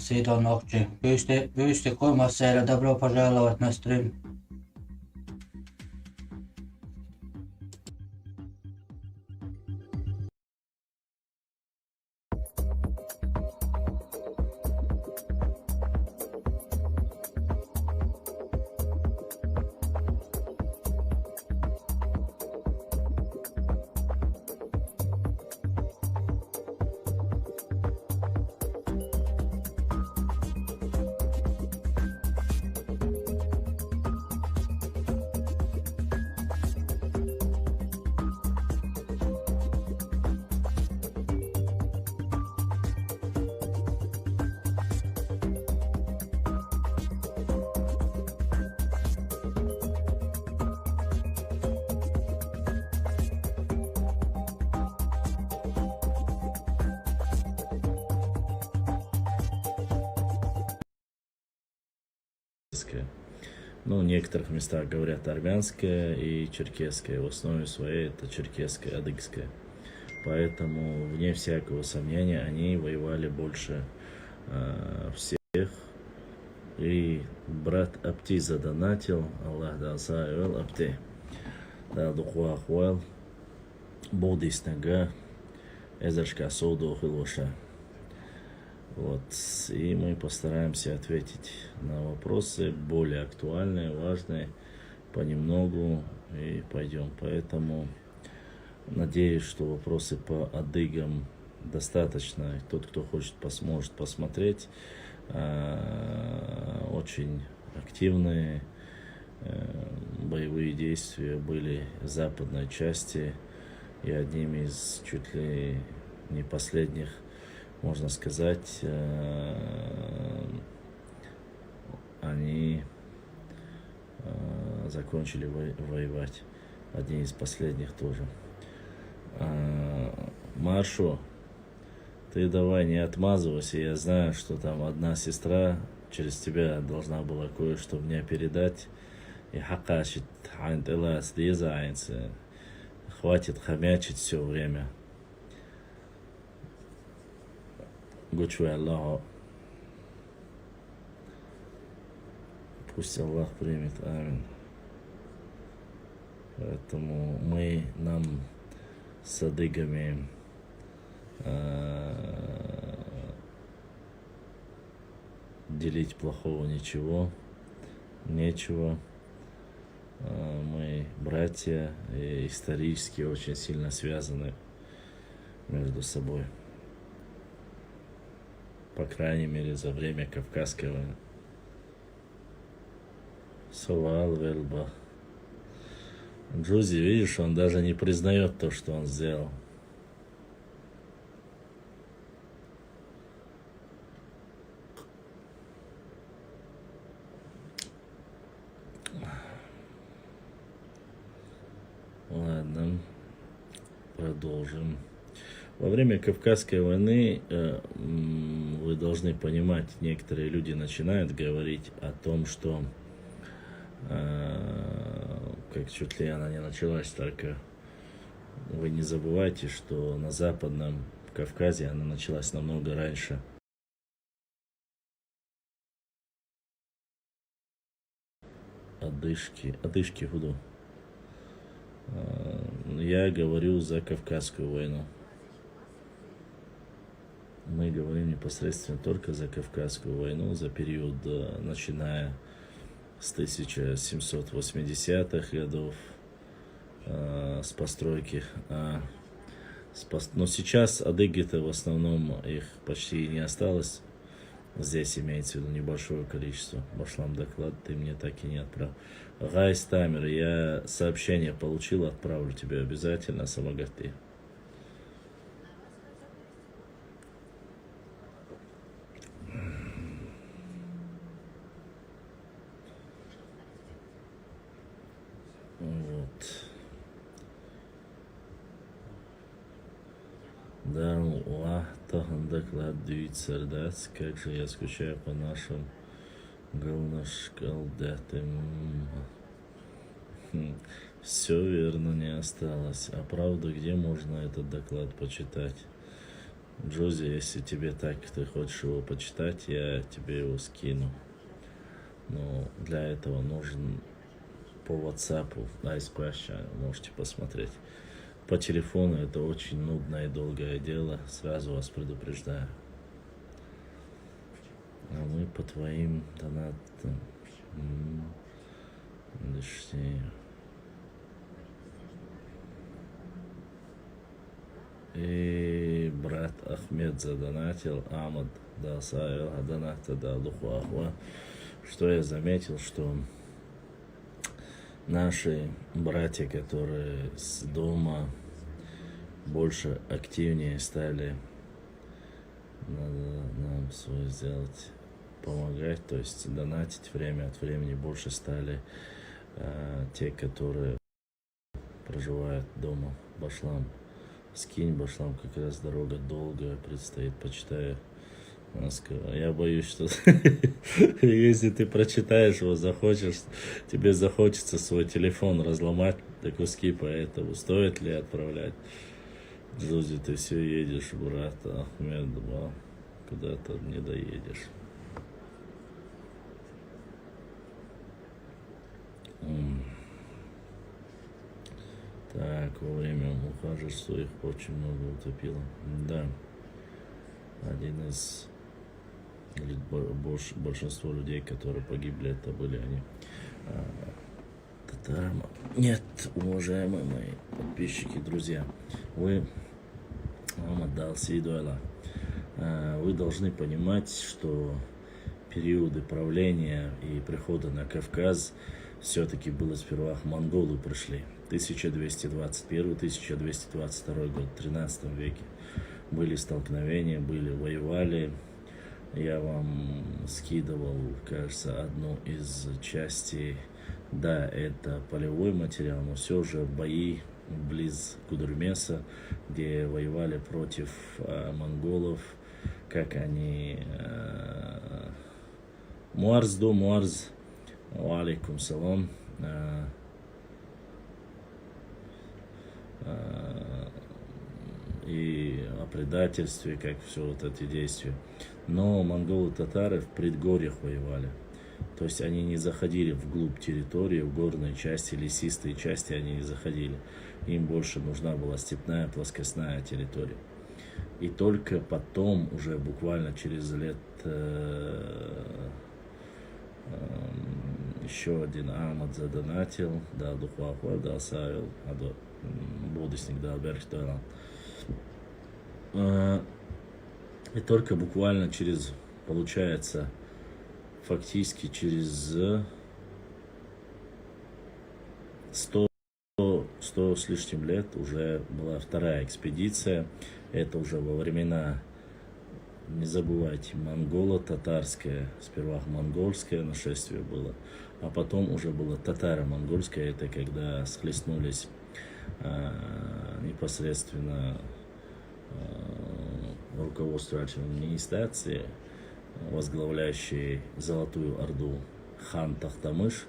Сидо Нокчи. Вюсте Кумасера, добро пожаловать на стрим. Ну, в некоторых местах говорят армянская и черкесская. В основе своей это черкесская, адыгская. Поэтому, вне всякого сомнения, они воевали больше всех. И брат Апти задонатил, Аллах да саивал Апти. Да духуа хуал, боди снега, эзершка соду хилоша. Вот, и мы постараемся ответить на вопросы более актуальные, важные, понемногу, и пойдем. Поэтому надеюсь, что вопросы по адыгам достаточно. Тот, кто хочет, сможет посмотреть. Очень активные боевые действия были в западной части, и одним из чуть ли не последних, можно сказать, они закончили воевать. Один из последних тоже. Маршо, ты давай не отмазывайся. Я знаю, что там одна сестра через тебя должна была кое-что мне передать. И хакашит, хватит хомячить все время. Гучу Аллаху. Пусть Аллах примет. Амин. Поэтому нам с адыгами делить плохого нечего. Мы братья и исторически очень сильно связаны между собой. По крайней мере, за время Кавказской войны. Совал Вельба. Джузи, видишь, он даже не признает то, что он сделал. Ладно, продолжим. Во время Кавказской войны вы должны понимать, некоторые люди начинают говорить о том, что как чуть ли она не началась, только вы не забывайте, что на Западном Кавказе она началась намного раньше. Одышки худу. Я говорю за Кавказскую войну. Мы говорим непосредственно только за Кавказскую войну, за период, начиная с 1780-х годов, с постройки. Но сейчас адыги-то в основном их почти не осталось. Здесь имеется в виду небольшое количество. Башлам доклад, ты мне так и не отправил. Гайс Тамер, я сообщение получил, отправлю тебе обязательно, Самагати. Вот. Да, доклад дюйт сердец, как же я скучаю по нашим говношкалдятым. Все верно, не осталось. А правда, где можно этот доклад почитать? Джози, если тебе так, ты хочешь его почитать, я тебе его скину. Но для этого нужен по WhatsApp, Nice Question, можете посмотреть. По телефону это очень нудное и долгое дело, сразу вас предупреждаю. А мы по твоим донатам. Подожди. И брат Ахмед задонатил, Амад Дасайл доната да Духуахва. Что я заметил, что наши братья, которые с дома больше активнее стали, надо нам свой сделать, помогать, то есть донатить время от времени больше стали те, которые проживают дома. Башлам, скинь, Башлам, как раз дорога долгая предстоит, почитаю. Я боюсь, что если ты прочитаешь его, захочешь, тебе захочется свой телефон разломать на куски, поэтому стоит ли отправлять? Джози, ты все едешь, брат Ахмед, куда-то не доедешь. Так, во время ухажерства их очень много утопило. Да, один из большинство людей, которые погибли, это были они. Татарам. Нет, уважаемые мои подписчики, друзья, вы вам отдал Сейдуэла. Вы должны понимать, что периоды правления и прихода на Кавказ все-таки было сперва монголы пришли. 1221-1222 год, в 13 веке. Были столкновения, воевали. Я вам скидывал, кажется, одну из частей. Да, это полевой материал, но все же бои близ Гудермеса, где воевали против монголов, как они... Муарз, алейкум салам. И о предательстве, как все вот эти действия. Но монголы-татары в предгорьях воевали. То есть они не заходили вглубь территории, в горные части, лесистые части они не заходили. Им больше нужна была степная, плоскостная территория. И только потом, уже буквально через лет еще один Амад задонатил, да, Духуахва, да, Савил, Будесник, да, Берхтойла. И только буквально через, получается, фактически через 100 с лишним лет уже была вторая экспедиция. Это уже во времена, не забывайте, монголо-татарское. Сперва монгольское нашествие было, а потом уже было татаро-монгольское. Это когда схлестнулись непосредственно руководствующей администрации, возглавляющий Золотую Орду хан Тахтамыш,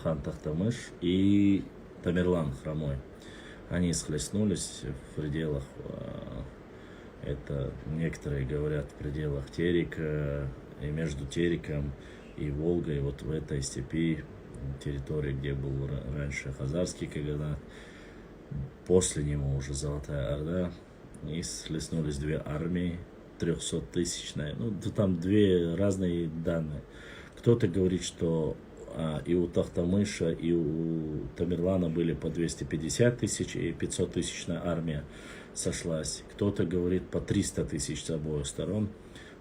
хан Тахтамыш и Тамерлан Хромой. Они схлестнулись в пределах, это некоторые говорят, в пределах Терека, и между Тереком и Волгой, вот в этой степи, территории, где был раньше хазарский каганат, после него уже Золотая Орда, и схлестнулись две армии, 300-тысячная, ну, там две разные данные. Кто-то говорит, что и у Тахтамыша, и у Тамерлана были по 250 тысяч, и 500-тысячная армия сошлась. Кто-то говорит по 300 тысяч с обоих сторон.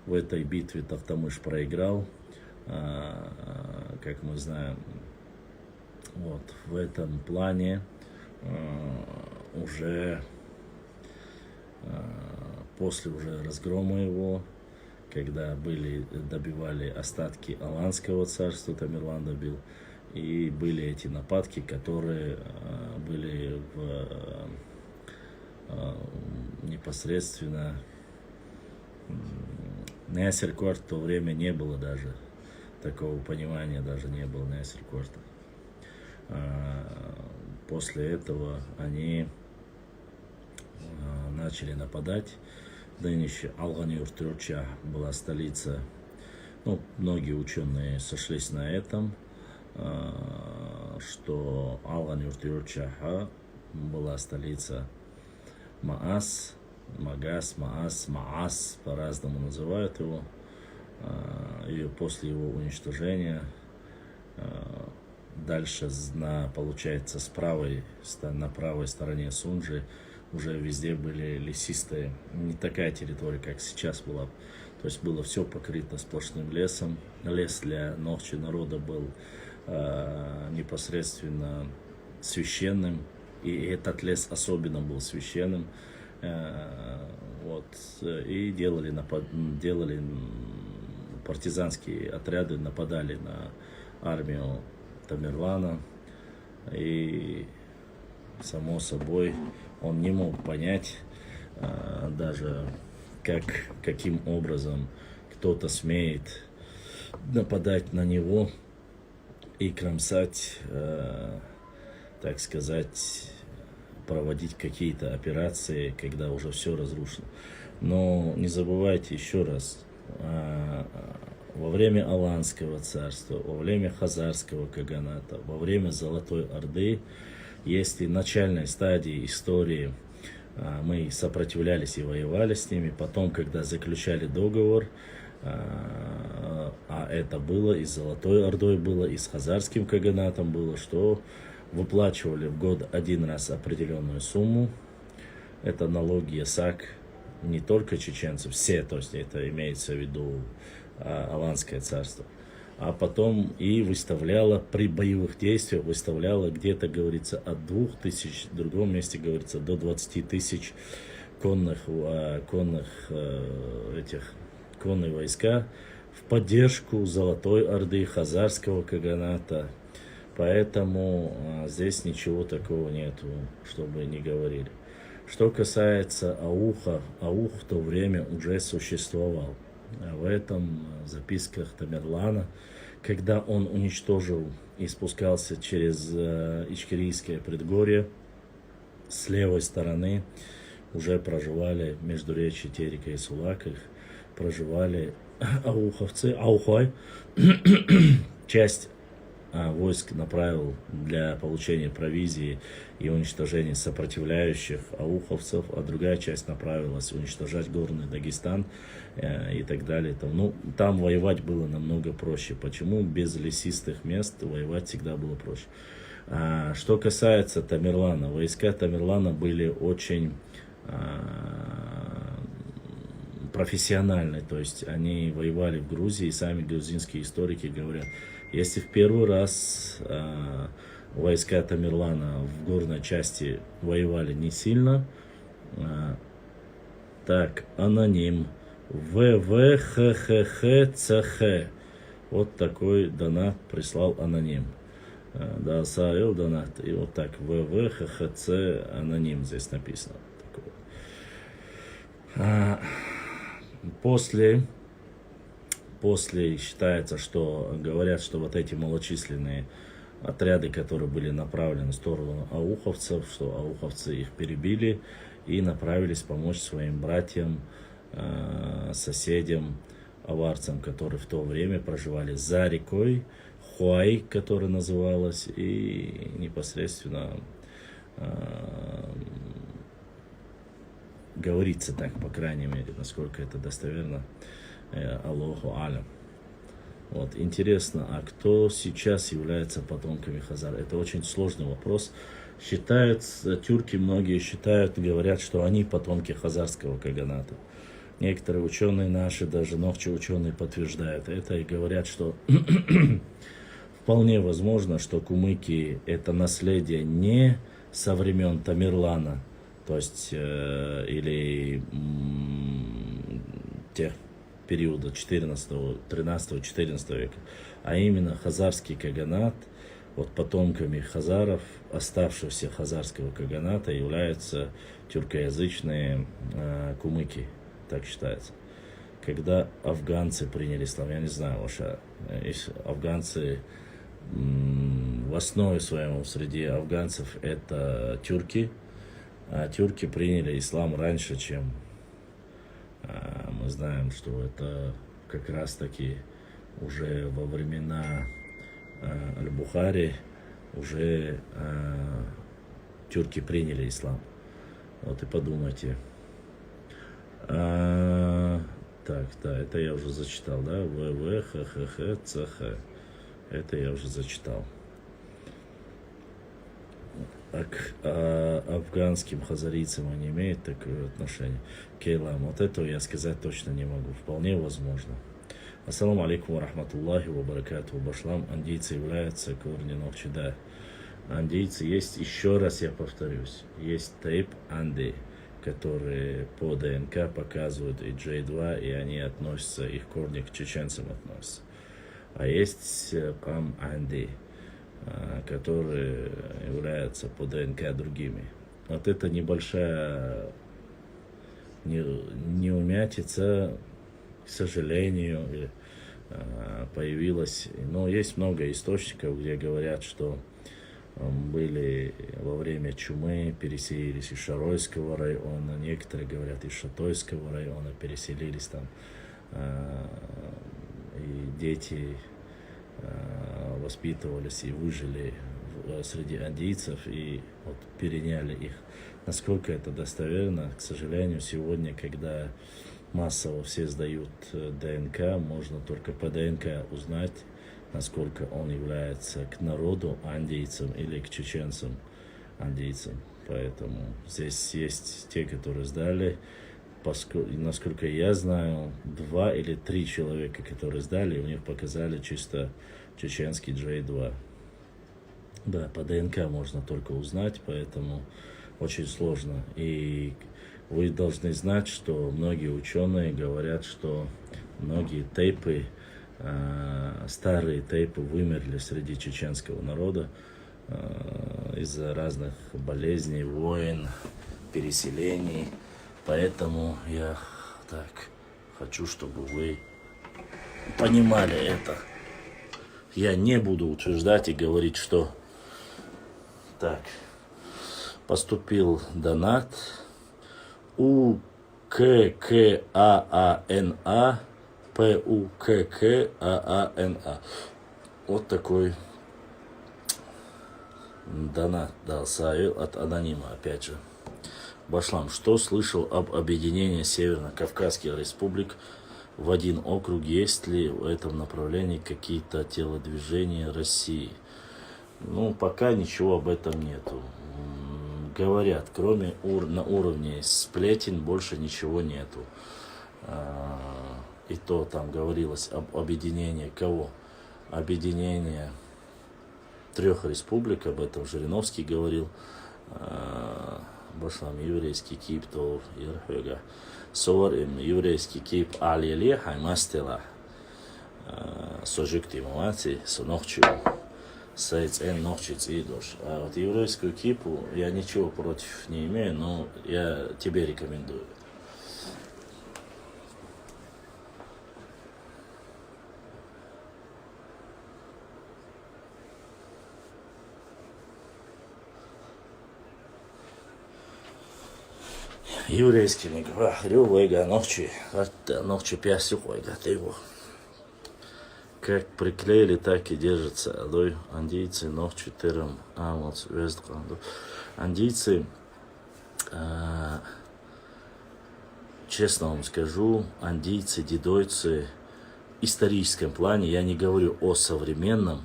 В этой битве Тахтамыш проиграл, как мы знаем. Вот, в этом плане уже после уже разгрома его, когда добивали остатки Аланского царства, Тамерлан добил, и были эти нападки, которые были непосредственно Несеркорт, в то время не было даже такого понимания, даже не было Несеркорта. после этого они начали нападать. Нынешняя Алган-Юрт-Тюркча была столица. Ну, многие ученые сошлись на этом, что Алган-Юрт-Тюркча была столица Маас, Магас, Маас, Маас, по-разному называют его. И после его уничтожения дальше получается на правой стороне Сунджи уже везде были лесистые, не такая территория, как сейчас была. То есть было все покрыто сплошным лесом. Лес для Нохчи народа был непосредственно священным, и этот лес особенно был священным. Вот, и делали партизанские отряды, нападали на армию Тамерлана, и само собой он не мог понять даже каким образом кто-то смеет нападать на него и кромсать, так сказать, проводить какие-то операции, когда уже все разрушено. Но не забывайте еще раз, во время Аланского царства, во время Хазарского каганата, во время Золотой Орды, если в начальной стадии истории мы сопротивлялись и воевали с ними, потом, когда заключали договор, а это было и с Золотой Ордой было, и с Хазарским каганатом было, что выплачивали в год один раз определенную сумму. Это налоги ясак, не только чеченцев, все, то есть это имеется в виду Аланское царство. А потом и выставляла при боевых действиях, выставляла где-то, говорится, от 2000, в другом месте, говорится, до 20 тысяч конной войска в поддержку Золотой Орды, Хазарского каганата. Поэтому здесь ничего такого нету, чтобы не говорили. Что касается Ауха, Аух в то время уже существовал. В этом записках Тамерлана, когда он уничтожил и спускался через Ичкерийское предгорье, с левой стороны уже проживали междуречье Терека и Сулаках, проживали ауховцы, Аухой. Часть войск направил для получения провизии и уничтожения сопротивляющих ауховцев, а другая часть направилась уничтожать горный Дагестан и так далее. Там воевать было намного проще. Почему? Без лесистых мест воевать всегда было проще. Что касается Тамерлана, войска Тамерлана были очень профессиональны, то есть они воевали в Грузии, и сами грузинские историки говорят, если в первый раз войска Тамерлана в горной части воевали не сильно, так, аноним ВВХХХЦХ, вот такой донат прислал аноним. Да, сообщил донат, и вот так ВВХХЦ аноним здесь написано. После считается, что говорят, что вот эти малочисленные отряды, которые были направлены в сторону ауховцев, что ауховцы их перебили и направились помочь своим братьям, соседям, аварцам, которые в то время проживали за рекой Хуай, которая называлась, и непосредственно говорится так, по крайней мере, насколько это достоверно, Аллаху алям. Вот, интересно, а кто сейчас является потомками Хазар? Это очень сложный вопрос. Тюрки многие считают, говорят, что они потомки Хазарского каганата. Некоторые ученые наши, даже Нохчи ученые, подтверждают это и говорят, что вполне возможно, что кумыки это наследие не со времен Тамерлана, то есть или тех периода 13-14 века, а именно Хазарский каганат. Вот потомками хазаров, оставшегося Хазарского каганата, являются тюркоязычные кумыки, так считается. Когда афганцы приняли ислам, я не знаю, афганцы в основе своем среди афганцев это тюрки. А тюрки приняли ислам раньше, чем мы знаем, что это как раз таки уже во времена Аль-Бухари уже тюрки приняли ислам. Вот и подумайте. Так, да, это я уже зачитал, да? ВВ, ХХХ, ЦХ. Это я уже зачитал. А к афганским хазарийцам они имеют такое отношение? Кейлам, вот этого я сказать точно не могу. Вполне возможно. Ассаламу алейкум ва рахматуллахи ва баракатуху. Башлам, андийцы являются корнем ногчи, да. Андийцы есть, еще раз я повторюсь, есть тейп Анди, которые по ДНК показывают и J2, и они относятся, их корни к чеченцам относятся. А есть Пам Анди, которые являются по ДНК другими. Вот это небольшая неумятица, к сожалению, появилась. Но есть много источников, где говорят, что были во время чумы, переселились из Шаройского района, некоторые говорят из Шатойского района, переселились там, и дети воспитывались и выжили среди андийцев, и вот переняли их. Насколько это достоверно, к сожалению, сегодня, когда массово все сдают ДНК, можно только по ДНК узнать, насколько он является к народу андийцам или к чеченцам андийцам. Поэтому здесь есть те, которые сдали. Насколько я знаю, 2 или 3 человека, которые сдали, у них показали чисто чеченский J2. Да, по ДНК можно только узнать, поэтому очень сложно. И вы должны знать, что многие ученые говорят, что многие тейпы, старые тейпы вымерли среди чеченского народа из-за разных болезней, войн, переселений. Поэтому я так хочу, чтобы вы понимали это. Я не буду утверждать и говорить, что так, поступил донат УККААНА ПУККААНА. Вот такой донат дал Саил от анонима, опять же. Башлам, что слышал об объединении Северно-Кавказских республик в один округ? Есть ли в этом направлении какие-то телодвижения России? Ну, пока ничего об этом нету. Говорят, кроме на уровне сплетен больше ничего нету. И то там говорилось об объединении кого? Объединение 3 республик, об этом Жириновский говорил. Башлам еврейский кип то ерхега. Соварим еврейский кип алиле хаймастела. Сожикти мамати сонохчу. Сайц эн нохчиц идош. А вот еврейскую кипу я ничего против не имею, но я тебе рекомендую. Еврейскими говорю, ночи пясюхойга, ты его. Как приклеили, так и держится. Алой, андийцы, ночи тером, вот вездканду. Андийцы, честно вам скажу, андийцы, дидойцы, в историческом плане, я не говорю о современном,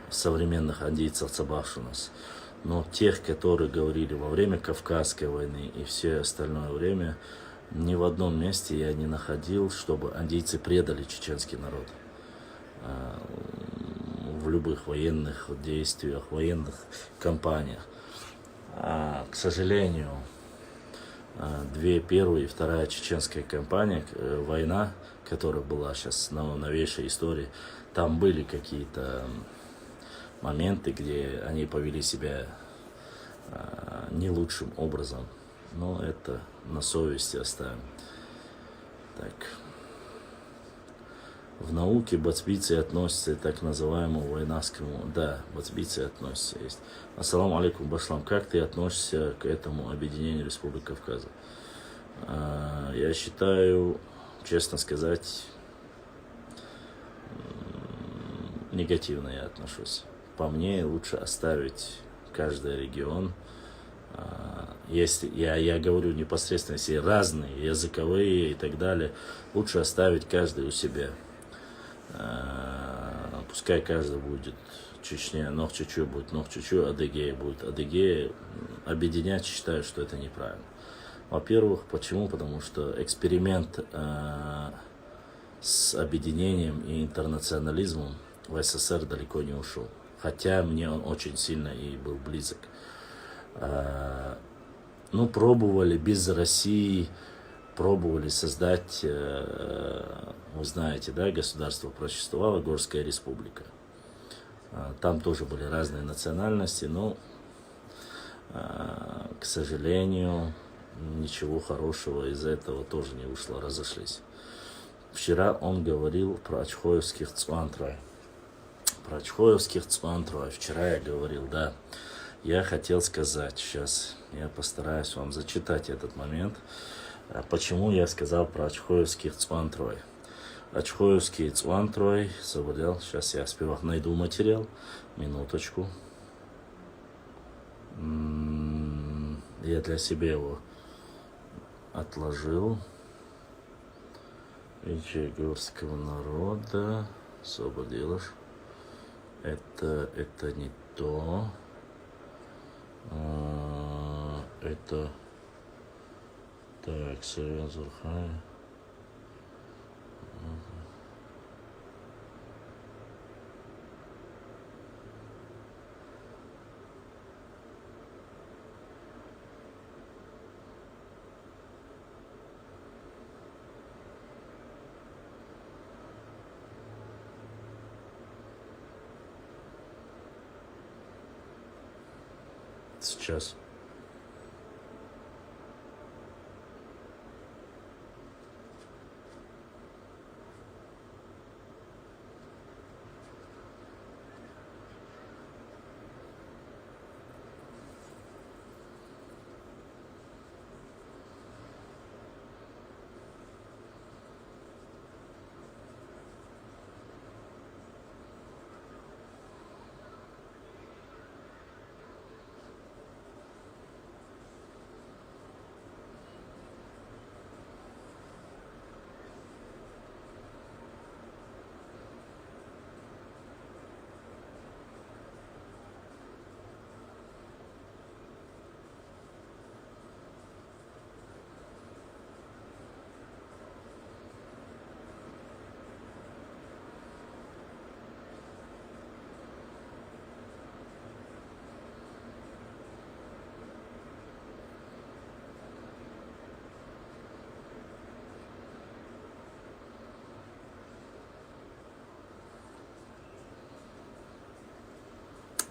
современных андийцев цабаш у нас. Но тех, которые говорили во время Кавказской войны и все остальное время, ни в одном месте я не находил, чтобы андийцы предали чеченский народ. В любых военных действиях, военных кампаниях. К сожалению, 2 первая и вторая чеченская кампания, война, которая была сейчас на новейшей истории, там были какие-то моменты, где они повели себя не лучшим образом. Но это на совести оставим. Так. В науке бацбийцы относятся к так называемому войнавскому. Да, бацбийцы относятся. Есть. Ассаламу алейкум, Башлам. Как ты относишься к этому объединению Республик Кавказа? Я считаю, честно сказать, негативно я отношусь. По мне, лучше оставить каждый регион. Если я говорю непосредственно, если разные, языковые и так далее, лучше оставить каждый у себя. Пускай каждый будет Чечня, Нохчичу будет Нохчичу, Адыгея будет Адыгея. Объединять, считаю, что это неправильно. Во-первых, почему? Потому что эксперимент с объединением и интернационализмом в СССР далеко не ушел. Хотя мне он очень сильно и был близок. Ну, пробовали без России, пробовали создать, вы знаете, да, государство просуществовало, Горская республика. Там тоже были разные национальности, но, к сожалению, ничего хорошего из этого тоже не вышло, разошлись. Вчера он говорил про ачхоевских цуантрой. Про ачхоевских цуантрой. Вчера я говорил, да. Я хотел сказать, сейчас я постараюсь вам зачитать этот момент, почему я сказал про ачхоевских цуантрой. Ачхоевский цуантрой совладел, сейчас я сперва найду материал, минуточку. Я для себя его отложил. Величие горского народа, освободилось. Это не то. Это так, Савен Зурхай. Сейчас.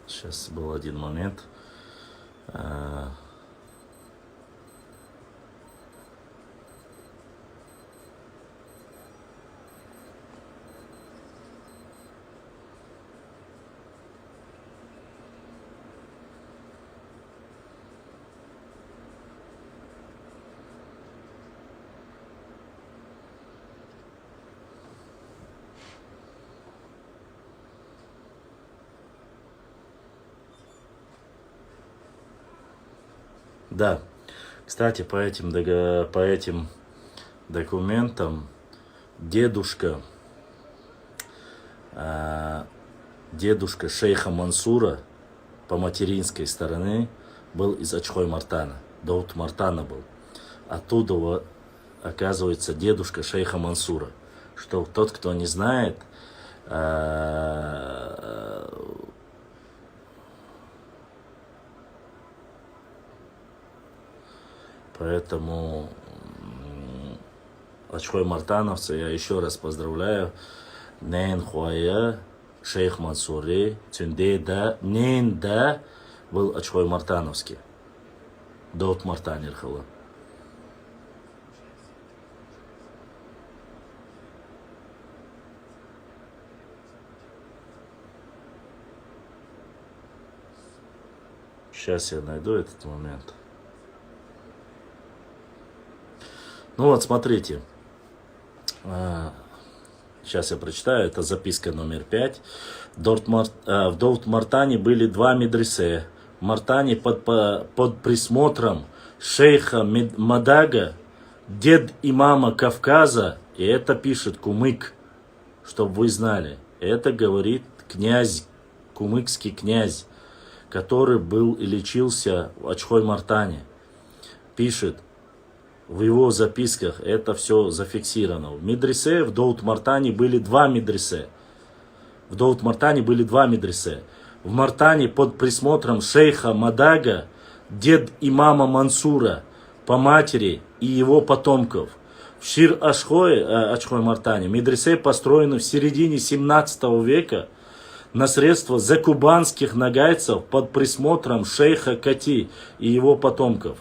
Сейчас был один момент. Да, кстати, по этим документам дедушка шейха Мансура по материнской стороне был из Ачхой-Мартана. Даут Мартана был. Оттуда, оказывается, дедушка шейха Мансура. Что тот, кто не знает, поэтому Ачхой-Мартановцы я еще раз поздравляю. Нен Хуая, шейх Мансури, Тюндеда, Ненда был Ачхой-Мартановский. Даут Мартан Ирхала. Сейчас я найду этот момент. Ну вот, смотрите. Сейчас я прочитаю. Это записка номер 5. В Доут-Мартане были два медресе. В Мартане под присмотром шейха Мадага, дед имама Кавказа, и это пишет Кумык, чтобы вы знали. Это говорит князь, кумыкский князь, который был и лечился в Ачхой-Мартане. Пишет в его записках, это все зафиксировано. В медресе в Доут-Мартане были два медресе. В Доут-Мартане были два медресе. В Мартане под присмотром шейха Мадага, дед имама Мансура по матери и его потомков. В Шир-Ачхой-Мартане медресе построены в середине 17 века на средства закубанских нагайцев под присмотром шейха Кати и его потомков.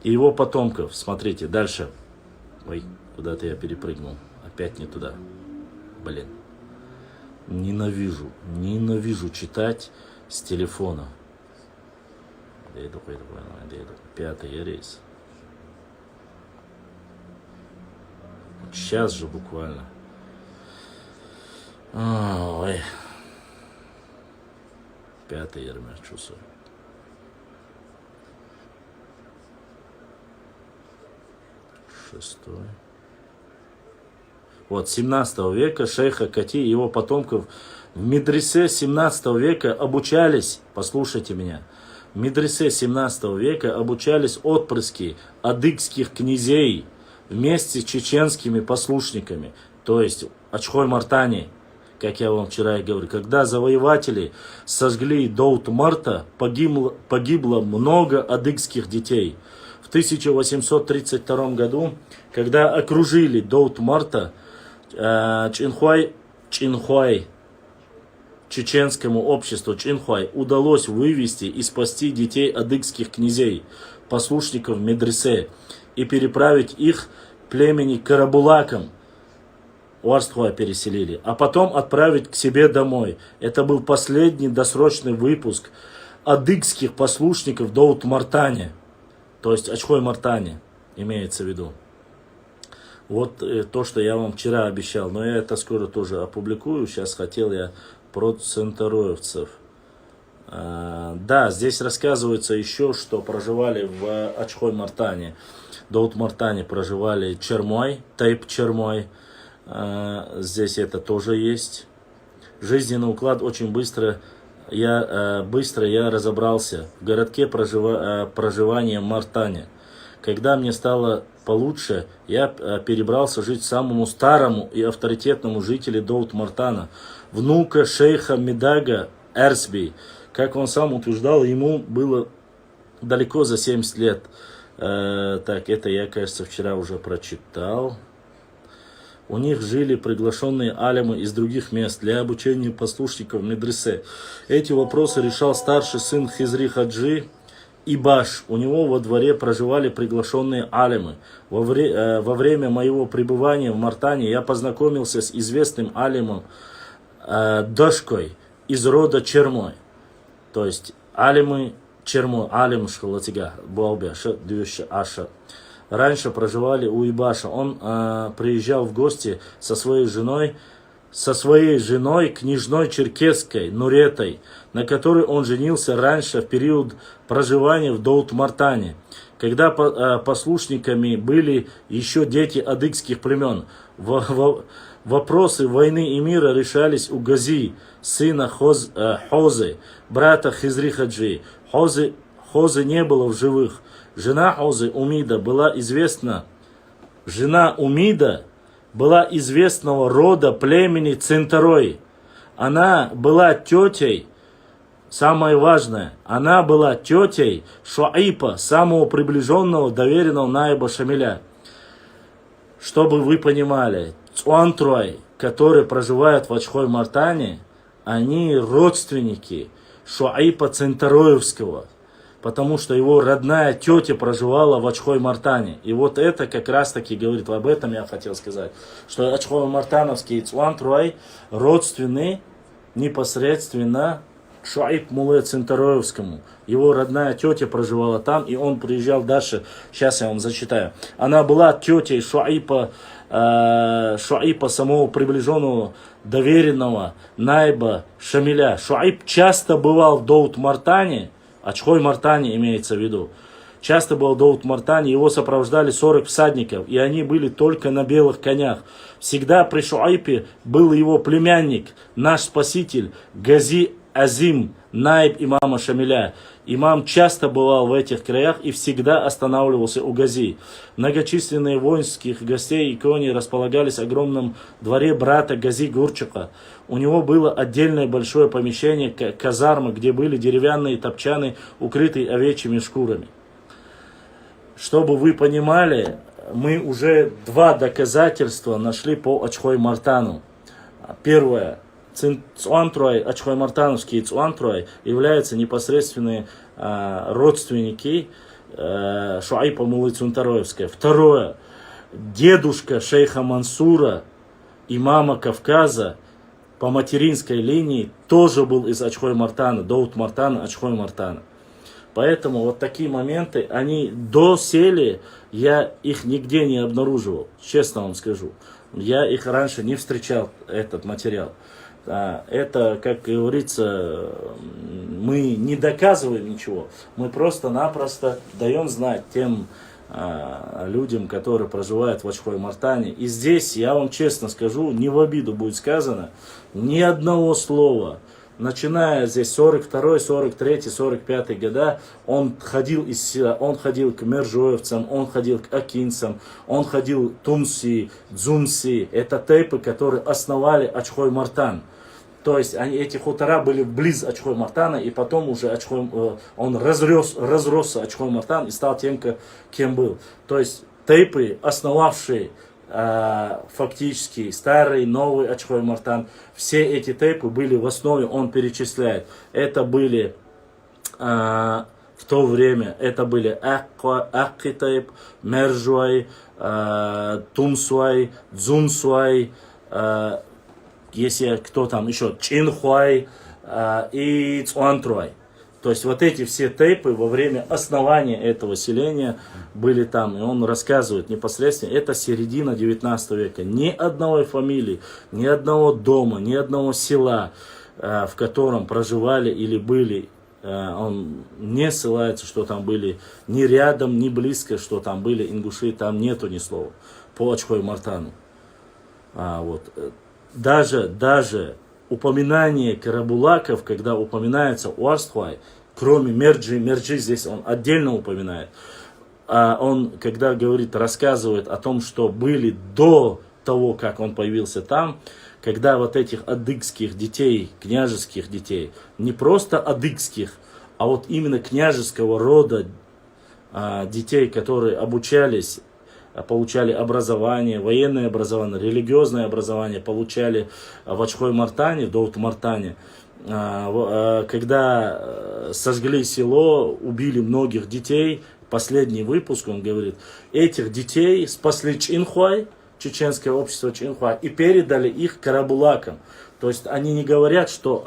И его потомков. Смотрите, дальше. Ой, куда-то я перепрыгнул. Опять не туда. Блин. Ненавижу читать с телефона. Где иду? Пятый рейс. Сейчас же буквально. Ой. Пятый ярмарк чувствую. Шестой. Вот, 17 века шейха Кати и его потомков в медресе 17 века обучались, послушайте меня, в медресе 17 века обучались отпрыски адыгских князей вместе с чеченскими послушниками, то есть Ачхой-Мартане, как я вам вчера и говорил. Когда завоеватели сожгли Доут-Марта, погибло много адыгских детей. В 1832 году, когда окружили Доут-Марта, Чинхуай, чеченскому обществу Чинхуай удалось вывести и спасти детей адыгских князей, послушников медресе, и переправить их племени Карабулакам. Уарстхуа переселили, а потом отправить к себе домой. Это был последний досрочный выпуск адыгских послушников в Доут-Мартане, то есть Ачхой-Мартане, имеется в виду. Вот то, что я вам вчера обещал, но я это скоро тоже опубликую. Сейчас хотел я про центароевцев. Да, здесь рассказывается еще, что проживали в Ачхой-Мартане, Доут-Мартане проживали Чермой, Тайп Чермой. Здесь это тоже есть. Жизненный уклад очень быстро я разобрался в городке проживания в Мартане. Когда мне стало получше, я перебрался жить к самому старому и авторитетному жителю Доут-Мартана, внука шейха Медага Эрсби. Как он сам утверждал, ему было далеко за 70 лет. Так, это я, кажется, вчера уже прочитал. У них жили приглашенные алимы из других мест для обучения послушников медресе. Эти вопросы решал старший сын Хизри Хаджи Ибаш. У него во дворе проживали приглашенные алимы. Во время моего пребывания в Мартане я познакомился с известным алимом Дошкой из рода Чермой. То есть алимы Чермой, алим Шхалатига, Буалбяша, Дюша, Аша. Раньше проживали у Ибаша. Он приезжал в гости со своей женой, княжной черкесской Нуретой, на которой он женился раньше в период проживания в Доут-Мартане, когда послушниками были еще дети адыгских племен. Вопросы войны и мира решались у Гази, сына Хозы, брата Хизри Хаджи. Хозы не было в живых. Жена Хозы, Умида, была известного рода племени Центарой. Она была тетей, самое важное, она была тетей Шуайпа, самого приближенного, доверенного Наиба Шамиля. Чтобы вы понимали, Цуантруай, которые проживают в Ачхой-Мартане, они родственники Шуайпа Центароевского, потому что его родная тетя проживала в Ачхой-Мартане. И вот это как раз таки говорит, об этом я хотел сказать, что Ачхой-Мартановский Цуантруай родственны непосредственно Шуайб Муле Центароевскому. Его родная тетя проживала там, и он приезжал дальше. Сейчас я вам зачитаю. Она была тетей Шуайба, самого приближенного, доверенного Найба Шамиля. Шуайб часто бывал в Даут-Мартане, Ачхой-Мартане имеется в виду. Часто был в Даут-Мартане, его сопровождали 40 всадников, и они были только на белых конях. Всегда при Шуайбе был его племянник, наш спаситель, Гази Азим, наиб имама Шамиля. Имам часто бывал в этих краях и всегда останавливался у Гази. Многочисленные воинских гостей и кони располагались в огромном дворе брата Гази Гурчака. У него было отдельное большое помещение, казарма, где были деревянные топчаны, укрытые овечьими шкурами. Чтобы вы понимали, мы уже два доказательства нашли по Ачхой-Мартану. Первое. Цуантруай, Ачхой-Мартановский Цуантруай являются непосредственные родственники Шуайба Муллы Цунтароевской. Второе. Дедушка шейха Мансура, имама Кавказа, по материнской линии тоже был из Ачхой-Мартана, Даут-Мартана, Ачхой-Мартана. Поэтому вот такие моменты, они досели, я их нигде не обнаруживал, честно вам скажу. Я их раньше не встречал, этот материал. Это, как говорится, мы не доказываем ничего, мы просто-напросто даем знать тем людям, которые проживают в Ачхой-Мартане. И здесь, я вам честно скажу, не в обиду будет сказано, ни одного слова. Начиная здесь 42, 43, 45 года, он ходил из села, он ходил к мержоевцам, он ходил к акинцам, он ходил к Тумси, Дзумси. Это тейпы, которые основали Ачхой-Мартан. То есть эти хутора были близ Ачхой-Мартана, и потом уже он разросся Ачхой-Мартан и стал тем, кем был. То есть тейпы, основавшие фактически старый, новый Ачхой-Мартан, все эти тейпы были в основе, он перечисляет. Это были в то время, это были Акки тейп, Мержуай, Тумсуай, Дзумсуай, если кто там еще, Чинхуай и Цуантруай. То есть вот эти все тейпы во время основания этого селения были там. И он рассказывает непосредственно, это середина 19 века. Ни одной фамилии, ни одного дома, ни одного села, в котором проживали или были, он не ссылается, что там были ни рядом, ни близко, что там были ингуши, там нету ни слова по Ачхой-Мартану. Вот. Даже упоминание карабулаков, когда упоминается Уарстхуай, кроме Мерджи здесь он отдельно упоминает. Он, когда говорит, рассказывает о том, что были до того, как он появился там, когда вот этих адыгских детей, княжеских детей, не просто адыгских, а вот именно княжеского рода детей, которые обучались, получали образование, военное образование, религиозное образование, получали в Ачхой-Мартане, в Даут-Мартане. Когда сожгли село, убили многих детей, последний выпуск, он говорит, этих детей спасли Чинхуай, чеченское общество Чинхуай, и передали их карабулакам. То есть они не говорят, что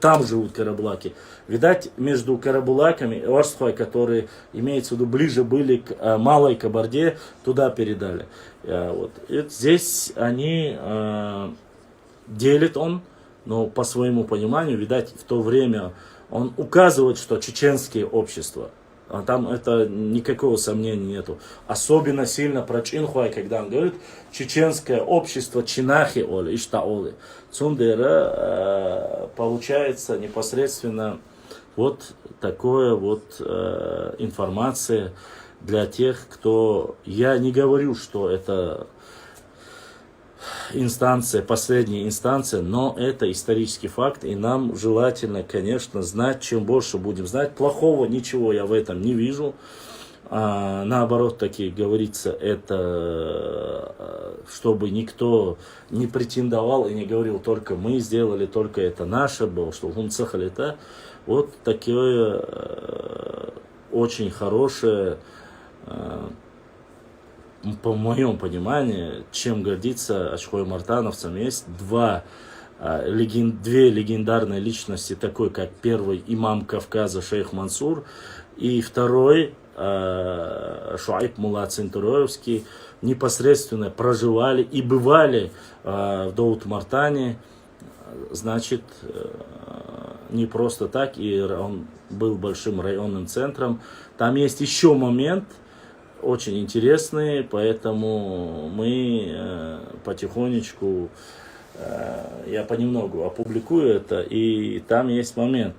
там живут карабулаки. Видать, между карабулаками и Уарстхуай, которые, имеется в виду, ближе были к Малой Кабарде, туда передали. Вот. И здесь они делит он, но по своему пониманию, видать, в то время он указывает, что чеченские общества, там это никакого сомнения нету. Особенно сильно про Чинхуай, когда он говорит, чеченское общество Чинахи Оли, Иштаоли. Цундера получается непосредственно вот такое вот информация для тех, кто... Я не говорю, что это инстанция, последняя инстанция, но это исторический факт, и нам желательно, конечно, знать, чем больше будем знать. Плохого ничего я в этом не вижу. Наоборот, таки говорится, это чтобы никто не претендовал и не говорил, только мы сделали, только это наше было, что он цехали это. Вот такое очень хорошее, по моему пониманию, чем гордиться ачхой-мартановцам. Есть два две легендарные личности, такой как первый имам Кавказа шейх Мансур и второй Шуайб Мулла Центуроевский, непосредственно проживали и бывали в Даут-Мартане, значит, не просто так, и он был большим районным центром. Там есть еще момент, очень интересный, поэтому мы потихонечку, я понемногу опубликую это, и там есть момент.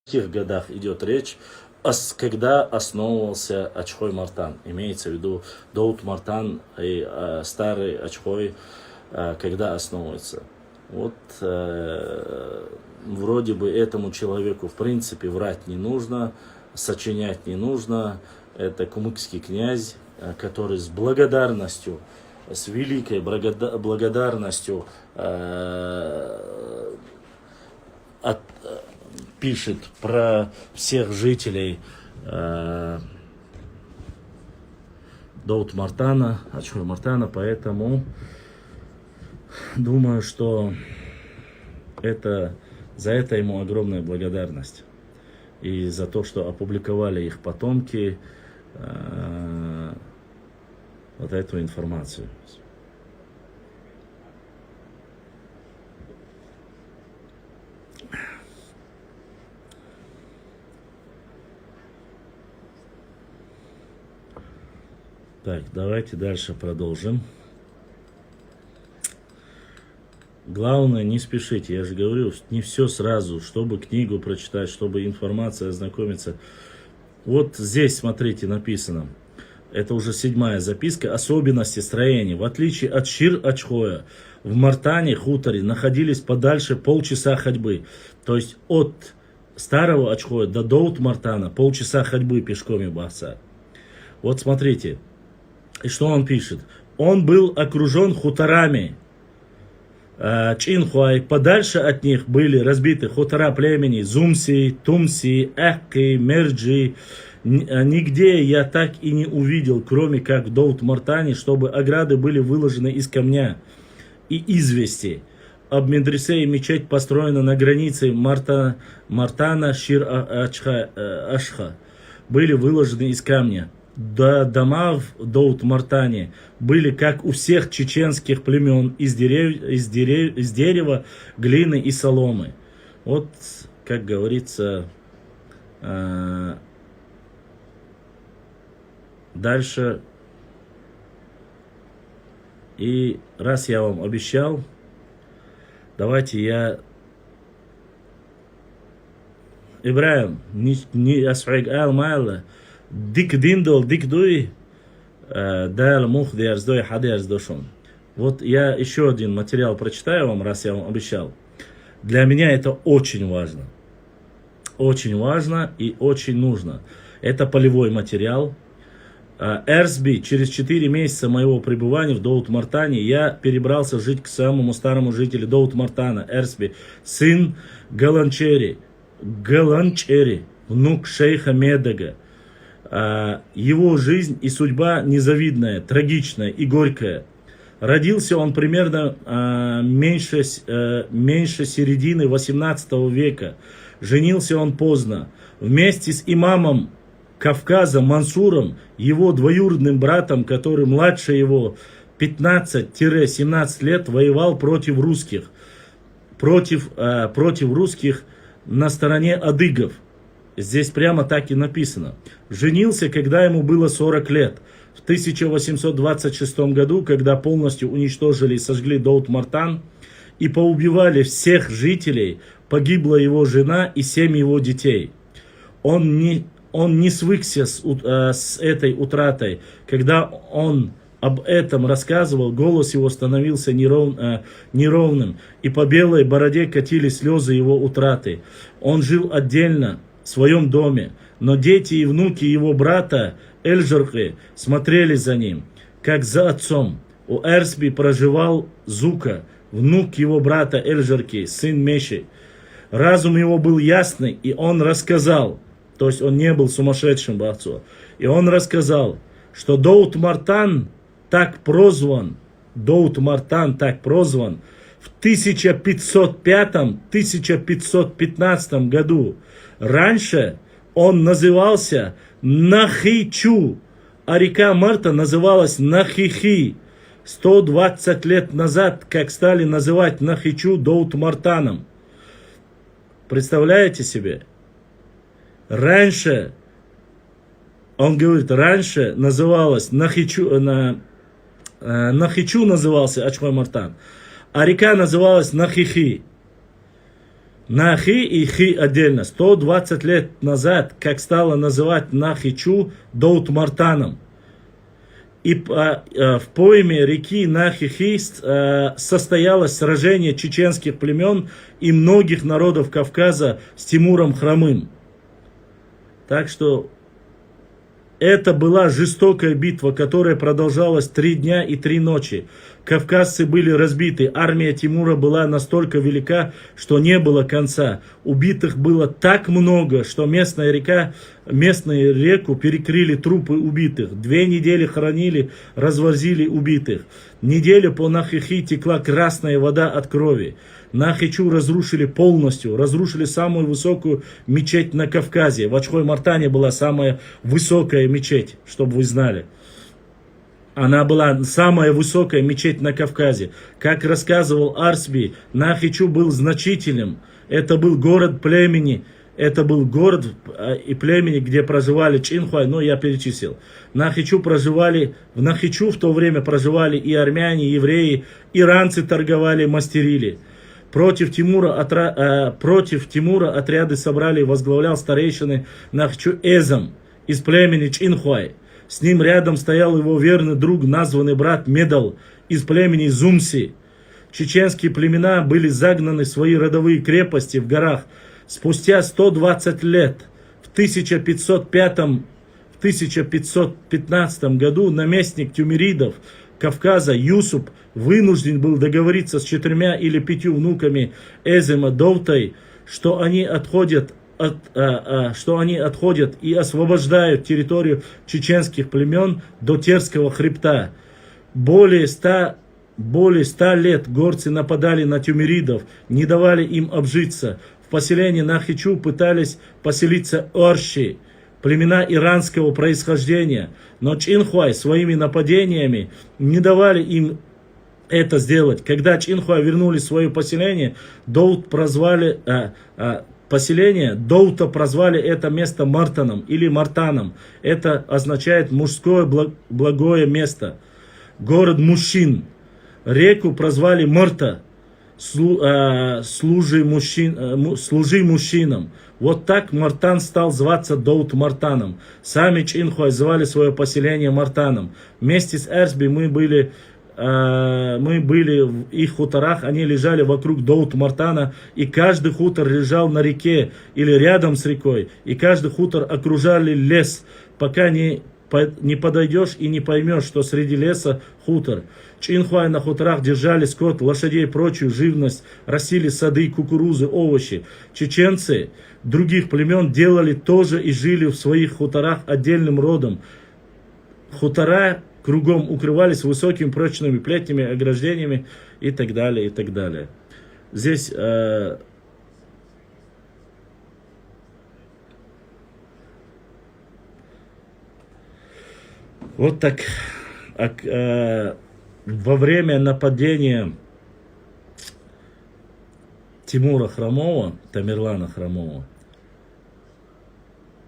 В каких годах идет речь, когда основывался Ачхой-Мартан. Имеется в виду Даут-Мартан и старый Ачхой, когда основывается. Вот вроде бы этому человеку в принципе врать не нужно, сочинять не нужно. Это кумыкский князь, который с благодарностью, с великой благодарностью пишет про всех жителей Даут-Мартана, Ачхой-Мартана, поэтому думаю, что за это ему огромная благодарность. И за то, что опубликовали их потомки вот эту информацию. Так, давайте дальше продолжим. Главное, не спешите. Я же говорю, не все сразу, чтобы книгу прочитать, чтобы информация ознакомиться. Вот здесь, смотрите, написано. Это уже 7-я записка. Особенности строения. В отличие от Шир-Ачхоя, в Мартане, хуторе, находились подальше полчаса ходьбы. То есть от старого Ачхоя до Даут-Мартана полчаса ходьбы пешком и бахца. Вот смотрите. И что он пишет? Он был окружен хуторами. Чинхуай, подальше от них были разбиты хутора племени Зумси, Тумси, Эхки, Мерджи. Нигде я так и не увидел, кроме как в Даут-Мартане, чтобы ограды были выложены из камня и извести. Об медресе и мечеть построена на границе Мартана, Шир-Ашха, были выложены из камня. Дома в Даут-Мартане были, как у всех чеченских племен, из дерева, глины и соломы. Вот, как говорится, дальше. И раз я вам обещал, давайте я... Ибраим, не асфиг ал-майла. Дик диндол, дик дуй, дал мух диарздой, хадиарздошон. Вот я еще один материал прочитаю вам, раз я вам обещал. Для меня это очень важно. Очень важно и очень нужно. Это полевой материал. Эрсби, через 4 месяца моего пребывания в Даут-Мартане, я перебрался жить к самому старому жителю Даут-Мартана, Эрсби, сын Галанчери, внук шейха Медага. Его жизнь и судьба незавидная, трагичная и горькая. Родился он примерно меньше середины 18 века. Женился он поздно. Вместе с имамом Кавказа Мансуром, его двоюродным братом, который младше его 15-17 лет, воевал против русских. Против русских на стороне адыгов. Здесь прямо так и написано. Женился, когда ему было 40 лет. В 1826 году, когда полностью уничтожили и сожгли Даут-Мартан и поубивали всех жителей, погибла его жена и 7 его детей. Он не свыкся с этой утратой. Когда он об этом рассказывал, голос его становился неровным, и по белой бороде катились слезы его утраты. Он жил отдельно в своем доме, но дети и внуки его брата Эльжархи смотрели за ним, как за отцом. У Эрсби проживал Зука, внук его брата Эльжарки, сын Меши. Разум его был ясный, и он рассказал, то есть он не был сумасшедшим бахцу, и он рассказал, что Даут-Мартан так прозван, Даут-Мартан так прозван в 1505-1515 году. Раньше он назывался Нахичу, а река Марта называлась Нахихи. 120 лет назад, как стали называть Нахичу Даут-Мартаном. Представляете себе? Раньше, он говорит, раньше называлась Нахичу, Нахичу назывался Ачхой-Мартан, а река называлась Нахихи. Нахи и Хи отдельно. 120 лет назад, как стало называть Нахичу Даут-Мартаном. И в пойме реки Нахихи состоялось сражение чеченских племен и многих народов Кавказа с Тимуром Хромым. Так что это была жестокая битва, которая продолжалась 3 дня и 3 ночи. Кавказцы были разбиты, армия Тимура была настолько велика, что не было конца. Убитых было так много, что местную реку перекрыли трупы убитых. 2 недели хоронили, развозили убитых. Неделю по Нахихи текла красная вода от крови. Нахичу разрушили полностью, разрушили самую высокую мечеть на Кавказе. В Ачхой-Мартане была самая высокая мечеть, чтобы вы знали. Она была самая высокая мечеть на Кавказе. Как рассказывал Арсби, Нахичу был значительным. Это был город племени. Это был город и племени, где проживали Чинхуай, но я перечислил. В Нахичу в то время проживали и армяне, и евреи, иранцы торговали, мастерили. Против Тимура отряды собрали, возглавлял старейшины Нахичу Эзам из племени Чинхуай. С ним рядом стоял его верный друг, названный брат Медал из племени Зумси. Чеченские племена были загнаны в свои родовые крепости в горах. Спустя 120 лет, в 1515 году, наместник тюмеридов Кавказа Юсуп вынужден был договориться с 4 или 5 внуками Эзема Довтай, что они отходят и освобождают территорию чеченских племен до Терского хребта. Более 100 лет горцы нападали на тюмеридов, не давали им обжиться. В поселении Нахичу пытались поселиться орши, племена иранского происхождения, но Чинхуай своими нападениями не давали им это сделать. Когда Чинхуай вернули в свое поселение, Доута прозвали это место Мартаном или Мартаном. Это означает мужское благое место. Город мужчин. Реку прозвали Марта. Служи мужчинам. Вот так Мартан стал зваться Даут-Мартаном. Сами Чинхуай звали свое поселение Мартаном. Вместе с Эрсби мы были в их хуторах, они лежали вокруг Даут-Мартана, и каждый хутор лежал на реке или рядом с рекой, и каждый хутор окружали лес, пока не подойдешь и не поймешь, что среди леса хутор. Чинхуай на хуторах держали скот, лошадей, прочую живность, растили сады, кукурузы, овощи. Чеченцы других племен делали тоже и жили в своих хуторах отдельным родом. Хутора кругом укрывались высокими прочными плетнями, ограждениями и так далее, и так далее. Здесь вот так во время нападения Тимура Хромого, Тамерлана Хромого,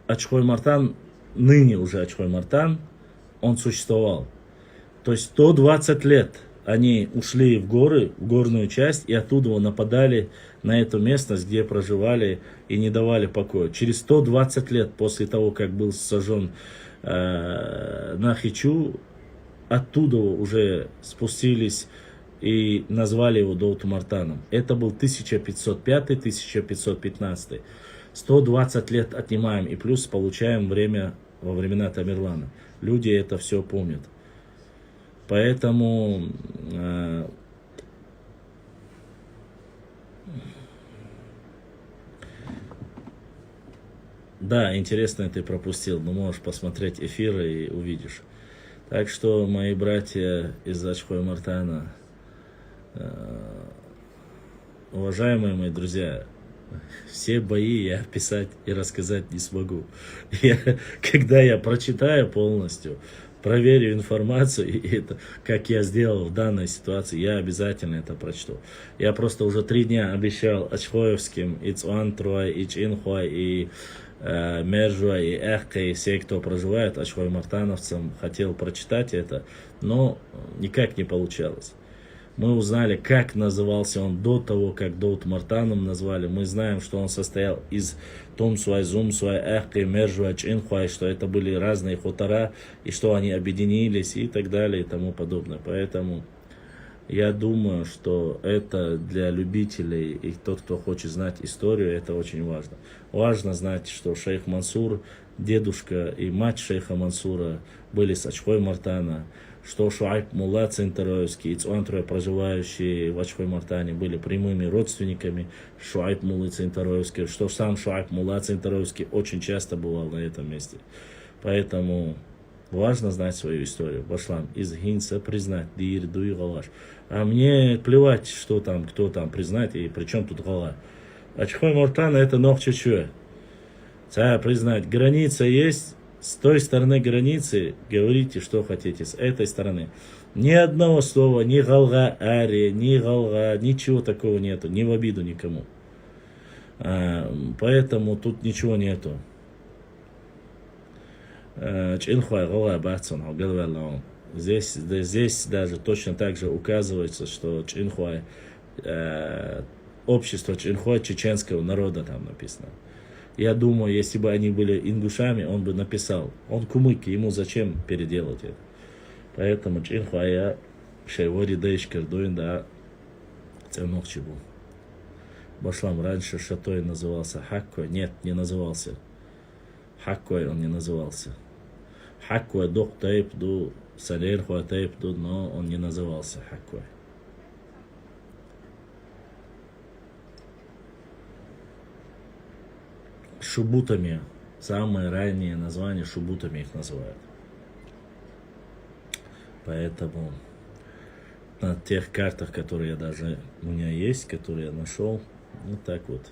Ачхой-Мартан, ныне уже Ачхой-Мартан, он существовал. То есть 120 лет они ушли в горы, в горную часть, и оттуда нападали на эту местность, где проживали и не давали покоя. Через 120 лет после того, как был сожжен Нахичу, оттуда уже спустились и назвали его Даут-Мартаном. Это был 1505-1515. 120 лет отнимаем и плюс получаем время во времена Тамерлана. Люди это все помнят. Поэтому да, интересно, ты пропустил, но можешь посмотреть эфиры и увидишь. Так что, мои братья из Ачхой-Мартана, уважаемые мои друзья, все бои я описать и рассказать не смогу. Когда я прочитаю полностью, проверю информацию, и это, как я сделал в данной ситуации, я обязательно это прочту. Я просто уже 3 дня обещал Ачхоевским, и Цуантруай, и Чинхуай, и Мержуа, и Эхка, и все, кто проживает, Ачхой-Мартановцам, хотел прочитать это, но никак не получалось. Мы узнали, как назывался он до того, как Даут Мартаном назвали. Мы знаем, что он состоял из Тумсуай, Зумсуай, Эхкой, Мержуай, Чинхуай, что это были разные хутора, и что они объединились, и так далее, и тому подобное. Поэтому я думаю, что это для любителей и тот, кто хочет знать историю, это очень важно. Важно знать, что шейх Мансур, дедушка и мать шейха Мансура были с Ачхой-Мартана, что Шуайб Мулла Цинтароевский и Цуантруя, проживающие в Ачхой-Мартане, были прямыми родственниками Шуайб Муллы Цинтароевский, что сам Шуайб Мулла Цинтароевский очень часто бывал на этом месте. Поэтому важно знать свою историю. Башлам из Гинца признать, дир, дуй, галаш. А мне плевать, что там, кто там признать, и при чем тут гала. Ачхой-Мартана это ног чуть-чуть. Признать, граница есть. С той стороны границы говорите, что хотите, с этой стороны. Ни одного слова, ни галга ари, ни галга, ничего такого нету, ни в обиду никому. Поэтому тут ничего нету. Здесь даже точно так же указывается, что Чинхуай, общество Чинхуай чеченского народа там написано. Я думаю, если бы они были ингушами, он бы написал. Он кумык, ему зачем переделать это? Поэтому Чинхуая шейвори дейшкер дуин да ценохчи был. Башлам раньше Шатой назывался Хаккой. Нет, не назывался. Хаккой он не назывался. Хаккой док тайп ду, салер хуа тайп ду, но он не назывался Хаккой. Шубутами, самые ранние названия шубутами их называют. Поэтому на тех картах, которые я даже у меня есть, которые я нашел, вот так вот.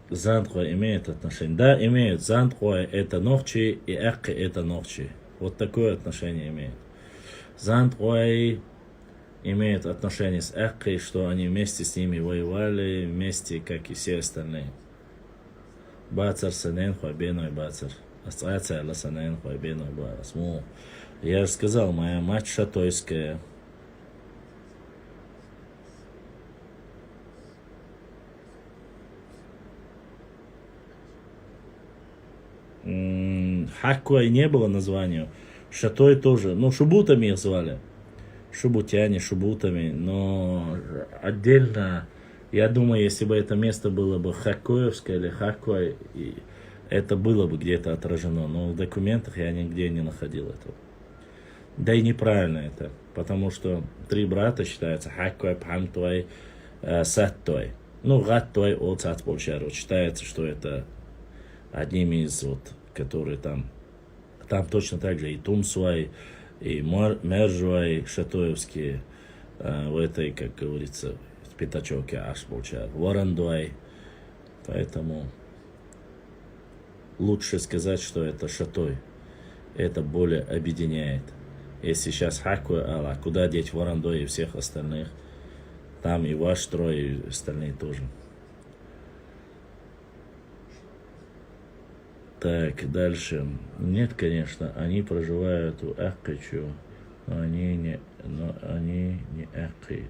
Зандхуа имеет отношение. Да, имеют. Зандхуа это ногчи, и Эхка это ногчи. Вот такое отношение имеет. Зандхуа имеет отношение с Эхкой, что они вместе с ними воевали, вместе, как и все остальные. Бацар санен хуабеной бацар. Асцация ла санен хуабеной бацар. Я же сказал, моя мать шатойская. Хаккуай не было названия. Шатой тоже. Ну, шубутами их звали. Шубутяне, шубутами. Но отдельно, я думаю, если бы это место было бы Хаккоевское или Хаккуай, это было бы где-то отражено. Но в документах я нигде не находил этого. Да и неправильно это. Потому что 3 брата считаются Хаккуай, Пхамтуай, Саттуай. Ну, Гаттуай, Олцат, Полчару. Считается, что это одними из вот, которые там точно так же и Тумсуай, и Мержуай, Шатоевские, в этой, как говорится, в пятачоке аж получают, Варандуай. Поэтому лучше сказать, что это Шатой. Это более объединяет. Если сейчас Хакуй, а куда деть Варандуай и всех остальных? Там и ваш трой, и остальные тоже. Так, дальше. Нет, конечно, они проживают у Эхкачу, но они не Эхкай.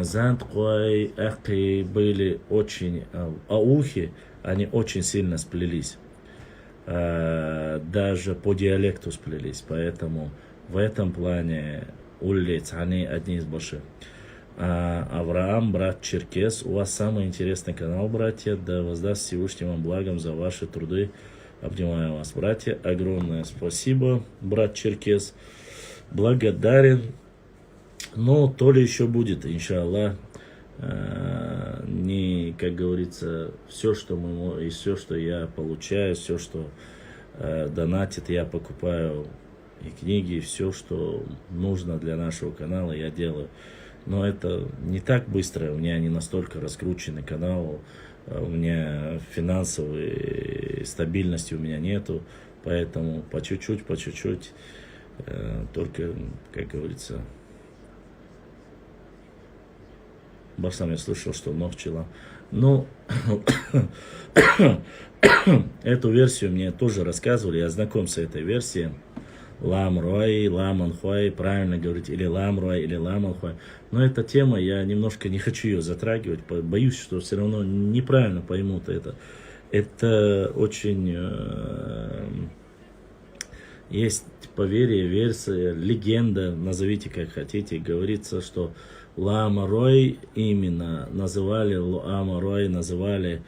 Зандхуай, Эхкай были очень, аухи, они очень сильно сплелись. Даже по диалекту сплелись, поэтому в этом плане улиц, они одни из больших. Авраам, брат Черкес, у вас самый интересный канал, братья, да воздаст Всевышний вам благом за ваши труды. Обнимаю вас, братья, огромное спасибо, брат Черкес, благодарен. Но то ли еще будет, иншаллах, не, как говорится, все, что и все, что я получаю, все, что донатит, я покупаю и книги, и все, что нужно для нашего канала, я делаю. Но это не так быстро, у меня не настолько раскрученный канал, у меня финансовой стабильности у меня нету, поэтому по чуть-чуть, только, как говорится, Барсам я слышал, что Нохчила. Ну, эту версию мне тоже рассказывали, я знаком с этой версией. Ламруай, Ламанхуай, правильно говорить, или Ламруай, или Ламанхуай. Но эта тема, я немножко не хочу ее затрагивать, боюсь, что все равно неправильно поймут это. Это очень... есть поверье, версия, легенда, назовите как хотите, говорится, что Ламарой именно называли, Ламарой называли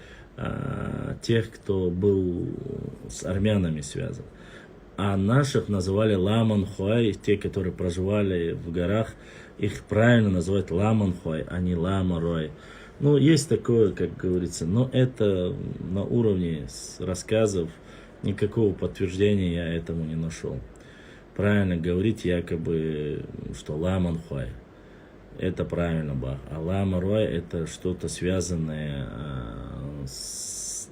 тех, кто был с армянами связан. А наших называли Ламанхуай, те, которые проживали в горах, их правильно называют Ламанхуай, а не Ламарой. Ну, есть такое, как говорится, но это на уровне рассказов, никакого подтверждения я этому не нашел. Правильно говорить якобы, что Ламанхуай, это правильно, Бах, а Ламарой это что-то связанное с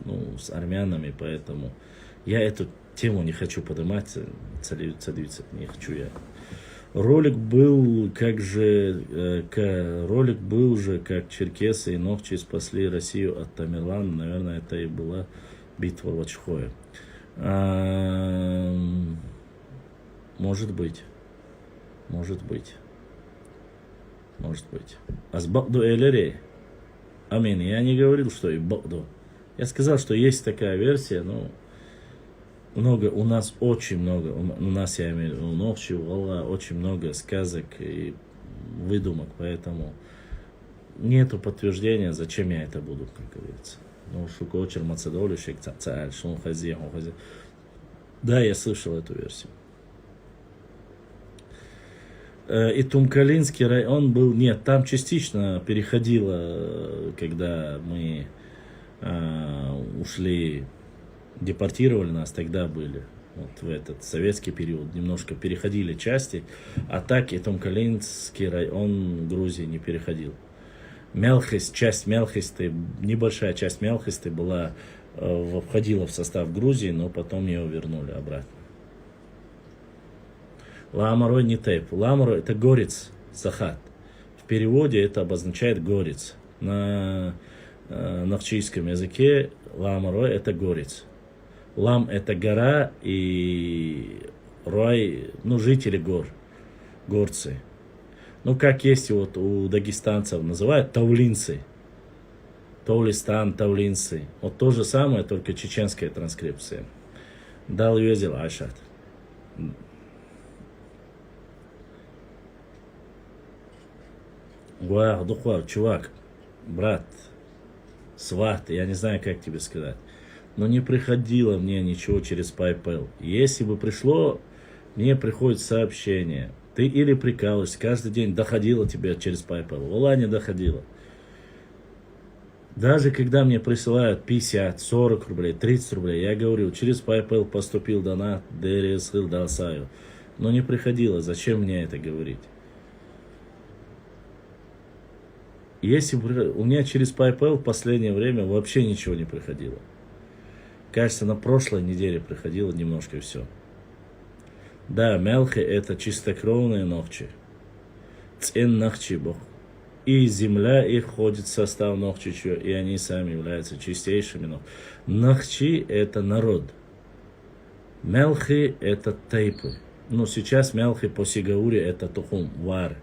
армянами, поэтому я эту тему не хочу поднимать, не хочу я. Ролик был, как черкесы и нохчи спасли Россию от Тамерлана. Наверное, это и была битва в Очхое. Может быть. Азбакду элерей. Амин. Я не говорил, что и бакду. Я сказал, что есть такая версия, но у нас очень много, у нас, я имею в виду, у Нохчи, у Алла, очень много сказок и выдумок, поэтому нету подтверждения, зачем я это буду, как говорится. Ну, шукочер, мацедолю, шек, цацаль, шун, хази. Да, я слышал эту версию. И Тумкалинский район был, нет, там частично переходило, когда мы ушли, депортировали нас, тогда были, вот в этот советский период, немножко переходили части, а так и Тумкалинский район Грузии не переходил. Часть Мелхисты, небольшая часть Мелхисты входила в состав Грузии, но потом ее вернули обратно. Ламарой не тейп. Ламарой это горец, сахат. В переводе это обозначает горец. На нахчийском языке ламарой это горец. Лам это гора и рой, жители гор, горцы. Как есть вот у дагестанцев называют таулинцы. Таулистан, таулинцы. Вот то же самое, только чеченская транскрипция. Дал юзел ашат. Чувак, брат, сват, я не знаю, как тебе сказать. Но не приходило мне ничего через PayPal. Если бы пришло, мне приходит сообщение. Ты или прикалываешься, каждый день доходило тебе через PayPal. Вала, не доходило. Даже когда мне присылают 50, 40 рублей, 30 рублей, я говорю, через PayPal поступил донат, дересхил дасаю. Но не приходило, зачем мне это говорить? Если у меня через PayPal в последнее время вообще ничего не приходило. Кажется, на прошлой неделе приходило немножко и все. Да, мелхи это чистокровные нохчи. Цен нохчи бог. И земля их входит в состав нохчичью, и они сами являются чистейшими. Нохчи это народ. Мелхи это тейпы. Сейчас мелхи по сигауре это тухум, вар.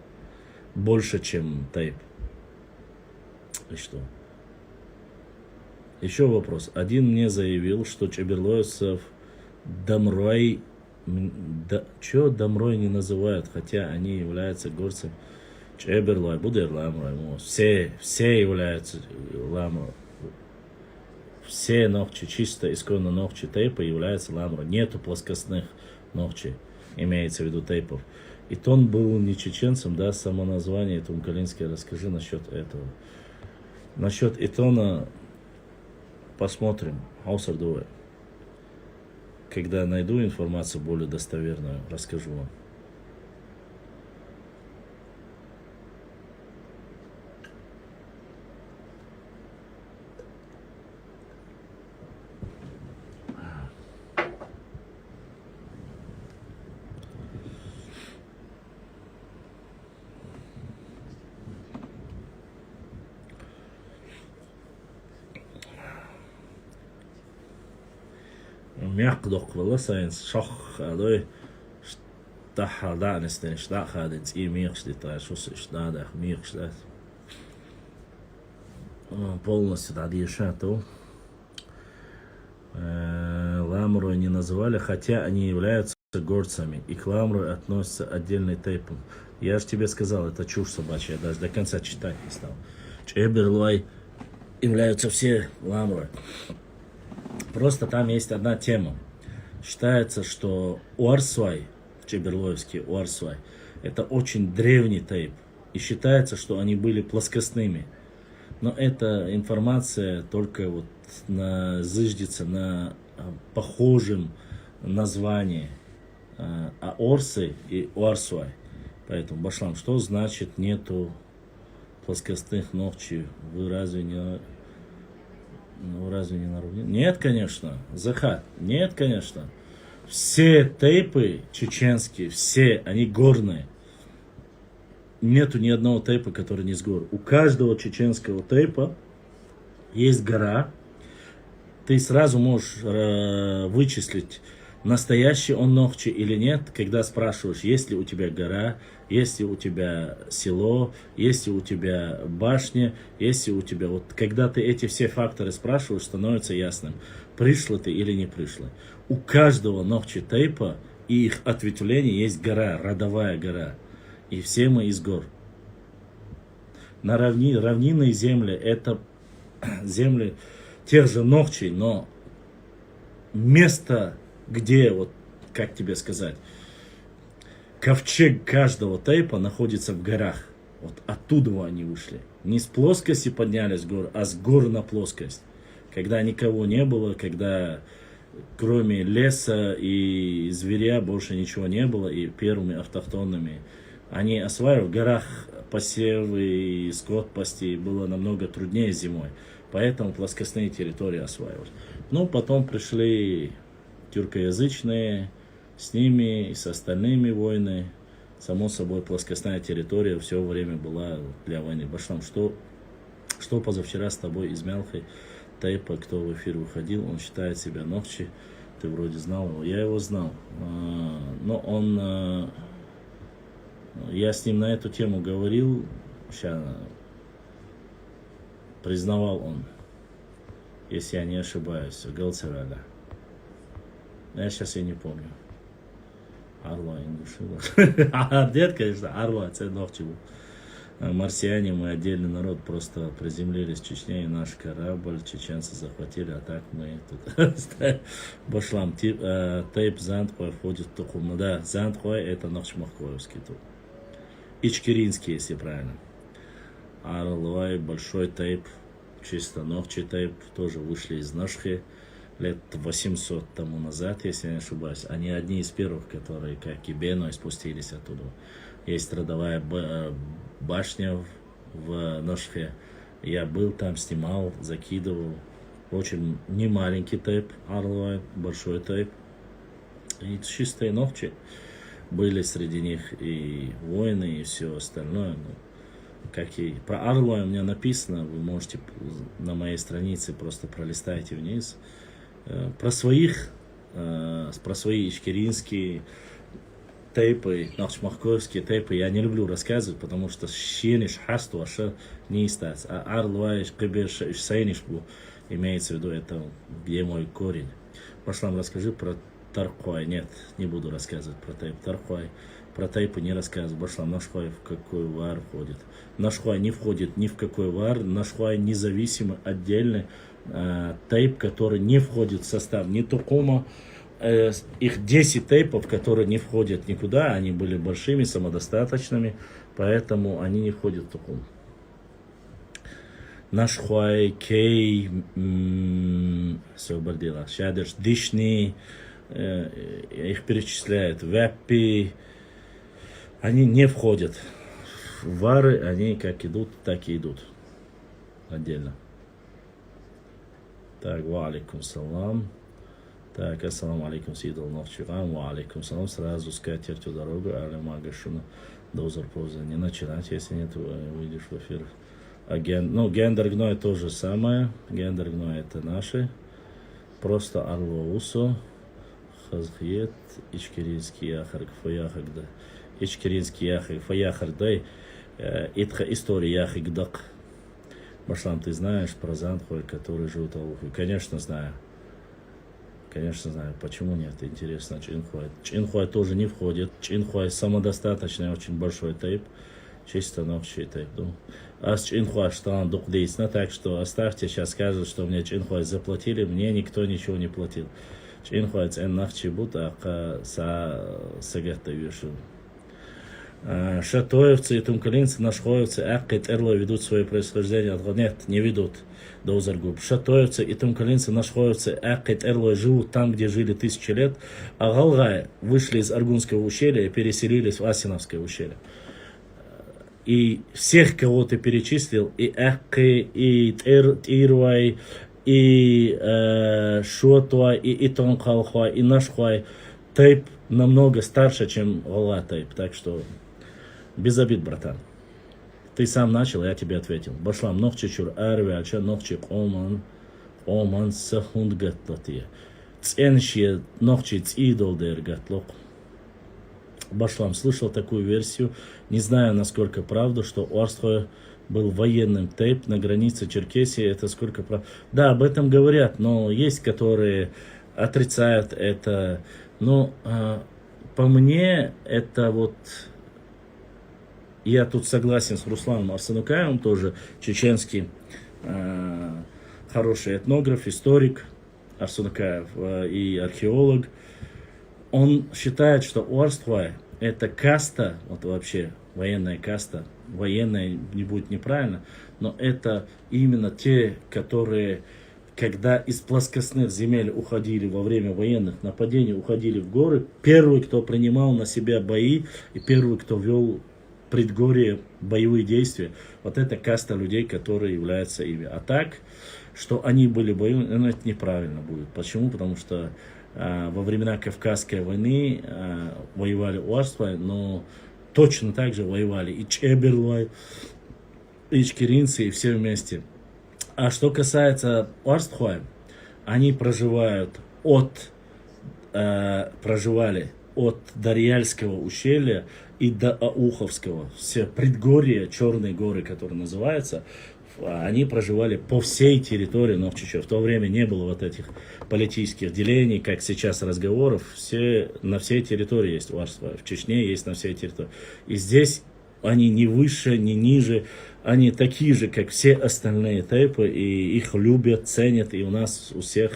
Больше, чем тейп. И что? Еще вопрос. Один мне заявил, что чеберлоевцев Дамрой, Дамрой не называют, хотя они являются горцами. Чеберлой, Будер Ламрой, все являются Ламрой. Все ногчи, чисто исконно ногчи тейпа являются Ламрой. Нету плоскостных ногчей, имеется в виду тейпов. И он был не чеченцем, да, само название Тумкалинский. Расскажи насчет этого. Насчет Итона посмотрим. Хаусардуэ. Когда найду информацию более достоверную, расскажу вам. Мягкдок выласайнс шах адой штаха данестен штаха денс и миршдита шус штадах миршдат. Полностью дадишату. Ламру не называли, хотя они являются горцами, и к ламру относятся отдельный тейпом. Я же тебе сказал, это чушь собачья, я даже до конца читать не стал. Чеберлой являются все ламры. Просто там есть одна тема. Считается, что Уарсвай, Чеберлоевский Уарсвай, это очень древний тейп. И считается, что они были плоскостными. Но эта информация только вот зыждется на похожем названии Орсы и Уарсвай. Поэтому, Башлам, что значит нету плоскостных ногтей? Вы разве не... Ну, разве не на равнине? Нет, конечно. Захат. Нет, конечно. Все тейпы чеченские, все, они горные. Нету ни одного тейпа, который не с гор. У каждого чеченского тейпа есть гора. Ты сразу можешь вычислить, настоящий он ногчи или нет, когда спрашиваешь, есть ли у тебя гора, есть ли у тебя село, есть ли у тебя башня, есть ли у тебя... Вот когда ты эти все факторы спрашиваешь, становится ясным, пришло ты или не пришло. У каждого ногчи тейпа и их ответвления есть гора, родовая гора. И все мы из гор. На равнинные земли это земли тех же ногчей, но место, где, вот как тебе сказать, ковчег каждого тейпа находится в горах. Вот оттуда они вышли. Не с плоскости поднялись с гор, а с гор на плоскость. Когда никого не было, когда кроме леса и зверя больше ничего не было, и первыми автохтонными они осваивали в горах посевы и скот пасти было намного труднее зимой. Поэтому плоскостные территории осваивались. Ну, потом пришли тюркоязычные, с ними и с остальными войны. Само собой, плоскостная территория все время была для войны. Башлам, что позавчера с тобой из Мялхой тейпа, кто в эфир выходил, он считает себя ногчи. Ты вроде знал его. Я его знал. Но он... Я с ним на эту тему говорил, сейчас признавал он, если я не ошибаюсь, Галцевага. Я сейчас и не помню. Арва ингушила. Нет, конечно, Арва, это ногти был. Марсиане, мы отдельный народ, просто приземлились в Чечне, и наш корабль чеченцы захватили, а так мы тут... Башлам, тейп Зандхой входит в Тухум. Да, Зандхой это Нахчмахкоевский тут. Ичкеринский, если правильно. Арлуай, большой тейп, чисто ногчий тейп, тоже вышли из Нашхи лет 800 тому назад, если я не ошибаюсь. Они одни из первых, которые, как и Бено, спустились оттуда. Есть родовая башня в Нашхе. Я был там, снимал, закидывал. Очень не маленький тейп, Арлуай, большой тейп. И чистые ногти. Были среди них и войны, и все остальное. Как и про Арлуай у меня написано, вы можете на моей странице просто пролистайте вниз. Про свои ичкеринские тейпы, нахчмахковские тейпы я не люблю рассказывать, потому что щениш хасту аша не истац. А Арлуай сайнишку имеется в виду, это где мой корень. Пошлам, расскажи про Тархуай. Нет, не буду рассказывать про тейп Тархуай. Про тейпы не рассказываю. Башлам, Нашхуай в какой вар входит. Нашхуай не входит ни в какой вар. Нашхуай независимый, отдельный тейп, который не входит в состав ни Тухума. Их 10 тейпов, которые не входят никуда. Они были большими, самодостаточными. Поэтому они не входят в Тухум. Нашхуай, Кей, Собардила, Шадерш, Дишни, их перечисляют, Ваппи, они не входят в вары, они как идут, так и идут отдельно. Так, ва алейкум салам. Так, ассаламу алейкум, Сидал Новчуган, ва алейкум салам. Сразу скатертью дорогу, алямагашуна. Дозор поза не начинать, если нет, выйдешь в эфир. Гендер гной то же самое. Гендер гной это наши. Просто Арлоусо, Хазхиет, Ичкеринский яхар, Фаяхагда. Ичкеринский яхар, Фаяхардай, Итха история яхигдак. Башлам, ты знаешь про Занхуй, который живут Алуху? Конечно, знаю. Конечно, знаю. Почему нет? Интересно, Чинхуай. Чинхуай тоже не входит. Чинхуай самодостаточный, очень большой тейп. Чисто новчий тейп. Ну. А с Чинхуай штан духдейсна, так что оставьте, сейчас скажут, что мне Чинхуай заплатили, мне никто ничего не платил. Чинхуай цен нахчибут, а сагата вешал. Шатоевцы и тумкалинцы, нашхоевцы, аккет эрло ведут свое происхождение от нет, не ведут. Доузаргуб. Шатоевцы и тумкалинцы, нашхоевцы, аккет эрло живут там, где жили 1000 лет, а галгай вышли из Аргунского ущелья и переселились в Асиновское ущелье. И всех, кого ты перечислил, и Акки, и Тирвай, и Шотуай, и Тонхалхуай, и Нашхуай, тейп намного старше, чем Галга тейп, так что без обид, братан. Ты сам начал, я тебе ответил. Башлам, нохчи чур арви, ача нохчи оман сахунд гатлатия. Ценшие нохчи цидол дер гатлок. Башлам, слышал такую версию, не знаю, насколько правда, что Орстхой был военным тейп на границе Черкесии, это сколько правда. Да, об этом говорят, но есть, которые отрицают это. Но по мне, это вот, я тут согласен с Русланом Арсенукаевым, тоже чеченский хороший этнограф, историк Арсенукаев и археолог. Он считает, что Орствай это каста, вот вообще военная каста, военная не будет неправильно, но это именно те, которые, когда из плоскостных земель уходили во время военных нападений, уходили в горы, первый, кто принимал на себя бои и первый, кто вел предгорье боевые действия, вот это каста людей, которые являются ими. А так, что они были боевыми, ну, это неправильно будет. Почему? Потому что во времена Кавказской войны воевали Орствай, но точно так же воевали и Чеберлай, и ичкеринцы, и все вместе. А что касается Орстхуай, они проживали от Дарьяльского ущелья и до Ауховского. Все предгорья, Черные горы, которые называются, они проживали по всей территории Новчича. В то время не было вот этих политических делений, как сейчас разговоров. На всей территории есть Орстхуай. В Чечне есть на всей территории. И здесь они не выше, не ниже. Они такие же, как все остальные тейпы, и их любят, ценят, и у нас у всех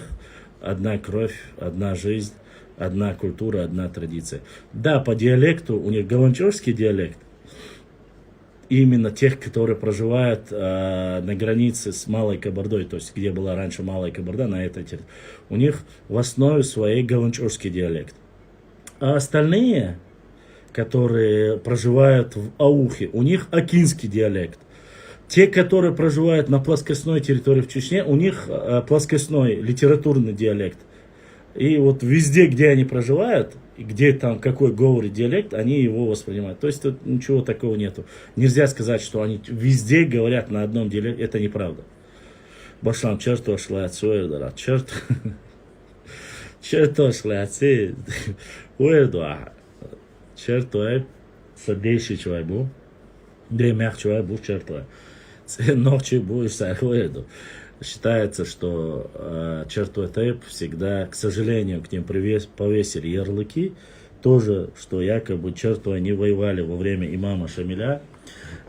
одна кровь, одна жизнь, одна культура, одна традиция. Да, по диалекту, у них галанчевский диалект, именно тех, которые проживают на границе с Малой Кабардой, то есть где была раньше Малая Кабарда, на этой территории, у них в основе своей галанчевский диалект. А остальные, которые проживают в Аухе, у них акинский диалект. Те, которые проживают на плоскостной территории в Чечне, у них плоскостной литературный диалект. И вот везде, где они проживают, где там какой говорит диалект, они его воспринимают. То есть тут ничего такого нету. Нельзя сказать, что они везде говорят на одном диалекте. Это неправда. Башлам, черт ошла отсюда, да, черт. Черт ошла отсюда. Уэдуа. Черт ой, садейший человек был. Да мягкий человек был, черт ой. Ночью будешь сахуэду. Считается, что чертой тейп всегда, к сожалению, к ним повесили ярлыки. Тоже, что якобы чертой не воевали во время имама Шамиля.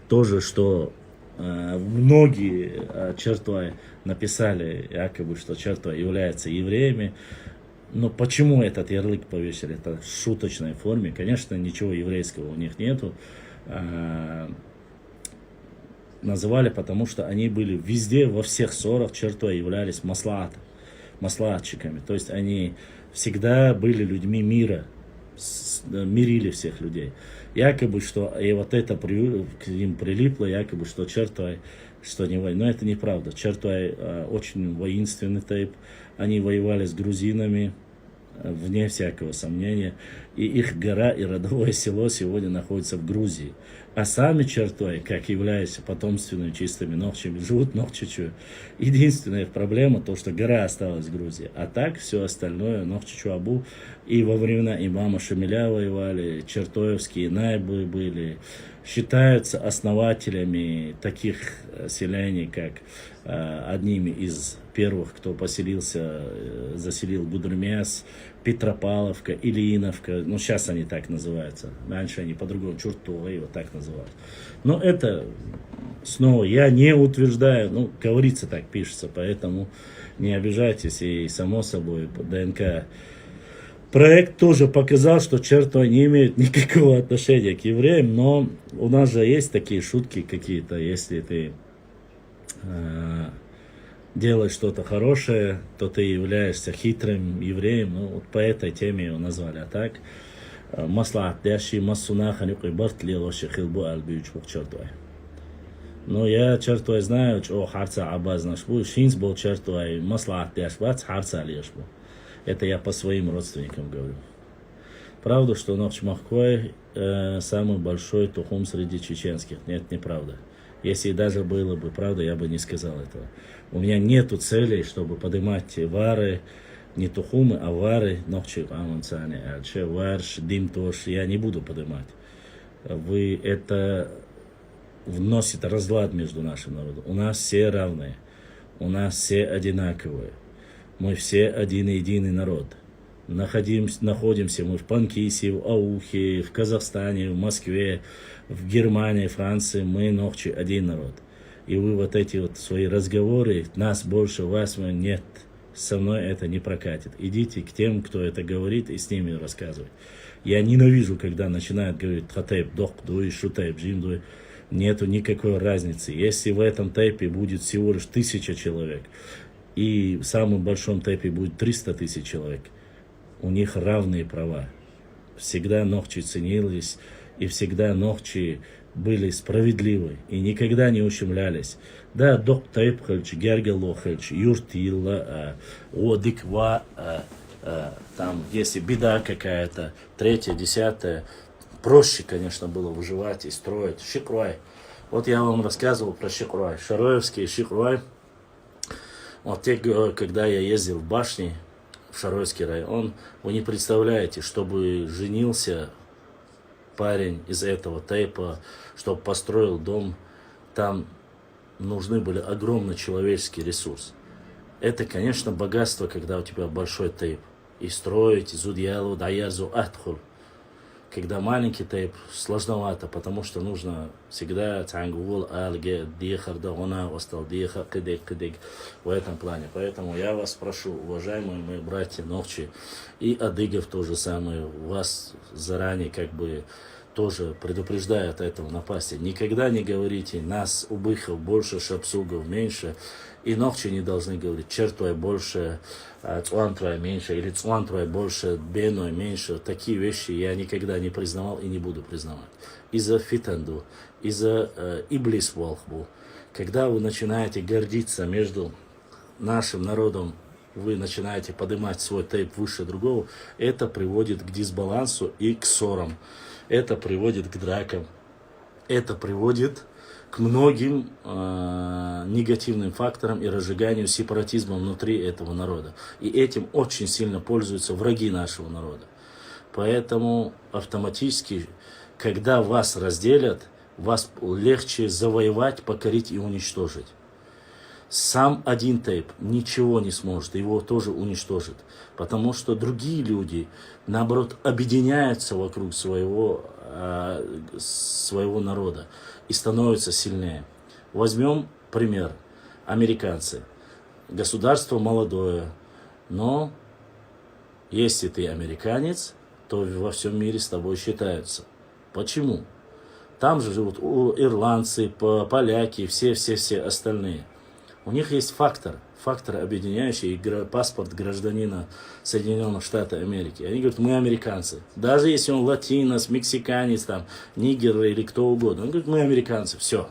Тоже, что многие чертой написали, якобы, что чертой является евреями. Но почему этот ярлык повесили? Это в шуточной форме. Конечно, ничего еврейского у них нету. называли, потому что они были везде, во всех ссорах чертой являлись маслахатчиками. То есть они всегда были людьми мира, мирили всех людей. Якобы, что и вот это к ним прилипло, якобы, что чертой, что не воюет. Но это неправда. Чертой очень воинственный тейп. Они воевали с грузинами, вне всякого сомнения. И их гора и родовое село сегодня находятся в Грузии. А сами чертой, как являются потомственными чистыми ногчами, живут ногчичу. Единственная их проблема то, что гора осталась в Грузии. А так все остальное ногчичу Абу. И во времена имама Шамиля воевали, чертоевские найбы были. Считаются основателями таких селений, как одними из первых, кто заселил Гудермес, Петропавловка, Ильиновка. Ну, сейчас они так называются. Раньше они по-другому, Чуртовы, вот так называют. Но это, снова, я не утверждаю, ну, говорится так, пишется, поэтому не обижайтесь. И, само собой, ДНК проект тоже показал, что чертой не имеет никакого отношения к евреям, но у нас же есть такие шутки какие-то, если ты делаешь что-то хорошее, то ты являешься хитрым евреем. Ну, вот по этой теме его назвали. А так, маслахат дящий массунахан юкибарт лилоши хилбу альбиючбук чертой. Но я чертой знаю, что харца абаз нашбу, шинс был чертой, маслахат дяшбац, харца алешбу. Это я по своим родственникам говорю. Правда, что Нохчмахкой самый большой тухум среди чеченских? Нет, неправда. Если даже было бы правда, я бы не сказал этого. У меня нету целей, чтобы поднимать вары, не тухумы, а вары, нохчи амунцани, альче, варш, дим тош, я не буду поднимать. Это вносит разлад между нашим народом. У нас все равные, у нас все одинаковые. Мы все один и единый народ. Находимся мы в Панкисе, в Аухе, в Казахстане, в Москве, в Германии, Франции. Мы ногчи один народ. И вы вот эти вот свои разговоры, нас больше, вас нет, со мной это не прокатит. Идите к тем, кто это говорит, и с ними рассказывать. Я ненавижу, когда начинают говорить хатейп, дох, дуй, шутейп, джим, дуй. Нету никакой разницы. Если в этом тейпе будет всего лишь 1000 человек, и в самом большом тейпе будет 300 000 человек, у них равные права. Всегда ногчи ценились, и всегда ногчи были справедливы, и никогда не ущемлялись. Да, док тейпхальч, гергелохальч, юртилла, одиква, там, если беда какая-то, 3-я, 10-я, проще, конечно, было выживать и строить. Шикруай. Вот я вам рассказывал про Шикруай. Шароевский Шикруай. Вот когда я ездил в башни, в Шароевский район, вы не представляете, чтобы женился парень из этого тейпа, чтобы построил дом, там нужны были огромный человеческий ресурс. Это, конечно, богатство, когда у тебя большой тейп. И строить, зудьялу, даязу, атхур. Когда маленький тейп, сложновато, потому что нужно всегда тангул, алге, дихарда, она остал, диха, кидек, в этом плане. Поэтому я вас прошу, уважаемые мои братья, ногчи, и адыгов то же самое, вас заранее как бы тоже предупреждаю от этого напасти. Никогда не говорите, нас убыхов больше, шапсугов меньше, и ногчи не должны говорить, чертой больше, цуан твоя меньше, или цуан твоя больше, беной меньше. Такие вещи я никогда не признавал и не буду признавать. Из-за фитанду, из-за иблис волхбу. Когда вы начинаете гордиться между нашим народом, вы начинаете поднимать свой тейп выше другого, это приводит к дисбалансу и к ссорам. Это приводит к дракам. Это приводит к многим негативным факторам и разжиганию сепаратизма внутри этого народа. И этим очень сильно пользуются враги нашего народа. Поэтому автоматически, когда вас разделят, вас легче завоевать, покорить и уничтожить. Сам один тейп ничего не сможет, его тоже уничтожит. Потому что другие люди, наоборот, объединяются вокруг своего народа и становятся сильнее. Возьмем пример. Американцы. Государство молодое, но если ты американец, то во всем мире с тобой считаются. Почему? Там же живут ирландцы, поляки, все остальные. У них есть фактор объединяющий, паспорт гражданина Соединенных Штатов Америки. Они говорят, мы американцы. Даже если он латинос, мексиканец, там, нигер или кто угодно. Он говорит, мы американцы, все.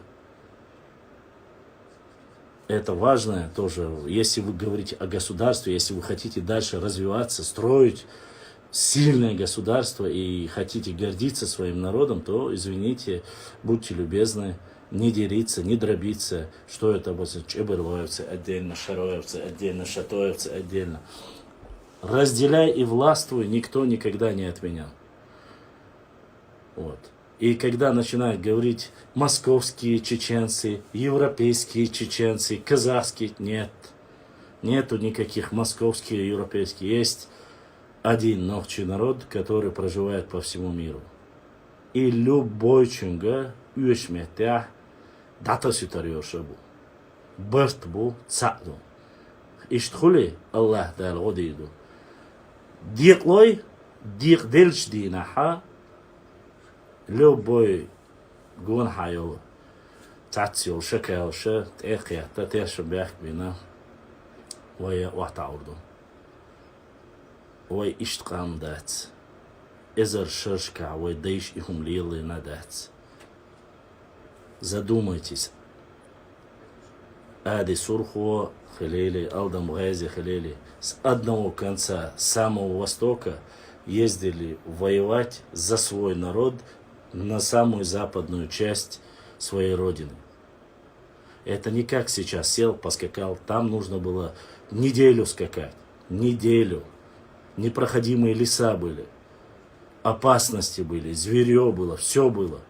Это важно тоже, если вы говорите о государстве, если вы хотите дальше развиваться, строить сильное государство и хотите гордиться своим народом, то, извините, будьте любезны, не делиться, не дробиться, что это будет, чебырлоевцы отдельно, шароевцы отдельно, шатоевцы отдельно. Разделяй и властвуй никто никогда не отменял. Вот. И когда начинают говорить московские чеченцы, европейские чеченцы, казахские, нет. Нету никаких московских и европейских. Есть один ногчий народ, который проживает по всему миру. И любой чунга уешметя дата ситариошабу. Бырт бу цаду. Иштхули Аллах дал годиду. Диклой, дик дельч динаха. Любой гон хайол. Цатсил шакаоша, тэхята, тэшбях бина. Вая ватаурду. Вай иштқам дац. Эзер шершка, вай дейш ихум лилы надац. Задумайтесь. Ади Сурхо Халили, Алдам Гази Халили с одного конца, с самого востока, ездили воевать за свой народ на самую западную часть своей родины. Это не как сейчас сел, поскакал. Там нужно было неделю скакать. Неделю. Непроходимые леса были. Опасности были, зверье было, все было.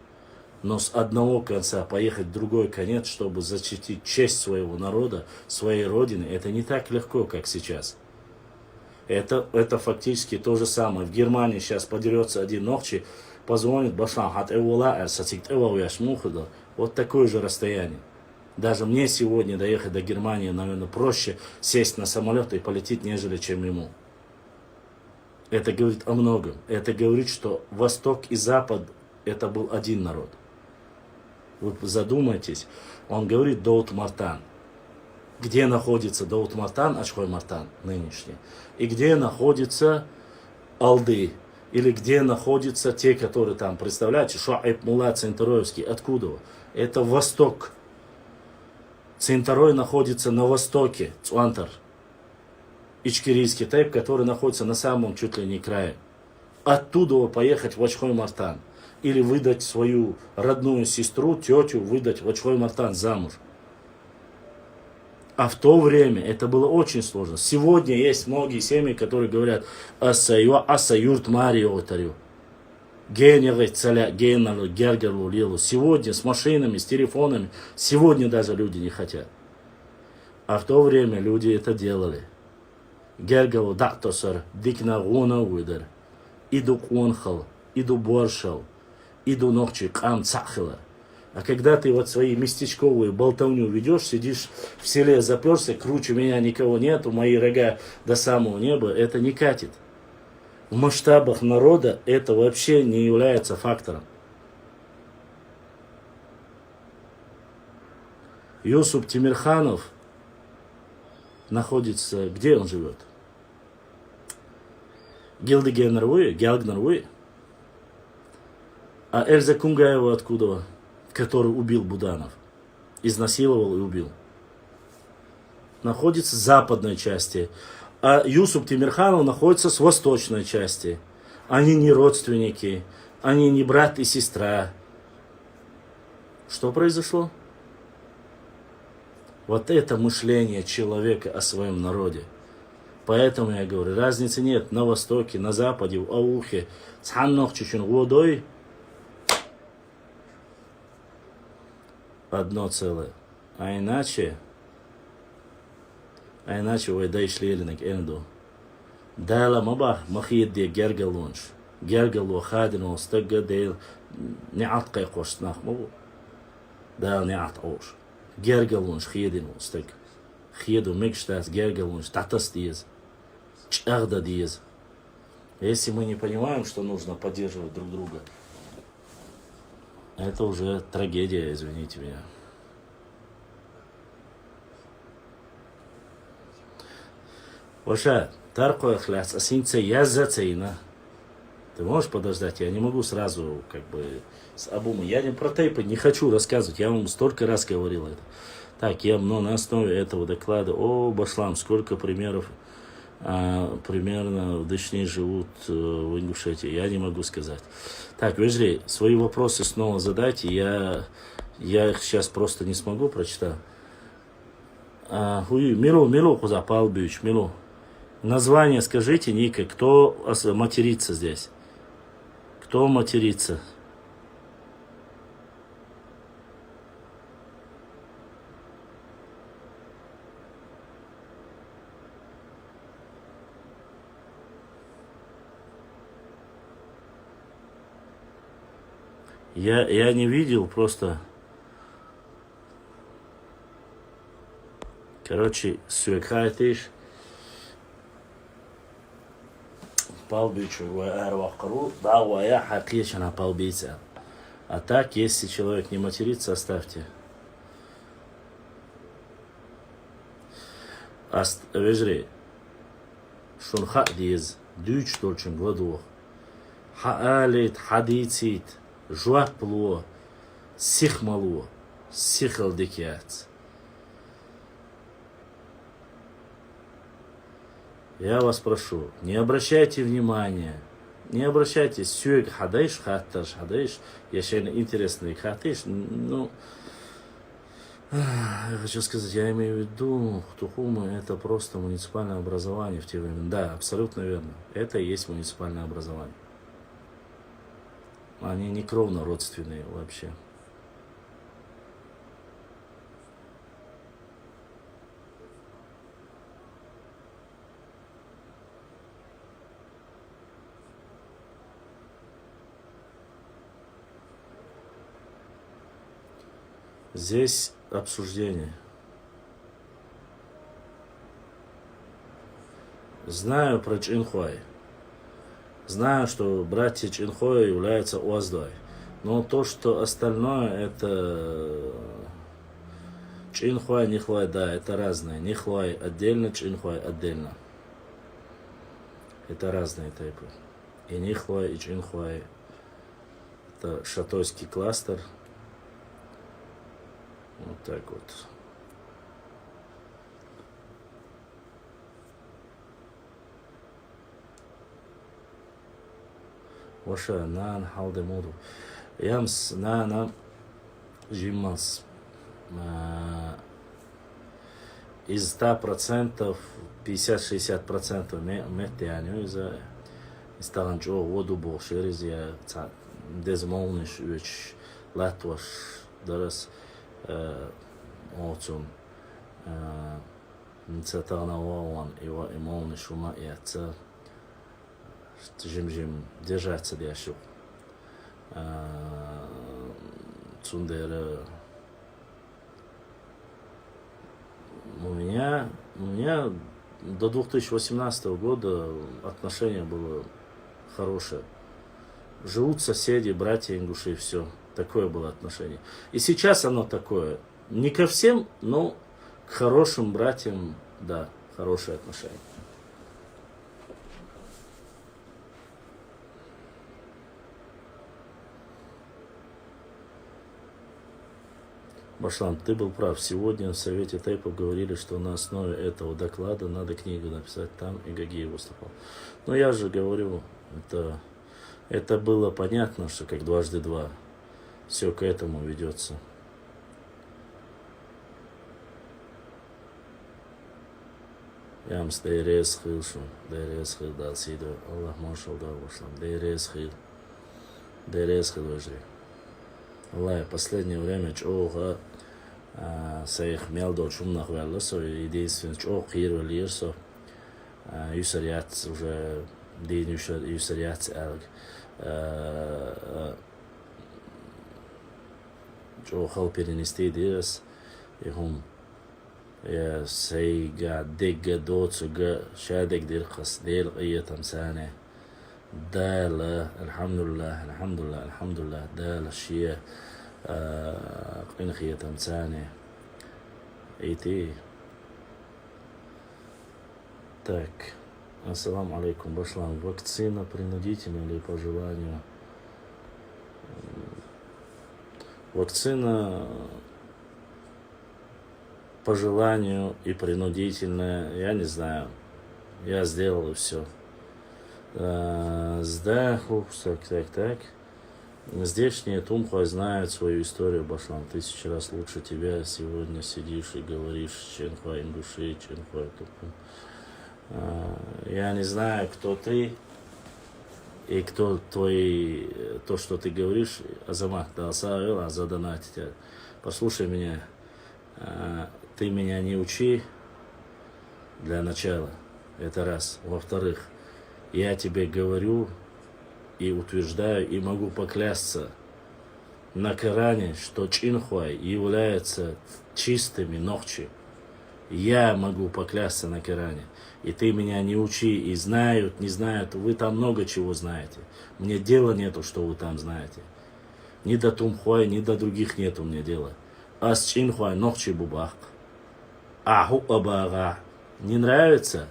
Но с одного конца поехать в другой конец, чтобы защитить честь своего народа, своей родины, это не так легко, как сейчас. Это фактически то же самое. В Германии сейчас подерется один ногчи, позвонит Башлам, вот такое же расстояние. Даже мне сегодня доехать до Германии, наверное, проще сесть на самолет и полететь, нежели чем ему. Это говорит о многом. Это говорит, что Восток и Запад это был один народ. Вы задумайтесь, он говорит Даут Мартан. Где находится Даут Мартан, Ачхой Мартан нынешний? И где находится Алды? Или где находятся те, которые там, представляете, Шуайб Мулла Центароевский, откуда? Это Восток. Центарой находится на востоке, Цуантар. Ичкерийский тайп, который находится на самом чуть ли не крае. Оттуда поехать в Ачхой Мартан. Или выдать свою родную сестру, тетю, выдать в Ачхой Мартан замуж. А в то время это было очень сложно. Сегодня есть многие семьи, которые говорят «Асаюрт Марио тарю». Сегодня с машинами, с телефонами, сегодня даже люди не хотят. А в то время люди это делали. Гергаву дактосар, дикна гуна уйдер. Иду кунхал, иду боршал. Иду ногчи, кам цахила. А когда ты вот свои местечковые болтовню ведешь, сидишь в селе, заперся, круче меня никого нету, мои рога до самого неба, это не катит. В масштабах народа это вообще не является фактором. Юсуп Тимирханов находится, где он живет? Гелгнеруи. А Эльза Кунгаева откуда? Который убил Буданов. Изнасиловал и убил. Находится в западной части. А Юсуп Тимирханов находится с восточной части. Они не родственники. Они не брат и сестра. Что произошло? Вот это мышление человека о своем народе. Поэтому я говорю, разницы нет на востоке, на западе, в аухе. Цханнох чучун водой. Одно целое. А иначе вы дошли на энду. Дала маба махидди гергалунш. Гергалу хадину стага дейл не аткай коштнах мабу. Да не атош. Гергалунш хидину стаг. Хиду микштас гергалунш татас диез. Чагда диез. Если мы не понимаем, что нужно поддерживать друг друга, Это уже трагедия, извините меня. Ваша, тарко хляс, асинца язацейна. Ты можешь подождать? Я не могу сразу, как бы, с обумом. Я не про тейпы не хочу рассказывать. Я вам столько раз говорил это. Так, но на основе этого доклада о Башлам, сколько примеров примерно в Дышне живут в Ингушетии, я не могу сказать. Так, Вежри, свои вопросы снова задайте. Я их сейчас просто не смогу прочитать. Милу, Кузапал Бич, Милу. Название скажите, Ника, кто матерится здесь? Кто матерится? Я не видел, просто... Короче, Сюекхайтиш, Палбичу, Эрвахару, да, я хакишана Палбица. А так, если человек не матерится, оставьте. Вежри, шун хадиз, дюч толчен гладух, хаалит, хадицит, жуапло, сихмалу, сихалдикиац. Я вас прошу, не обращайте внимания, не обращайтесь, сюек хадайш, хатташ хадайш, яшен интересный хатыш, ну, я хочу сказать, я имею в виду, Тухумы это просто муниципальное образование в те времена. Да, абсолютно верно, это и есть муниципальное образование. Они не кровно родственные вообще. Здесь обсуждение. Знаю про Чинхуай. Знаю, что братья Чинхуай являются Уаздой. Но то, что остальное, это Чинхуай, Нихуай, да, это разные. Нихуай отдельно, Чинхуай отдельно. Это разные тайпы. И Нихуай, и Чинхуай. Это шатойский кластер. Вот так вот. Ваша нан халде моду. Ямс на жимас. Из 100% 50-60% метеаню из таланчо воду бошерез я дезмолниш үч латваш дарас Отцом Нцатана Вован его имолны шума и отца жим держаться дяшу Цундера. У меня до 2018 года отношение было хорошее. Живут соседи, братья ингуши, все. Такое было отношение. И сейчас оно такое. Не ко всем, но к хорошим братьям, да, хорошее отношение. Башлам, ты был прав. Сегодня в Совете Тейпов говорили, что на основе этого доклада надо книгу написать. Там и Гагиев выступал. Но я же говорю, это было понятно, что как дважды два. Все к этому ведется. Ямс дейрес хилшу, дейрес хил дал сиду, Аллах машал дал Башлам, дейрес хил вежри. Аллах, последнее время чоуха саих мелдо чумнах веллосо, единственное чоух хир велирсо, юсариат уже дин юсариат элг. Чоухал перенести дирас, и хум я сейга дегга доцуга шадек дирхас дел иетам сане دال الحمد لله الحمد لله الحمد لله دال الشيء قين تمساني ايتي так. Ассаламу алейкум, Башлам. Вакцина принудительная или по желанию? Вакцина по желанию и принудительная, я не знаю. Я сделал и все. Сдаху, так. Здешние Тумхуа знают свою историю, Башлам. 1000 раз лучше тебя сегодня сидишь и говоришь Ченхуа им души, Ченхуа Тупу. Я не знаю, кто ты и кто твои, то, что ты говоришь, Азамат, да, задонатить тебя. Послушай меня, ты меня не учи для начала, это раз. Во-вторых, я тебе говорю и утверждаю, и могу поклясться на Коране, что Чинхуай является чистыми ногчи. Я могу поклясться на Коране. И ты меня не учи, и знают, не знают, вы там много чего знаете. Мне дела нету, что вы там знаете. Ни до Тумхуай, ни до других нету мне дела. А с Чинхуай ногчи бубах. Аху абага. Не нравится?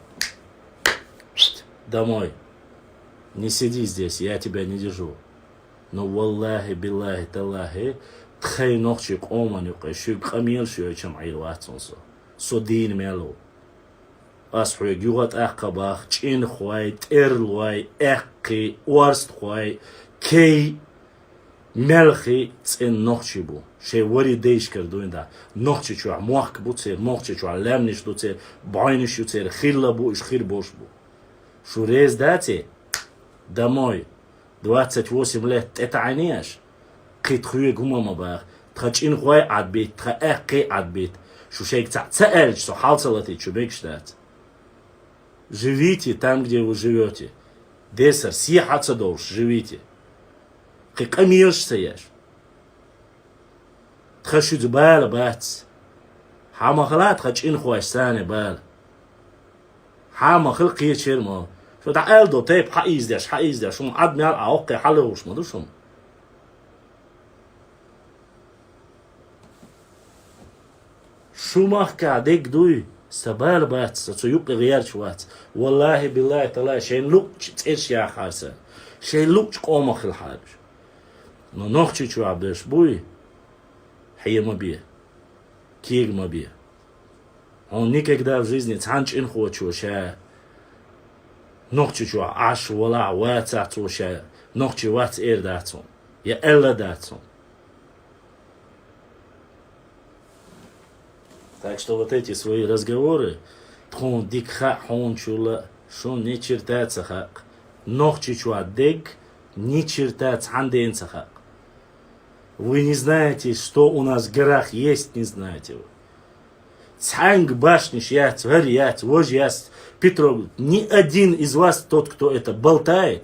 Домой. Не сиди здесь, я тебя не держу. Но валлахи, биллахи, таллахи, тхай ногчи команюк, еще камил, что чем айватсонсо. Содин мелу. Асхуй гюгат ахкабах, чин хуай, терлуай, эхки, уарст хуай, кей, мелхи, цен ногчибу. Шей вари дейш кардуинда. Ногчи чуа, муахк буцер, ногчи чуа, лемниш дуцер, байниш юцер, хилла бу, иш хир бош бу. Шурез дати, домой, 28 лет, это анияш. Кит хуй гумама бах, тха чин хуай адбит, тха эхки адбит. Шушейк цаэль, что халцалати, чубек штат. Живите там, где вы живете. Десар, съехаться должен, живите. Ты камишься ешь. Тхашуд бала бац. Хамахлат хачин хуайсане бала. Хамахл қиечер мо. Шо да элдо тейп хаиздеш. Шум адмял аоқи халауш мо душум. Шумах кадек дуй. سبال بات سيوق غيار شوات والله بالله تعالى شيء لوك تيش يا خالص شيء لوك قوم خل حاج но ногчи чу абдеш буй хия мабия киг мабия он никогда в жизни цанч ин хочу ша ногчи чу аш вала ваца чу ша ногчи вац эр датсон я элла датсон. Так что вот эти свои разговоры, тхон дикха хон чула, шон не чертается хак. Ногчи чуа дег, не чертается ханден цахак. Вы не знаете, что у нас в горах есть, не знаете вы. Цанг башниш яц, варьяц, вож яц, Петров. Ни один из вас, тот, кто это болтает,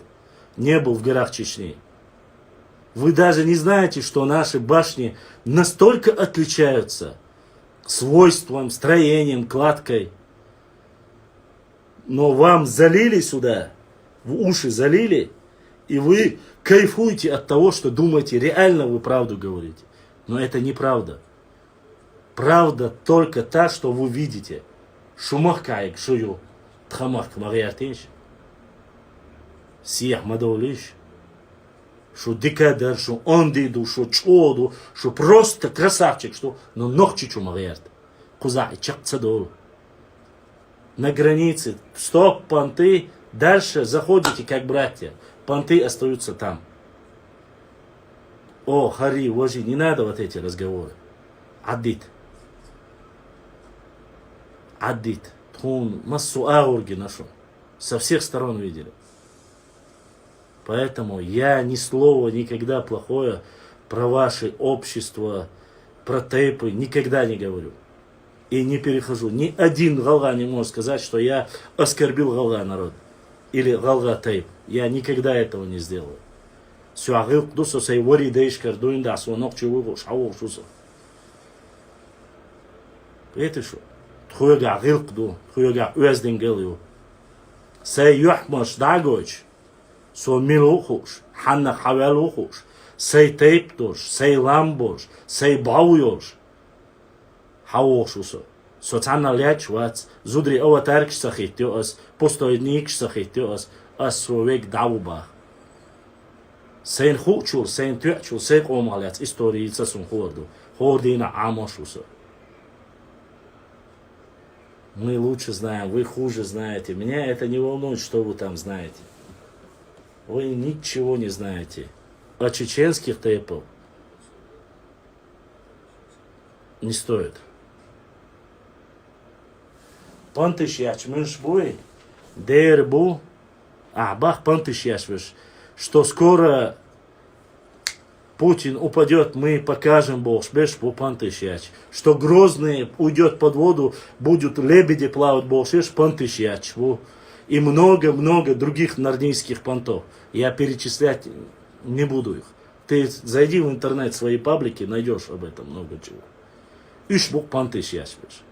не был в горах Чечни. Вы даже не знаете, что наши башни настолько отличаются свойством, строением, кладкой. Но вам залили сюда, в уши залили, и вы кайфуете от того, что думаете, реально вы правду говорите. Но это неправда. Правда только та, что вы видите. Шумах кайк, шую, тхамах мариатинш, сиях мадолиш, что дикадер, что ондиду, что чоду, что просто красавчик, что, но ногчи чумариат. Кузай, чакцадол. На границе, стоп, понты, дальше заходите как братья, понты остаются там. О, хари, вожи, не надо вот эти разговоры. Аддит. Аддит. Тхун, массу аурги нашу. Со всех сторон видели. Поэтому я ни слова никогда плохое про ваше общество, про тейпы никогда не говорю. И не перехожу. Ни один галга не может сказать, что я оскорбил галга народ. Или галга тейп. Я никогда этого не сделаю. Сюагил кдусо сей вори дейш кардуинда, суанок чуву шау шусо. Это что? Тхуяга гил кду, тхуяга уезден гилю. Сей юхмаш дагоч. Så miluhuş, hanna haveluhuş, say teyptuş, say lambuş, say bauyoş. Havuşusu. So tanna leç vat, zudri ova terk sakhityo as, postoynik sakhityo as so vek davuba. Sen huçul, sen tüçul, sen qomalyat istoriyica sun хорду. Хордина амошуса. Мы лучше знаем, вы хуже знаете. Меня это не волнует, что вы там знаете. Вы ничего не знаете. А чеченских тейпов не стоит. Пантыш ячмыш буй, дер бу, бах пантыш ячмыш, что скоро Путин упадет, мы покажем болшбеш по пантыш яч. Что Грозный уйдет под воду, будут лебеди плавать болшбеш пантыш яч. И много-много других нордийских понтов. Я перечислять не буду их. Ты зайди в интернет, свои паблики, найдешь об этом много чего. Üç bok pantış yaşmış.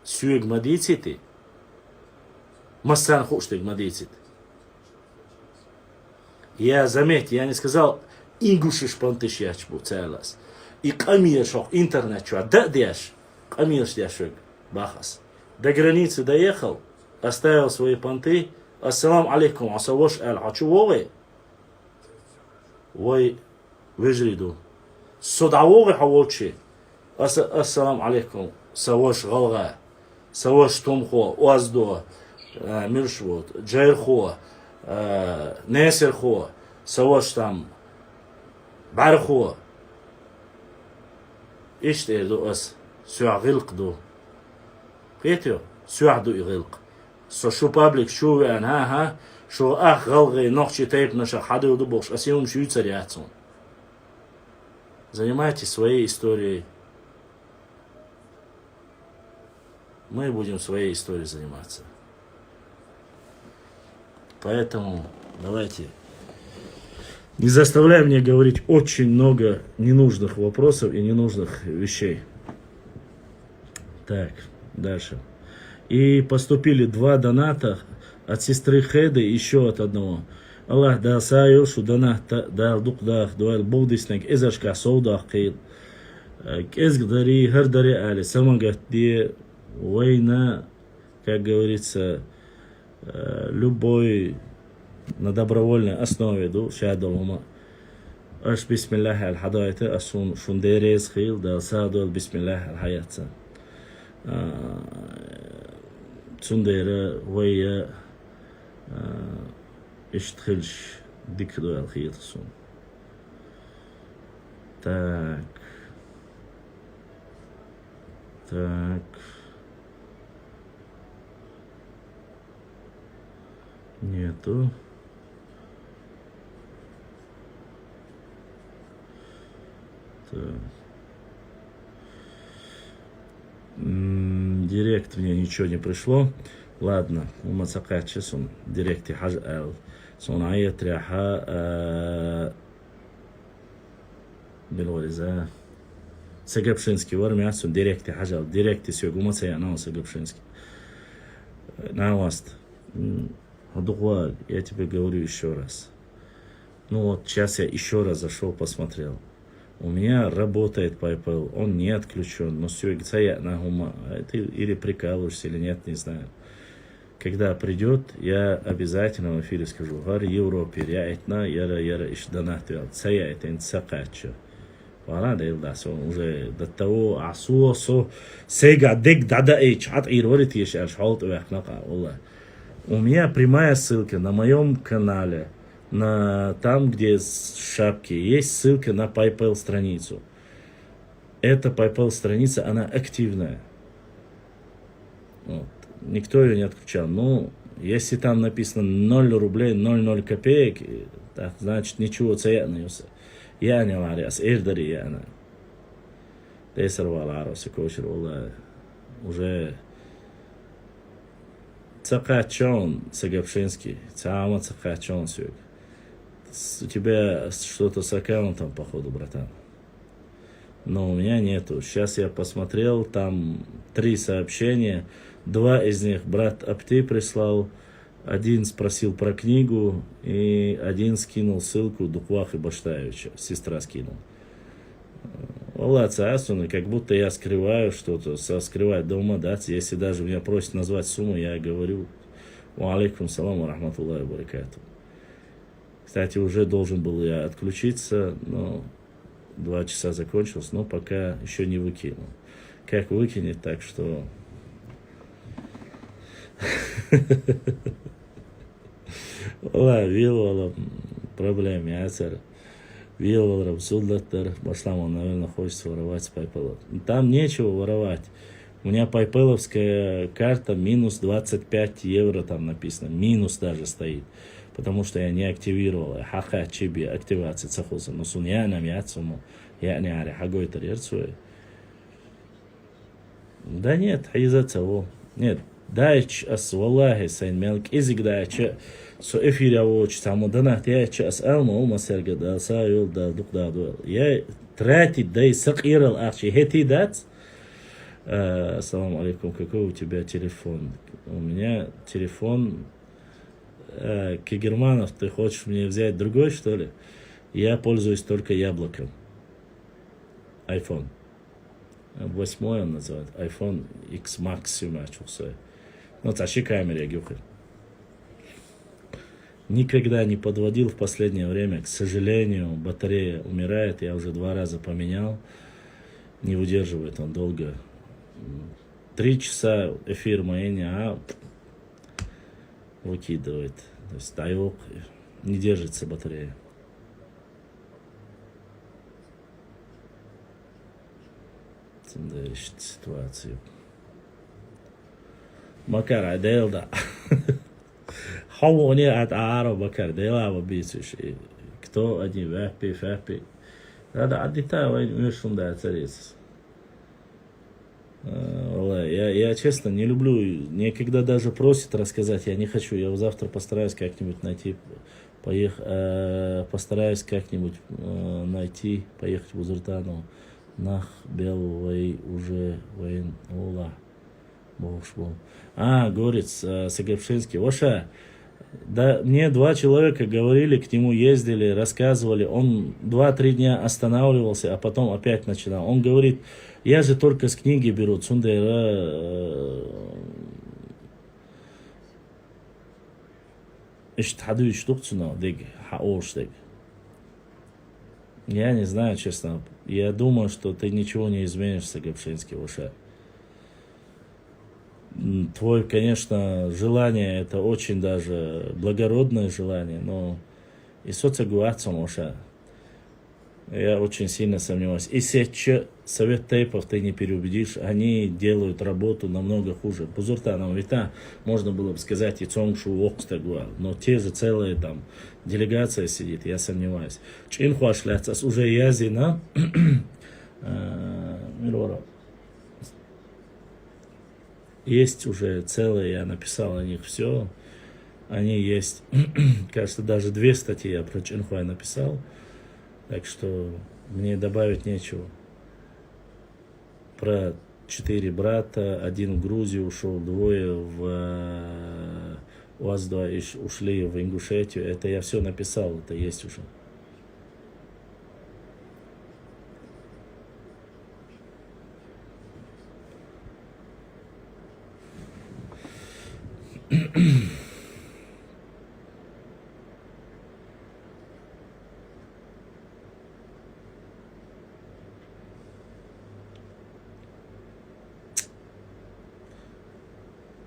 Süyek madiciti. Массан хоштег мадицит. Я, заметьте, я не сказал ингушиш пантыш ячбу целас. И камиешох интернет чуа, да деш, камиеш яшек бахас. До границы доехал, оставил свои понты. Ассалам алейкум, асавош эл ачувовы. Ой, выжриду. Содавовы хавочи. Ассалам алейкум, савош галга. Савош томхо, уаздо, миршвот, джайрхо, несерхо, савош там, бархо. İşte as suagilqdu. Петю, суахду игилq. So şu public şu ve ha şu galgı нохчи тейп наша хадуду бош, асиум швейцариацун. Занимайтесь своей историей. Мы будем своей историей заниматься. Поэтому давайте не заставляй меня говорить очень много ненужных вопросов и ненужных вещей. Так, дальше. И поступили 2 доната от сестры Хеды, еще от одного. Аллах да сайо, что донат да дукдах, дуэл будиснек, изашка соудах кил. Кезгдари, хардари али, самагатди, война, как говорится, любой на добровольной основе, шадолума. Аш бисмиллах аль-хадайта, ашун шундерез хил, да садол бисмиллах аль-хаятса. Цундера, вая, اشتخلش ديكدو الخيط سون. Так. Нету. Так. Директ мне ничего не пришло. Ладно, وما سقعتش سون ديريكتي حاجة صناعية ريحة بالورزة Сагапшинский вармия сун директи حاجة директи сёгу ما سيعناه Сагапшинский. Наваст. Адугваль, я тебе говорю еще раз. Ну вот сейчас я еще раз зашел, посмотрел. У меня работает PayPal, он не отключен, но все, ты или прикалываешься, или нет, не знаю. Когда придет, я обязательно в эфире скажу. Гар Европе, яйтна, яра ишданату, цаятин сакача. Вара да илдас, он уже до того асуосо, сега дек дада эйч, ат ирворит еш аршалт уяхнака, Аллах. У меня прямая ссылка на моем канале, на там, где шапки, есть ссылка на PayPal страницу. Эта PayPal страница, она активная. Вот. Никто ее не отключал. Ну, если там написано 0 рублей, 0 копеек, так, значит, ничего цеянуется. Я не варяс, эрдари я на. Тесар валарос, кошер, уже цакачон, Сагапшинский, цама цакачон сюк. У тебя что-то с аккаунтом, походу, братан. Но у меня нету. Сейчас я посмотрел, там 3 сообщения. 2 из них брат Апти прислал, Один спросил про книгу, и один скинул ссылку Дуквахи Баштаевича, сестра скинула. Аллах царственно, как будто я скрываю что-то, скрывать дома, да, если даже меня просят назвать сумму, я говорю, ва алейкум салам ва рахматуллахи ва баракату. Кстати, уже должен был я отключиться, но 2 часа закончилось, но пока еще не выкинул. Как выкинет, так что... Ла, вилвала проблем, ясер. Вилвал Рабсулдаттер, Башлам, он, наверное, хочет воровать с PayPal. Там нечего воровать. У меня пайпеловская карта минус 25 евро там написано. Минус даже стоит. Потому что я не активировал. Хаха чиби активация цахуса. Но суня нам яцуму. Я не ари хагой тарьерцуй. Да нет, хайзацаво. Нет. Дайч ас валлахи сайн мелк изик дайча. Со эфиря воч само данахт я час алма ума сергада сайол да дукдаду. Я тратить дай сакирал ахчи хети дац. Ассаламу алейкум, какой у тебя телефон? У меня телефон Кигерманов, ты хочешь мне взять другой, что ли? Я пользуюсь только яблоком. iPhone. 8 он называет. iPhone X Max, ну, тащи камеры, гюхер. Никогда не подводил в последнее время. К сожалению, батарея умирает. Я уже 2 раза поменял. Не выдерживает он долго. 3 часа эфир моения, выкидывает. То есть тайок, не держится батарея. Да, решит ситуацию. Макар, айделда. Хавони от Ааро Бакар, дела в обидчиш. Кто они, фэппи. Надо аддита, вышел, да, царец. Я честно не люблю, никогда даже просит рассказать, я не хочу, я завтра постараюсь как-нибудь найти, постараюсь как-нибудь найти, поехать в Узуртанову, нах, белый уже воин, ола, бог. Горец, Сагапшинский, Оша, да, мне 2 человека говорили, к нему ездили, рассказывали, он 2-3 дня останавливался, а потом опять начинал, он говорит, я же только с книги беру, цундера, я не знаю, честно, я думаю, что ты ничего не изменишь, Сагапшинский, Оша. Твое, конечно, желание, это очень даже благородное желание, но и соцагуацом уша. Я очень сильно сомневаюсь. И сейчас совет тейпов ты не переубедишь, они делают работу намного хуже. Бузуртаном вита можно было бы сказать и цонгшу окстагуа, но те же целые там делегация сидит, я сомневаюсь. Чинхуашляцас уже язина. Есть уже целые, я написал о них все. Они есть, кажется, даже 2 статьи я про Чинхуай написал. Так что мне добавить нечего. Про 4 брата, 1 в Грузию ушел, 2 в УАЗ-2 ушли в Ингушетию. Это я все написал, это есть уже.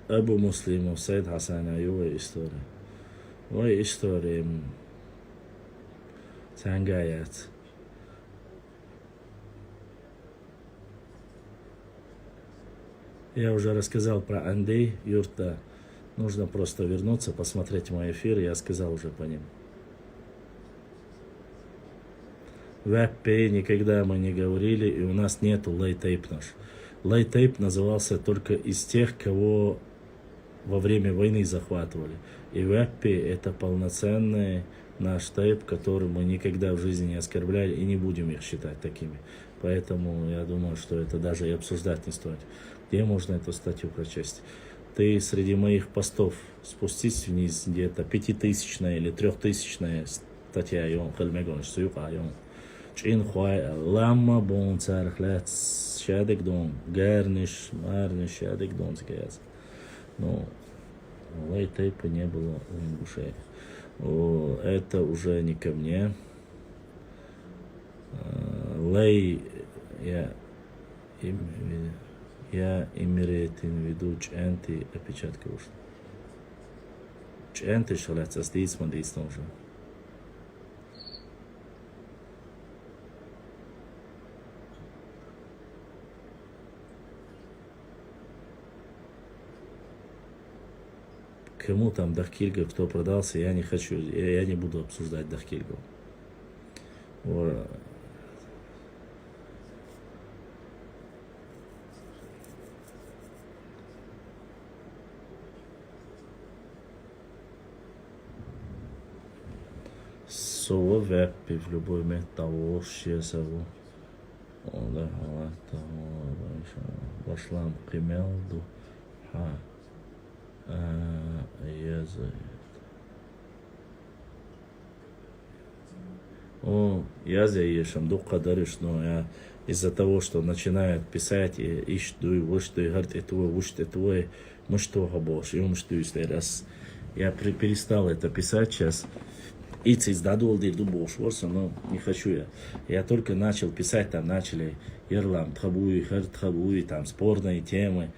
Абу Муслимов, Сайд Хасан, его история. Ой, история. Цангаят. Я уже рассказал про Андей Юрта. Нужно просто вернуться, посмотреть мой эфир. Я сказал уже по ним. В АП никогда мы не говорили, и у нас нету лейтейп наш. Лейтейп назывался только из тех, кого во время войны захватывали. И в АП это полноценный наш тейп, который мы никогда в жизни не оскорбляли и не будем их считать такими. Поэтому я думаю, что это даже и обсуждать не стоит. Где можно эту статью прочесть? ты среди моих постов спустись вниз, где-то 5000 или 3000 статья, йон, хельмегон, суюка, йон. Чин хуай, лама бон цархлят, шадек дон, гарниш, марниш, шадек дон, сказ. Ну, лей-тейпа не было у ингушей. Это уже не ко мне. Лей, я имеретин виду ченти опечатка ушла. Ченти шалят состоит, смотреть уже. Кому там Дахкильга, кто продался, я не хочу, я не буду обсуждать Дахкильгу. Сова веппи в любой момент того, что сову. Да, Башлам примелду. Я заешем, дух кадариш, но я из-за того, что начинают писать и ищут, вот что и говорят, это твой, мы что габош, и что если раз я перестал это писать сейчас, и сдадул дыр дубош, но не хочу я. Я только начал писать, там начали Ирлам, Тхабуи, Хартхабуи, там спорные темы.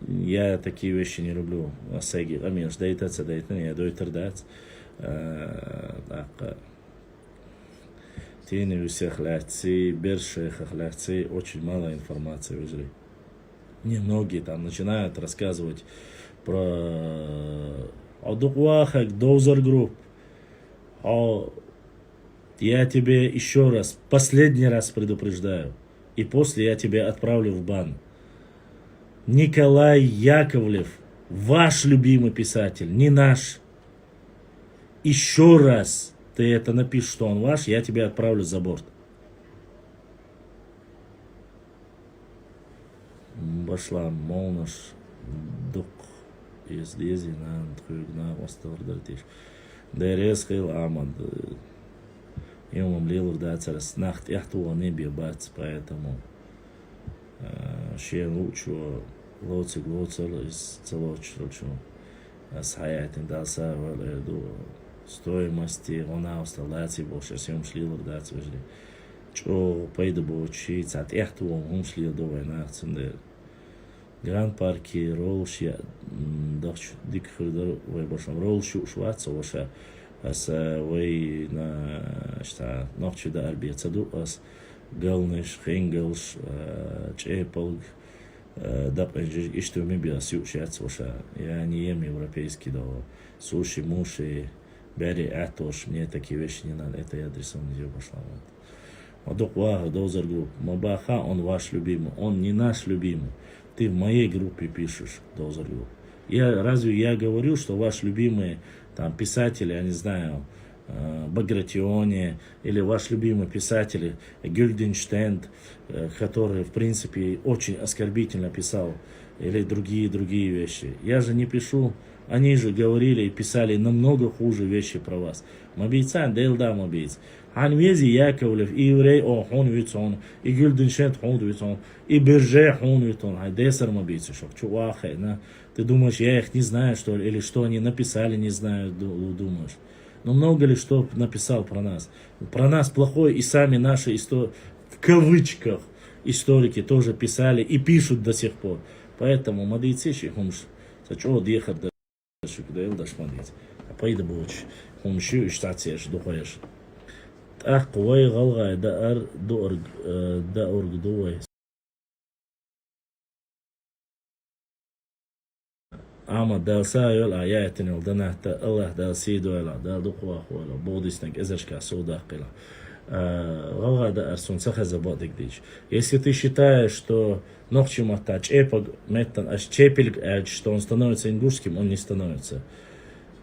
Я такие вещи не люблю. Асаги, аминш, дейтаться, я дойтер. Тени у всех ляхцы, берших ляхцы, очень мало информации выжили. Немногие там начинают рассказывать про Адуквахак, Доузер Групп. Я тебе еще раз, последний раз предупреждаю. И после я тебя отправлю в бан. Николай Яковлев, ваш любимый писатель, не наш. Еще раз ты это напишешь, что он ваш, я тебя отправлю за борт. Башла молнаш дук из лези на трюгна осталдартиш. Дерес хил амад. Имам лилур дацарас нахт яхтуа не бьебац, поэтому шен лучу лоцик лоцал из целочручу с хаятин даса валеду стоимости она осталась больше всем шлилур дац выжили. Чо пойду бочи цат яхтуа он шлил до войны цендер. Гранд парки ролши дах дик хурдар вай башам ролшу шваца ваша ас вай на шта ночью да арбиецаду ас галнеш хенgelш чепалг дап что мы биас юшац ваша я не ем европейский да суши муши бери атош мне такие вещи не надо это я адресом не пошла. Адок вага Доузер Групп Мабаха он ваш любимый он не наш любимый. Ты в моей группе пишешь, Доузер Групп. Разве я говорю, что ваш любимый там писатель, я не знаю, Багратиони, или ваш любимый писатель Гюльденштейн, который, в принципе, очень оскорбительно писал, или другие вещи. Я же не пишу, они же говорили и писали намного хуже вещи про вас. Мабийцан, Дейлда Мабийц. Анвези Яковлев, и еврей Хунвитсон, и Гюльденштейн Хунвитсон, и Берже Хунвитсон, а Десер Мабийц, чувахай, на. Ты думаешь, я их не знаю, что ли, или что они написали, не знаю, думаешь. Но много ли что написал про нас? Про нас плохое, и сами наши в кавычках историки тоже писали и пишут до сих пор. Поэтому мадийциши хумш, сачо дехар да шукдайл да шмадиц. А пойда боч, хумшу и штатсеш духаеш. Ах, кувай галгай да ар да орг дуай. Ama dalsa yol ayatin yol danahta Allah dal sido ela dal duqwa khwala bodisnak ezashka сода qila. Галгада арсун сахаза бодик дич. Если ты считаешь, что нохчимата чепаг меттан аж чепельг, что он становится ингушским, он не становится.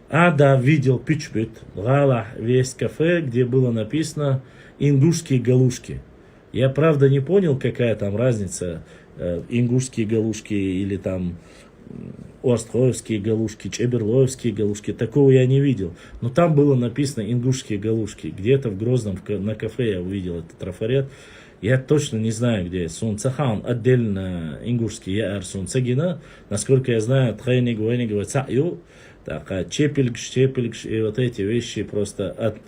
Да, видел пичбит, гала весь кафе, где было написано ингушские галушки. Я правда не понял, какая там разница, ингушские галушки или там Орстхоевские галушки, Чеберлоевские галушки. Такого я не видел. Но там было написано ингушские галушки. Где-то в Грозном на кафе я увидел этот трафарет. Я точно не знаю, где. Сунцахан отдельно ингушский я Сунцагина. Насколько я знаю, тхайник, вайник, цаю. Так, чепельгш, и вот эти вещи просто от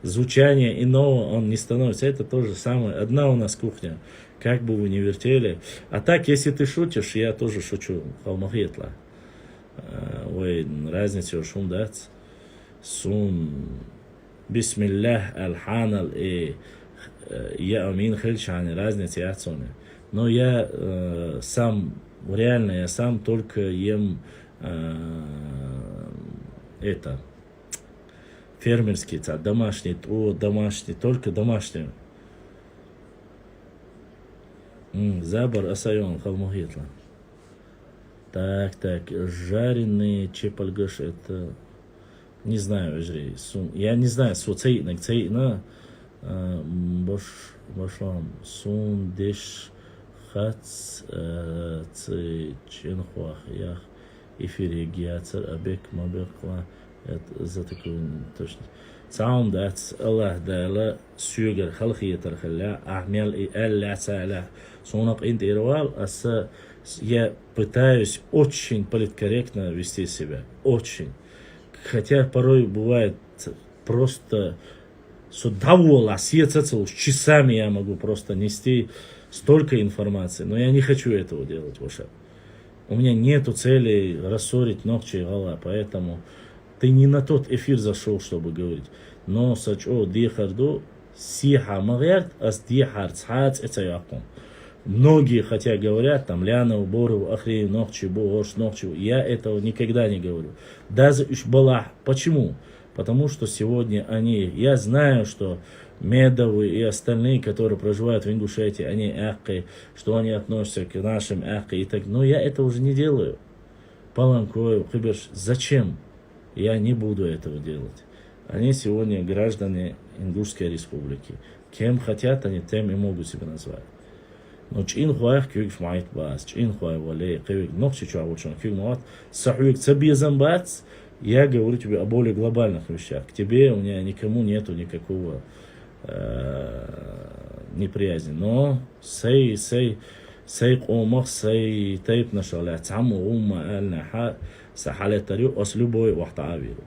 звучания иного он не становится. Это то же самое. Одна у нас кухня. Как бы вы ни вертели. А так, если ты шутишь, я тоже шучу. Халмахетла. Ой, разница шум дать. Сун. Бисмиллах, аль-ханал и я амин хельшани. Разница я отсоне. Но я сам, реально, я сам только ем это фермерский, домашний, домашний, только домашний. Забар асайон халмухитла. Так, жареные чепальгаш, это не знаю, я не знаю, цейна бошлам сун деш хац чинхуах ях эфире гиацер абек мабекла. Это за такую точность. Саум дать Аллах дала сюгер халхиятар халя ахмел и элля цаля сонак интирвал. Я пытаюсь очень политкорректно вести себя, очень. Хотя порой бывает просто судавола с часами я могу просто нести столько информации, но я не хочу этого делать, Воша. У меня нету цели рассорить ногти и гола, поэтому ты не на тот эфир зашел, чтобы говорить. Но сачо дихарду сиха магерт ас дихар цхац эцаяхум. Многие, хотя говорят, там, Лянов, Боров, Ахреев, Нохчи, Борш, Нохчи, я этого никогда не говорю. Даже Ишбалах. Почему? Потому что сегодня я знаю, что Медовы и остальные, которые проживают в Ингушетии, они ахкой, что они относятся к нашим ахкой и так. Но я это уже не делаю. Паланкою, Хиберш, зачем? Я не буду этого делать. Они сегодня граждане Ингушской республики. Кем хотят, они тем и могут себя назвать. Но чин хуаях кюк майт бас, чин хуай валей, кюк ногчи чуавучон, кюк мат, сахуик цабьезам бац. Я говорю тебе о более глобальных вещах. К тебе у меня никому нету никакого неприязни. Но сей قومخ сей тейп нашаля цаму умма аль-наха сахаля тарю ос любой вахтаавиру.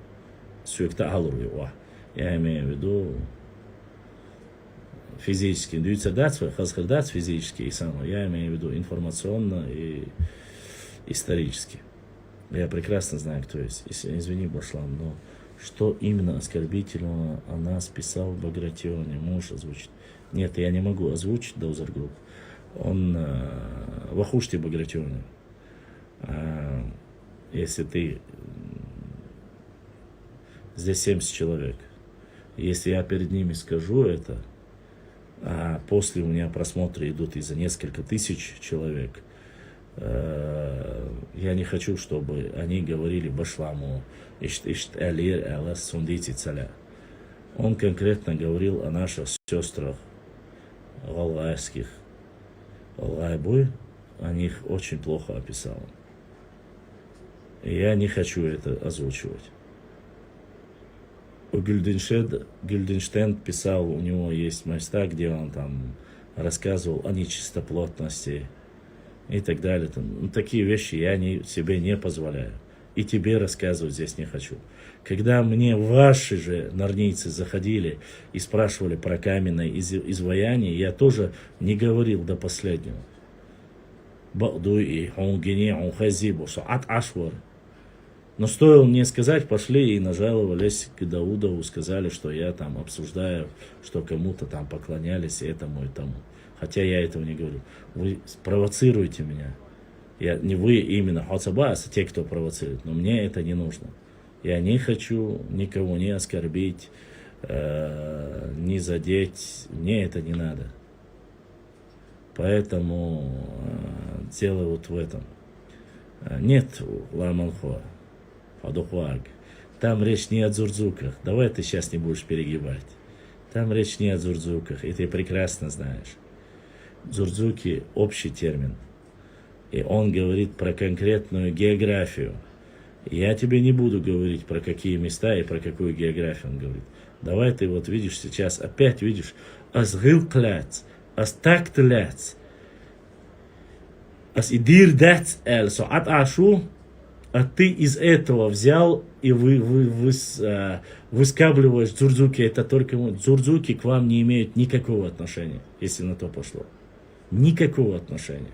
Сюкта алру вах. Я имею в виду физически. Хазхардат физически и самое. Я имею в виду информационно и исторически. Я прекрасно знаю, кто есть. Извини, Башлам, но что именно оскорбительного о нас писал Багратионе? Можешь озвучить? Нет, я не могу озвучить Даузаргруп. Он вахушти Багратионе. Если ты... Здесь 70 человек. Если я перед ними скажу это, а после у меня просмотры идут из-за несколько тысяч человек, я не хочу, чтобы они говорили Башламу ишт алир алас сундити цаля. Он конкретно говорил о наших сестрах галайских. Галайбуй о них очень плохо описал. И я не хочу это озвучивать. У Гюльденштейн писал, у него есть места, где он там рассказывал о нечистоплотности и так далее. Такие вещи я себе не позволяю. И тебе рассказывать здесь не хочу. Когда мне ваши же нарнийцы заходили и спрашивали про каменное изваяние, я тоже не говорил до последнего. Но стоило мне сказать, пошли и нажаловались к Даудову, сказали, что я там обсуждаю, что кому-то там поклонялись этому и тому. Хотя я этого не говорю. Вы провоцируете меня. Не вы именно Хацабас, а те, кто провоцирует. Но мне это не нужно. Я не хочу никого не оскорбить, не задеть. Мне это не надо. Поэтому дело вот в этом. Нет Ламанхуа, Фадухуаг. Там речь не о дзурдзуках. Давай ты сейчас не будешь перегибать. Там речь не о дзурдзуках. И ты прекрасно знаешь. Дзурдзуки – общий термин. И он говорит про конкретную географию. Я тебе не буду говорить, про какие места и про какую географию он говорит. Давай ты вот видишь сейчас, опять видишь, асгилклац, астактляц, асидирдац эль, соат ашу, а ты из этого взял и выскабливаешь дзурзуки. Это только дзурзуки к вам не имеют никакого отношения, если на то пошло. Никакого отношения.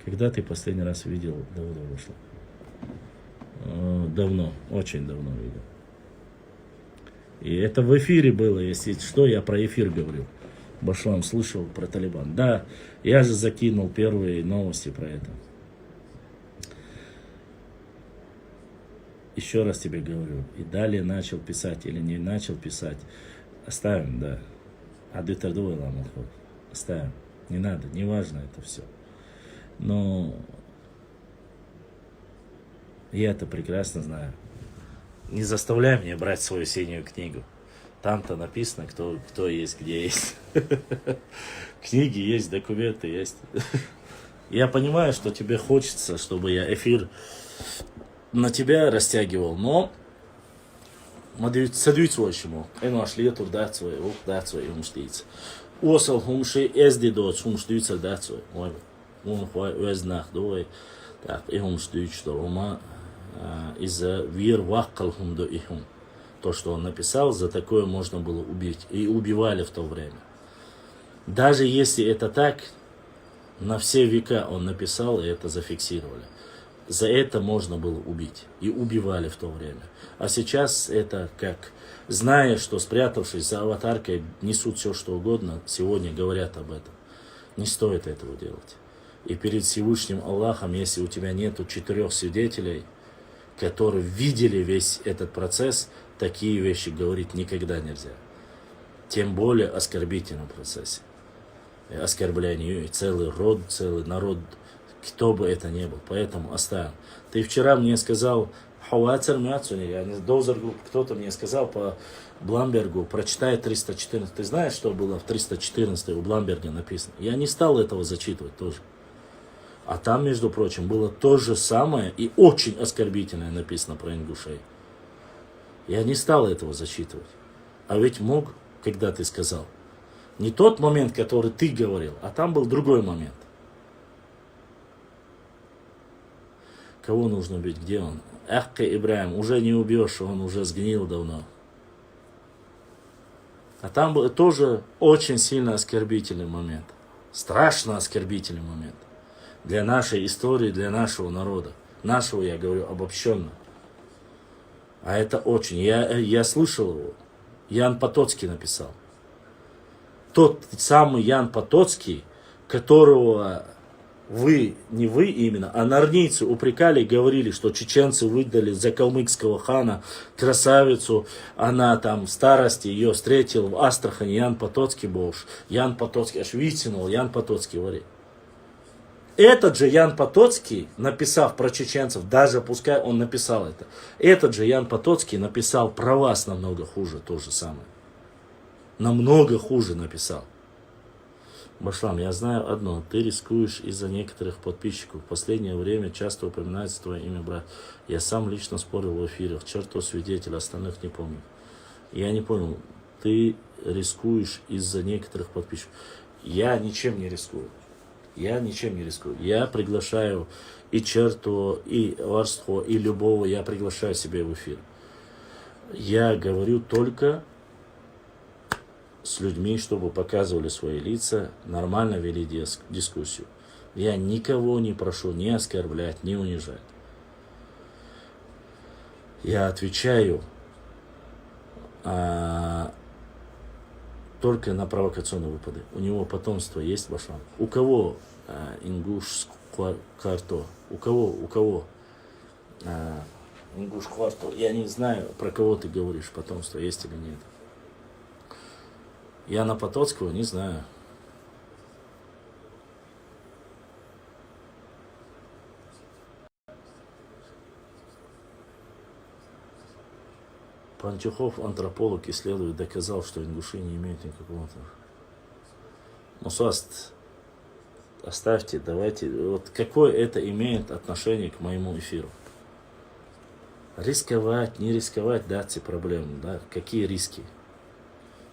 Когда ты последний раз видел Дауда Башлама? Давно, очень давно видел. И это в эфире было, если что, я про эфир говорю. Башлам слышал про Талибан. Да, я же закинул первые новости про это. Еще раз тебе говорю, и далее начал писать или не начал писать, оставим, да. Оставим. Не надо, не важно это все. Но я это прекрасно знаю. Не заставляй меня брать свою синюю книгу. Там-то написано, кто есть, где есть. Книги есть, документы есть. Я понимаю, что тебе хочется, чтобы я эфир на тебя растягивал, но садуйцвойшему. Эно ашлиетур дацвой, дацвой и умштиц. Осал хумши эзди доц хумштуйцал дацвой. Ой, он хвай уэзнах дой. Так, и умштуйч, что ума из-за вир ваккалхум до ихум. То, что он написал, за такое можно было убить. И убивали в то время. Даже если это так, на все века он написал, и это зафиксировали. За это можно было убить. И убивали в то время. А сейчас это как, зная, что спрятавшись за аватаркой, несут все, что угодно, сегодня говорят об этом. Не стоит этого делать. И перед Всевышним Аллахом, если у тебя нету 4 свидетелей, которые видели весь этот процесс, такие вещи говорить никогда нельзя. Тем более о оскорбительном процессе. Оскорблению и целый род, целый народ, кто бы это ни был. Поэтому оставим. Ты вчера мне сказал, кто-то мне сказал по Бламбергу, прочитай 314. Ты знаешь, что было в 314 у Бламберга написано? Я не стал этого зачитывать тоже. А там, между прочим, было то же самое и очень оскорбительное написано про ингушей. Я не стал этого зачитывать. А ведь мог, когда ты сказал. Не тот момент, который ты говорил, а там был другой момент. Кого нужно бить? Где он? Ахка Ибраим, уже не убьешь, он уже сгнил давно. А там был тоже очень сильно оскорбительный момент. Страшно оскорбительный момент. Для нашей истории, для нашего народа. Нашего, я говорю, обобщенно. А это очень. Я слышал его. Ян Потоцкий написал. Тот самый Ян Потоцкий, которого не вы именно, а нарнийцы упрекали и говорили, что чеченцы выдали за калмыцкого хана красавицу, она там в старости ее встретил в Астрахани Ян Потоцкий Боуш. Ян Потоцкий, аж витянул, Ян Потоцкий говорит. Этот же Ян Потоцкий, написав про чеченцев, даже пускай он написал это, этот же Ян Потоцкий написал про вас намного хуже, то же самое. Намного хуже написал. Башлам, я знаю одно, ты рискуешь из-за некоторых подписчиков. В последнее время часто упоминается твое имя, брат. Я сам лично спорил в эфирах, чертов свидетель, остальных не помню. Я не понял, ты рискуешь из-за некоторых подписчиков. Я ничем не рискую. Я ничем не рискую. Я приглашаю и черту, и варство, и любого, я приглашаю себе в эфир. Я говорю только с людьми, чтобы показывали свои лица, нормально вели дискуссию. Я никого не прошу ни оскорблять, ни унижать. Я отвечаю только на провокационные выпады. У него потомство есть, Башлам? У кого ингуш кварто? У кого ингуш кварто? Я не знаю, про кого ты говоришь, потомство есть или нет. Яна Потоцкого не знаю. Пантюхов, антрополог, исследует, доказал, что ингуши не имеют никакого... Мусаст, оставьте, давайте. Вот какое это имеет отношение к моему эфиру? Рисковать, не рисковать, да, эти проблемы, да, какие риски?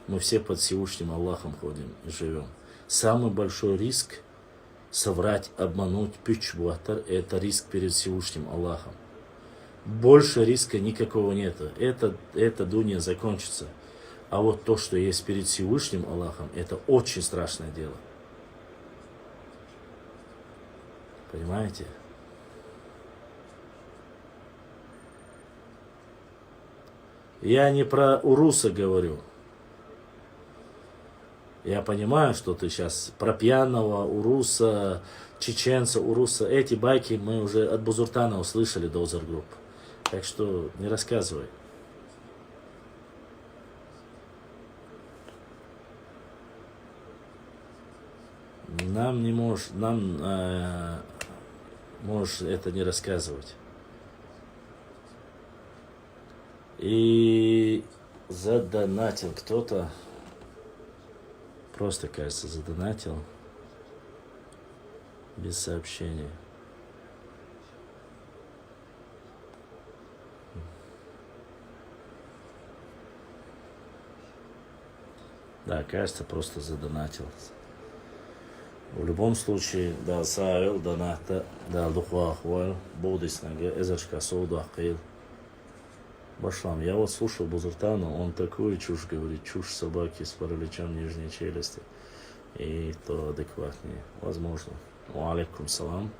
Мы все под Всевышним Аллахом ходим и живем. Самый большой риск соврать, обмануть, пичбуатар, это риск перед Всевышним Аллахом. Больше риска никакого нету. Это дуния закончится. А вот то, что есть перед Всевышним Аллахом, это очень страшное дело. Понимаете? Я не про уруса говорю. Я понимаю, что ты сейчас про пьяного уруса, чеченца, уруса. Эти байки мы уже от Бузуртана услышали, Дозер Групп. Так что не рассказывай. Нам не можешь, можешь это не рассказывать. И задонатил кто-то. Просто, кажется, задонатил. Без сообщения. Да, кажется, просто задонатил. В любом случае, да, саавил доната, да, духва ахвал, будиснага, эзачка соуда ахил. Башлам, я вот слушал Бузуртана, он такую чушь говорит, чушь собаки с параличом нижней челюсти. И то адекватнее. Возможно. Алейкум салам.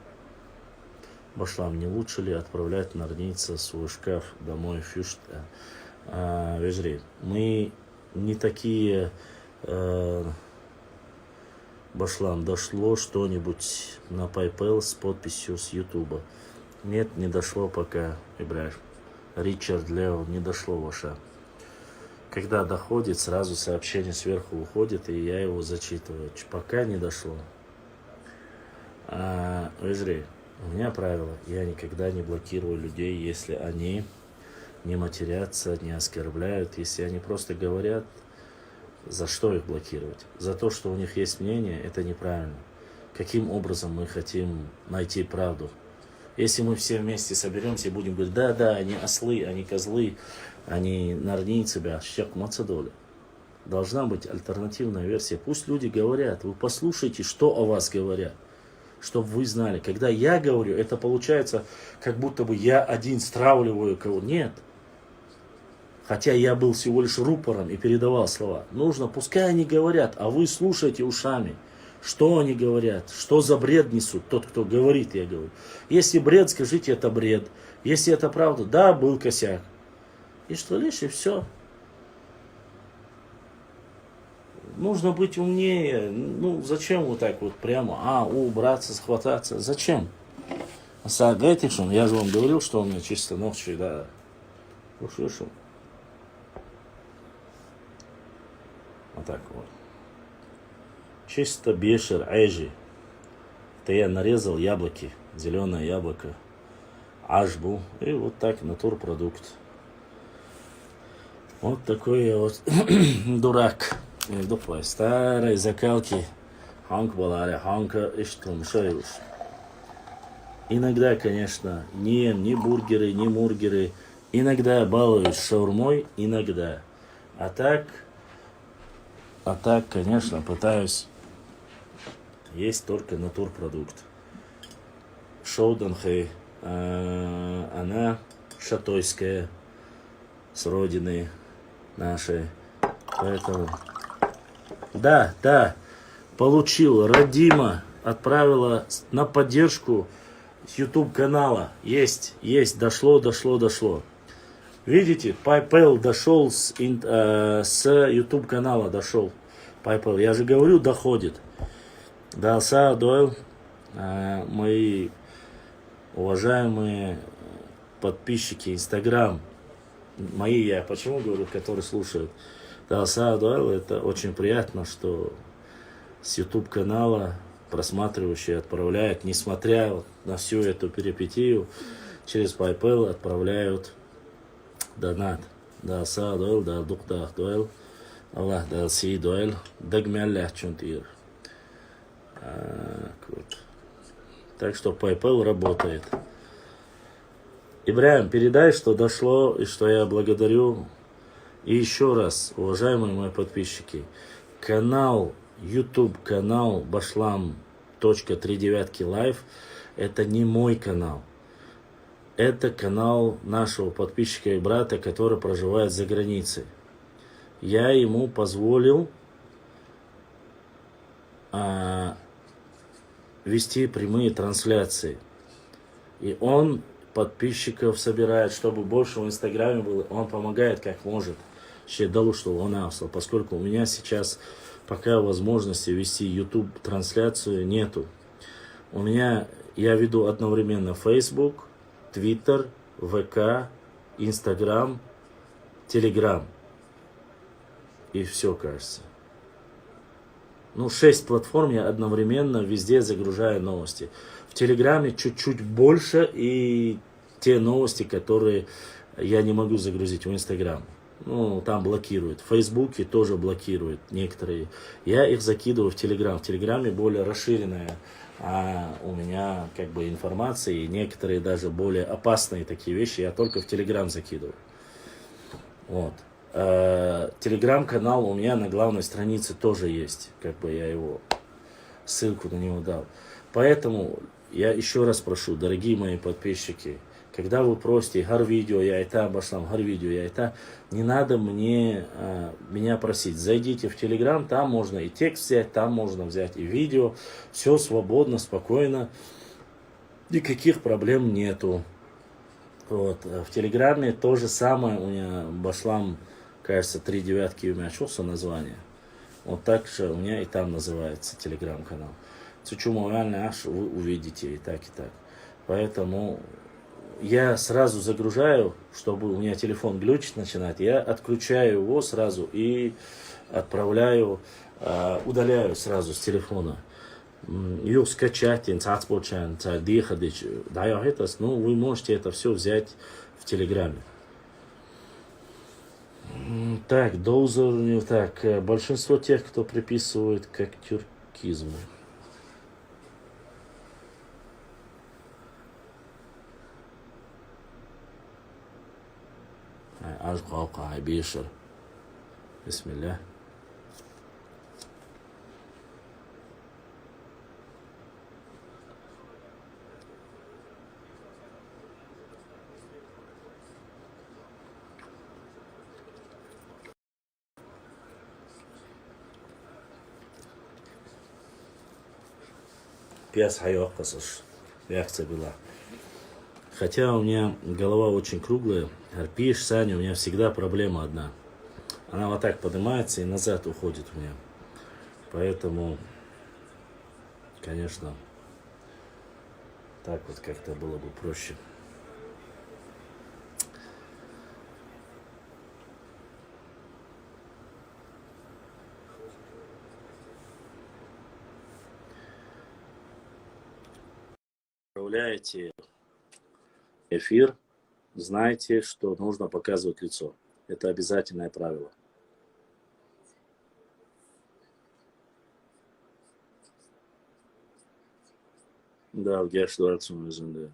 Башлам, не лучше ли отправлять нарница свой шкаф домой фюшт? Вежри, мы не такие... Башлам, дошло что-нибудь на PayPal с подписью с Ютуба? Нет, не дошло пока, Ибрахим. Ричард Лео, не дошло ваша. Когда доходит, сразу сообщение сверху уходит, и я его зачитываю. Пока не дошло. Вежри, у меня правило, я никогда не блокирую людей, если они не матерятся, не оскорбляют, если они просто говорят. За что их блокировать? За то, что у них есть мнение, это неправильно. Каким образом мы хотим найти правду? Если мы все вместе соберемся и будем говорить, да, они ослы, они козлы, они нарнийцы, щек мацадоли. Должна быть альтернативная версия. Пусть люди говорят, вы послушайте, что о вас говорят, чтобы вы знали. Когда я говорю, это получается, как будто бы я один стравливаю кого. Нет. Хотя я был всего лишь рупором и передавал слова. Нужно, пускай они говорят, а вы слушайте ушами. Что они говорят, что за бред несут тот, кто говорит, я говорю. Если бред, скажите, это бред. Если это правда, да, был косяк. И что лишь, и все. Нужно быть умнее. Ну, зачем вот так вот прямо, браться, схвататься? Зачем? Сагайтишон, я же вам говорил, что у меня чисто ночью, да. Услышал. Вот так вот. Чисто бешер айжи. Это я нарезал яблоки, зеленое яблоко, ажбу, и вот так натурпродукт. Вот такой я вот дурак. Дупай старой закалки. Ханк баларе, ханка иштум шаюш. Иногда, конечно, не ем ни бургеры, ни мургеры. Иногда балуюсь шаурмой, иногда. А так, конечно, пытаюсь есть только натурпродукт. Шоуданхэй, она шатойская, с родины нашей. Поэтому, да, получил. Радима отправила на поддержку YouTube канала. Есть, дошло. Видите, PayPal дошел с YouTube канала, дошел. PayPal, я же говорю, доходит. Далса Дойл, мои уважаемые подписчики Instagram, мои, я почему говорю, которые слушают. Далса Дойл, это очень приятно, что с YouTube канала просматривающие отправляют, несмотря на всю эту перипетию, через PayPal отправляют донат. Далса Дойл, Далдук Дойл, Аллах Далси Дойл, Дагмяллях Чунтир. Так что PayPal работает. Ибраим, передай, что дошло и что я благодарю. И еще раз, уважаемые мои подписчики, канал, YouTube канал Башлам.39 Live это не мой канал. Это канал нашего подписчика и брата, который проживает за границей. Я ему позволил вести прямые трансляции. И он подписчиков собирает, чтобы больше в Инстаграме было. Он помогает как может. Поскольку у меня сейчас пока возможности вести YouTube трансляцию нету. Я веду одновременно Facebook, Twitter, ВК, Instagram, Telegram. И все, кажется. 6 платформ я одновременно везде загружаю новости. В Телеграме чуть-чуть больше и те новости, которые я не могу загрузить в Инстаграм. Там блокируют. В Фейсбуке тоже блокируют некоторые. Я их закидываю в Телеграм. В Телеграме более расширенная у меня информация. И некоторые даже более опасные такие вещи я только в Телеграм закидываю. Вот. Телеграм-канал у меня на главной странице тоже есть. Я его ссылку на него дал. Поэтому я еще раз прошу, дорогие мои подписчики, когда вы просите видео я это Башлам, видео я это, не надо меня просить. Зайдите в Телеграм, там можно и текст взять, там можно взять и видео. Все свободно, спокойно. Никаких проблем нету. Вот. В Телеграме то же самое. У меня Башлам, кажется, 3 девятки у меня чувство название. Вот так же у меня и там называется Телеграм-канал. Чучу реально вы увидите и так, и так. Поэтому я сразу загружаю, чтобы у меня телефон глючить начинает. Я отключаю его сразу и отправляю, удаляю сразу с телефона. Ее скачать, вы можете это все взять в Телеграме. Так, большинство тех, кто приписывает к тюркизму. Бисмилля. Пес хайок касыш. Реакция была. Хотя у меня голова очень круглая. Арпиш, Саня, у меня всегда проблема одна. Она вот так поднимается и назад уходит у меня. Поэтому, конечно, так вот как-то было бы проще. Управляете эфир, знайте, что нужно показывать лицо. Это обязательное правило. Да, в государственном языке.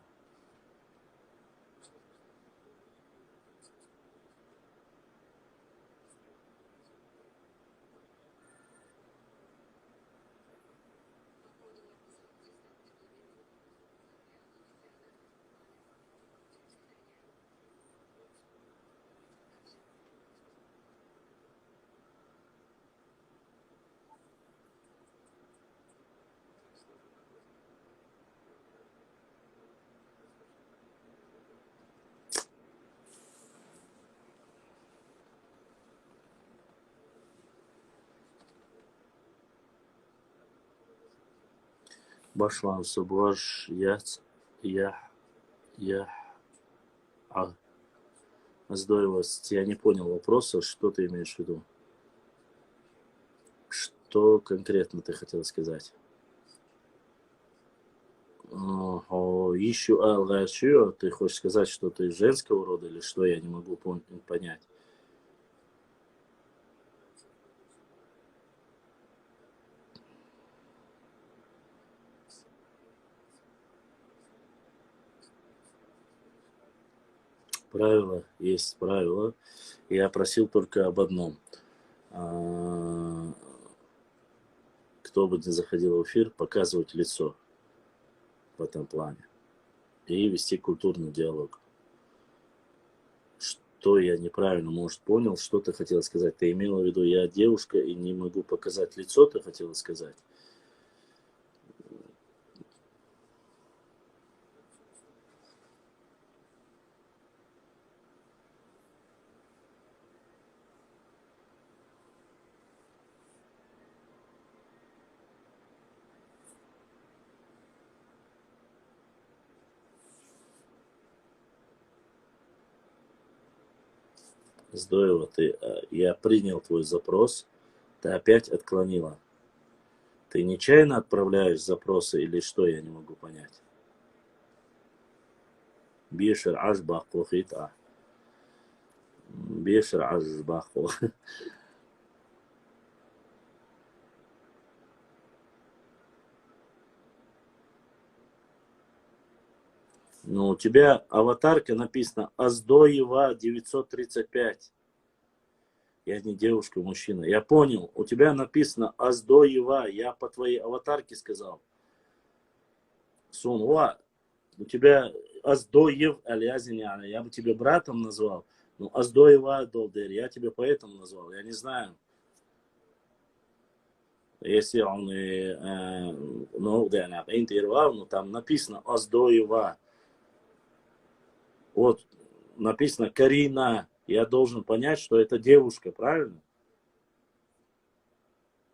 Башлан Субаш я Здорово. Я не понял вопроса, что ты имеешь в виду? Что конкретно ты хотел сказать? Ищу алгачу, ты хочешь сказать, что ты женского рода или что, я не могу понять. Правило есть правило. Я просил только об одном. Кто бы ни заходил в эфир, показывать лицо в этом плане. И вести культурный диалог. Что я неправильно, может, понял, что ты хотела сказать? Ты имела в виду, я девушка и не могу показать лицо, ты хотела сказать? Здорово, я принял твой запрос, ты опять отклонила. Ты нечаянно отправляешь запросы или что, я не могу понять. Бишер ашбаху хита. Бишер ашбаху. Ну, у тебя аватарка написано Аздоева 935. Я не девушка, мужчина. Я понял. У тебя написано Аздоева. Я по твоей аватарке сказал. Сунва. У тебя Аздоев Алязиняна. Я бы тебя братом назвал. Ну, Аздоева Долдер. Я тебя поэтому назвал. Я не знаю. Если он, ну, да, интервал, ну, там написано Аздоева. Вот, написано Карина. Я должен понять, что это девушка, правильно?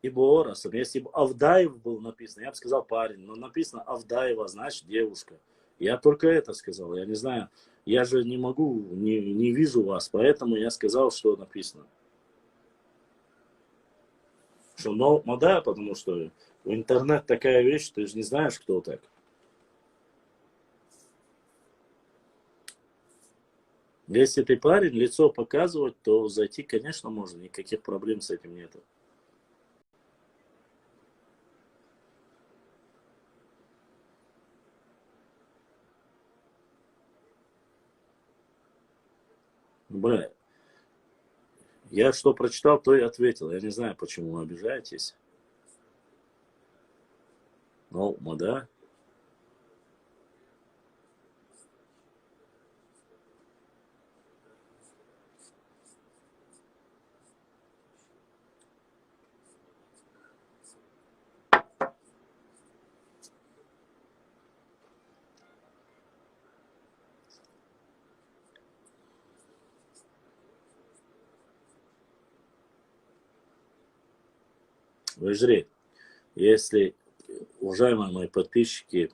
И Боросом. Если бы Авдаев был написано, я бы сказал парень. Но написано Авдаева, значит девушка. Я только это сказал. Я не знаю. Я же не могу, не вижу вас. Поэтому я сказал, что написано. Что, ну да, потому что в интернет такая вещь, ты же не знаешь, кто так. Если ты парень, лицо показывать, то зайти, конечно, можно. Никаких проблем с этим нету. Бля, я что прочитал, то и ответил. Я не знаю, почему вы обижаетесь. Ну, да. Вы жри. Если, уважаемые мои подписчики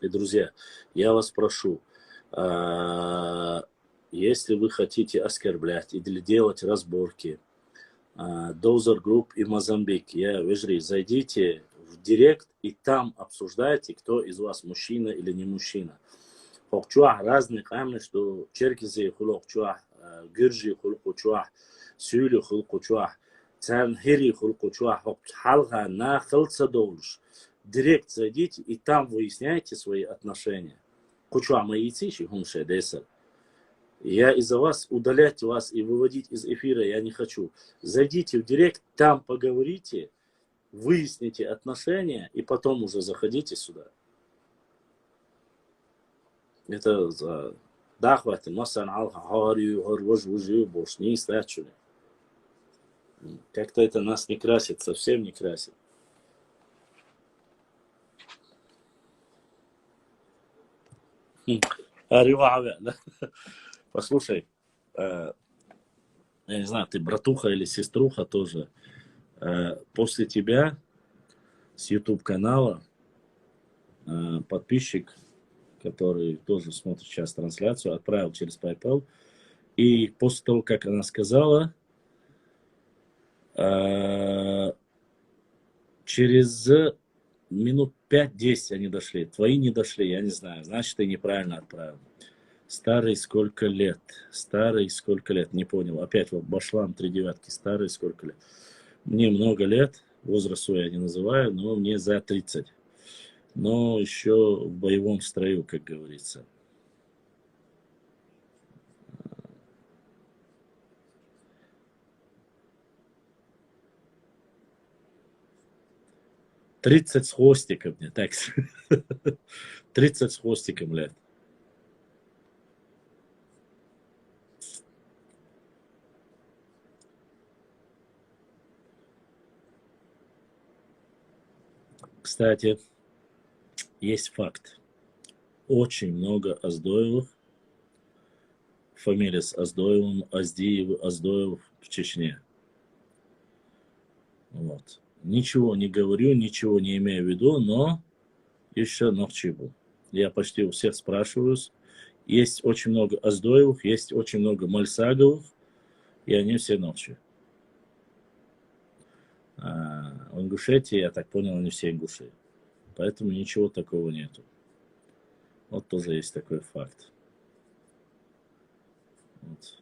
и друзья, я вас прошу, если вы хотите оскорблять или делать разборки, Дозер Групп и Мозамбик, вы жри, зайдите в директ и там обсуждайте, кто из вас мужчина или не мужчина. Хокчуах разных амны, что черкизы хулокчуах, гюржи хулокчуах, сюли хулокчуах, цанхири хулокчуах, халга на халцадолш. Директ зайдите и там выясняйте свои отношения. Кучуа мои цищи хумше десер. Я из-за вас удалять вас и выводить из эфира я не хочу. Зайдите в директ, там поговорите, выясните отношения и потом уже заходите сюда. Это за дахваты, масан алха, харию, харваж, вужи, бош, не истачули. Как-то это нас не красит, совсем не красит. Послушай, я не знаю, ты братуха или сеструха тоже. После тебя с YouTube канала подписчик, который тоже смотрит сейчас трансляцию, отправил через PayPal. И после того, как она сказала, через минут 5-10 они дошли. Твои не дошли, я не знаю. Значит, ты неправильно отправил. Старый сколько лет? Старый сколько лет? Не понял. Опять вот Башлам 3 девятки. Старый сколько лет? Мне много лет. Возраст свой я не называю, но мне за 30. Но еще в боевом строю, как говорится. 30 с хвостиком мне, так. 30 с хвостиком лет. Кстати, есть факт. Очень много Оздоевых, фамилия с Оздоевым, Оздиев, Оздоев в Чечне. Вот. Ничего не говорю, ничего не имею в виду, но еще Нохчибу. Я почти у всех спрашиваюсь. Есть очень много Оздоевых, есть очень много Мальсаговых, и они все Нохчи. А в Ингушетии, я так понял, они все ингуши. Поэтому ничего такого нету. Вот тоже есть такой факт. Вот.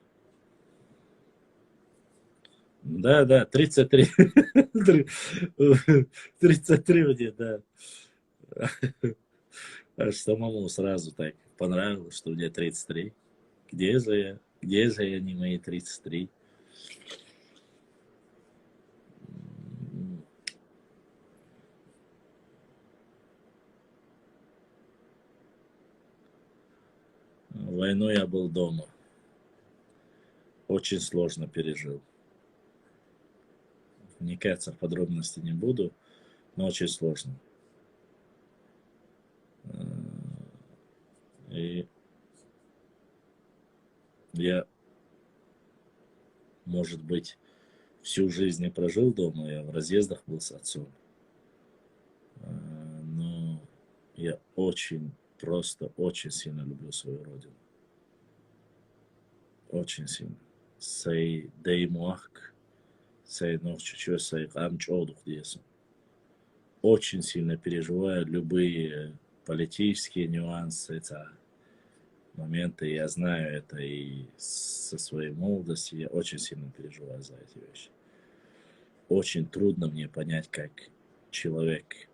Да, да, 33. 33 мне, да. Аж самому сразу так понравилось, что мне 33. Где же я? Где же я, не мои 33? Войну я был дома. Очень сложно пережил. Вникаться в подробности не буду, но очень сложно. И я, может быть, всю жизнь не прожил дома, я в разъездах был с отцом. Но я очень, просто очень сильно люблю свою родину. Очень сильно. Сей деймуак, сей нохчучу, сей камчодух диесу. Очень сильно переживаю любые политические нюансы, это моменты. Я знаю это и со своей молодости. Я очень сильно переживаю за эти вещи. Очень трудно мне понять, как человек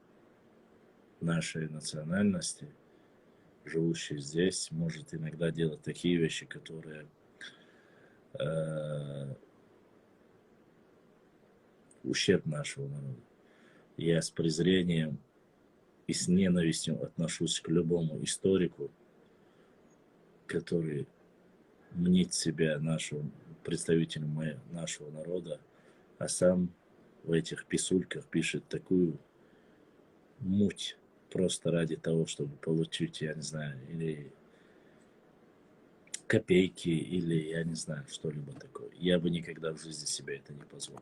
нашей национальности, живущий здесь, может иногда делать такие вещи, которые ущерб нашего народа. Я с презрением и с ненавистью отношусь к любому историку, который мнит себя нашим представителем нашего народа, а сам в этих писульках пишет такую муть просто ради того, чтобы получить, я не знаю, или копейки, или я не знаю, что-либо такое. Я бы никогда в жизни себе это не позволил.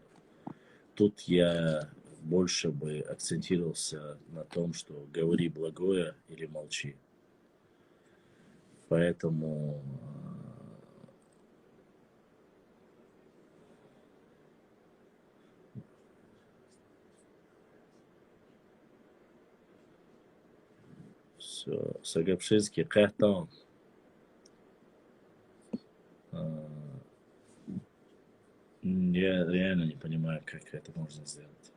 Тут я больше бы акцентировался на том, что говори благое или молчи. Поэтому все, Сагапшинский, Кахтан. Я реально не понимаю, как это можно сделать.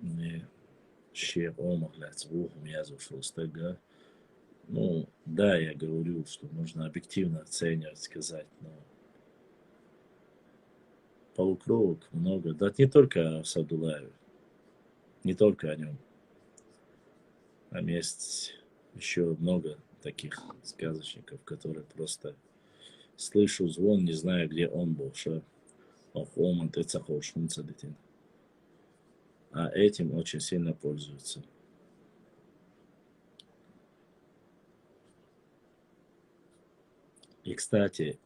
Мне ще омахляться в ухом я зашел стыга. Ну, да, я говорю, что нужно объективно оценивать, сказать, но полукровок много. Да не только о Садулаеве, не только о нем. Там есть еще много таких сказочников, которые просто слышу звон, не знаю, где он был, что а этим очень сильно пользуются. И, кстати,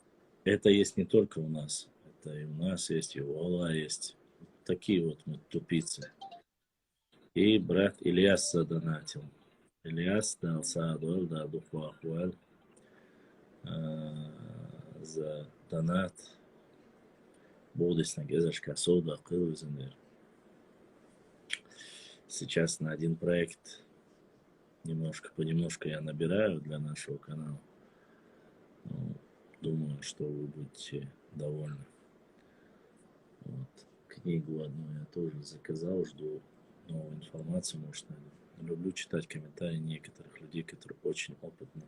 это есть не только у нас. Это и у нас есть, и у Алла есть. Такие вот мы тупицы. И брат Ильяс задонатил. Ильяс дал Саадуэл, да, Духу Ахуэль за донат. Будешь на Гезашка Сода, Кылвизендер. Сейчас на один проект немножко понемножку я набираю для нашего канала. Ну, думаю, что вы будете довольны. Вот. Книгу одну я тоже заказал, жду новую информацию, может, найду. Люблю читать комментарии некоторых людей, которые очень опытно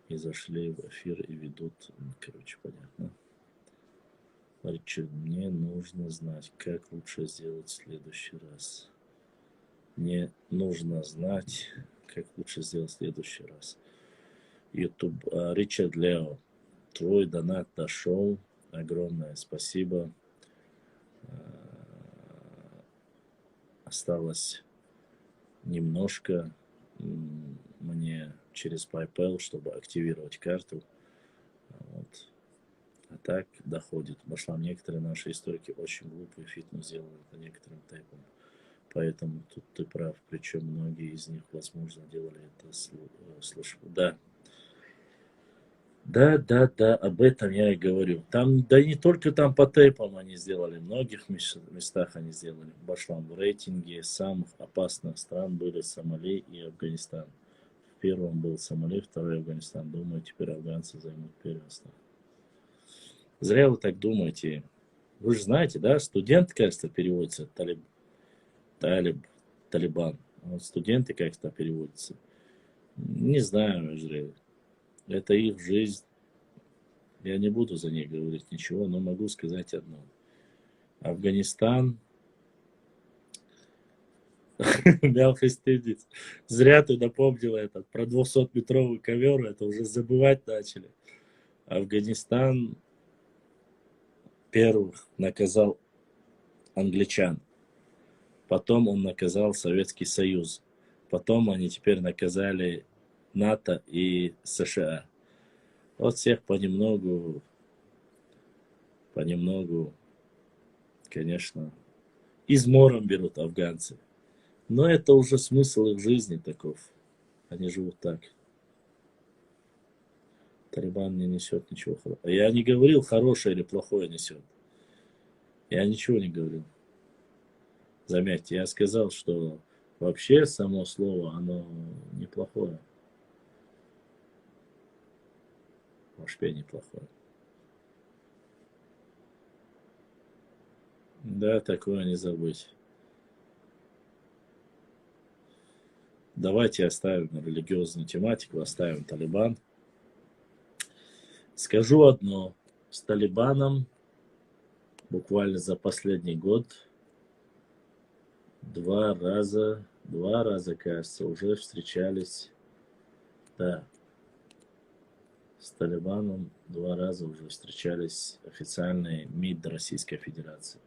и зашли в эфир и ведут, короче, понятно. Ричард, мне нужно знать, как лучше сделать в следующий раз. Мне нужно знать, как лучше сделать в следующий раз. YouTube. Ричард Лео, твой донат дошел. Огромное спасибо. Осталось немножко мне через PayPal, чтобы активировать карту. Вот. А так доходит. Башлам, некоторые наши историки очень глупые фитнес делают по некоторым тайпам. Поэтому тут ты прав. Причем многие из них, возможно, делали это Да. Да, об этом я и говорю. Там, да не только там по тейпам они сделали, в многих местах они сделали. Башлам, в рейтинге самых опасных стран были Сомали и Афганистан. В первом был Сомали, второй Афганистан. Думаю, теперь афганцы займут первенство. Зря вы так думаете. Вы же знаете, да, студент, кажется, переводится Талибан. А вот студенты как-то переводятся. Не знаю, зря. Это их жизнь. Я не буду за них говорить ничего, но могу сказать одно. Афганистан, мелкий стыдец. Зря ты напомнила этот про 200-метровый ковер, это уже забывать начали. Афганистан первых наказал англичан, потом он наказал Советский Союз, потом они теперь наказали НАТО и США. Вот всех понемногу, конечно, измором берут афганцы. Но это уже смысл их жизни таков. Они живут так. Талибан не несет ничего хорошего. Я не говорил, хорошее или плохое несет. Я ничего не говорил. Заметьте, я сказал, что вообще само слово, оно неплохое. Вообще неплохое. Да, такое не забыть. Давайте оставим религиозную тематику, оставим Талибан. Скажу одно. С Талибаном буквально за последний год два раза, кажется, уже встречались. Да, с Талибаном два раза уже встречались официальные МИД Российской Федерации.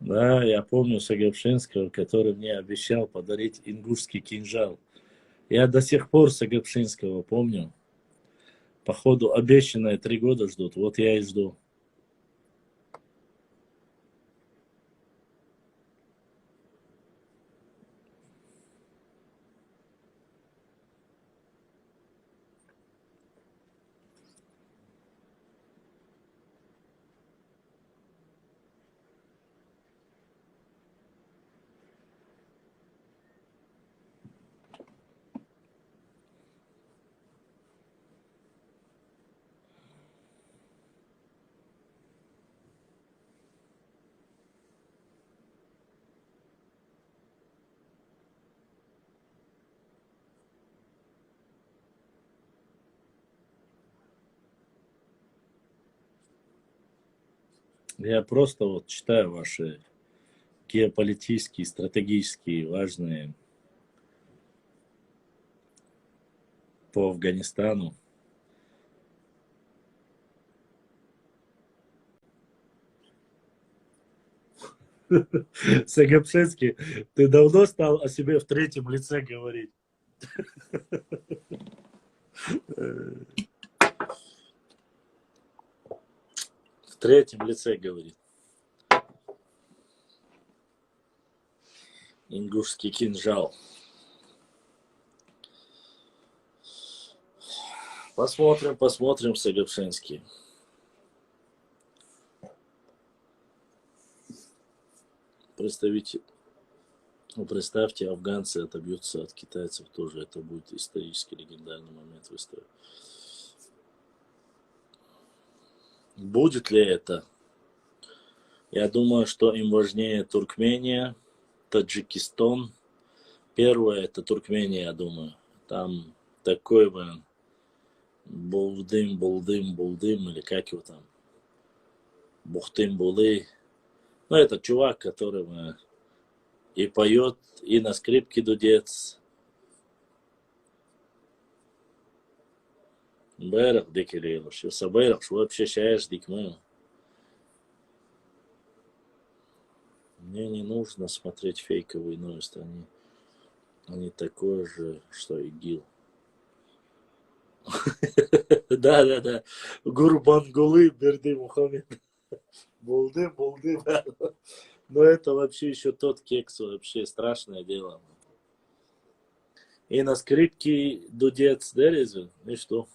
Да, я помню Сагапшинского, который мне обещал подарить ингушский кинжал. Я до сих пор Сагапшинского помню. Походу, обещанное 3 года ждут. Вот я и жду. Я просто вот читаю ваши геополитические, стратегические, важные по Афганистану. Сагапшинский, ты давно стал о себе в третьем лице говорить? В третьем лице говорит. Ингушский кинжал. Посмотрим, посмотрим, Сагапшинский. Представьте, афганцы отобьются от китайцев тоже. Это будет исторический легендарный момент в истории. Будет ли это? Я думаю, что им важнее Туркмения, Таджикистан. Первое это Туркмения, я думаю. Там такой, блин, Булдым, или как его там? Бухтым Булы. Ну, это чувак, который и поет, и на скрипке дудец. Байрак декелейлыш. Сабайрак, что вообще шаешь дикмэ. Мне не нужно смотреть фейковые новости. Они такое же, что ИГИЛ. Да. Гурбангулы, Берды Мухаммед. Булды. Но это вообще еще тот кекс, вообще страшное дело. И на скрипке дудец, да, резвен? И что?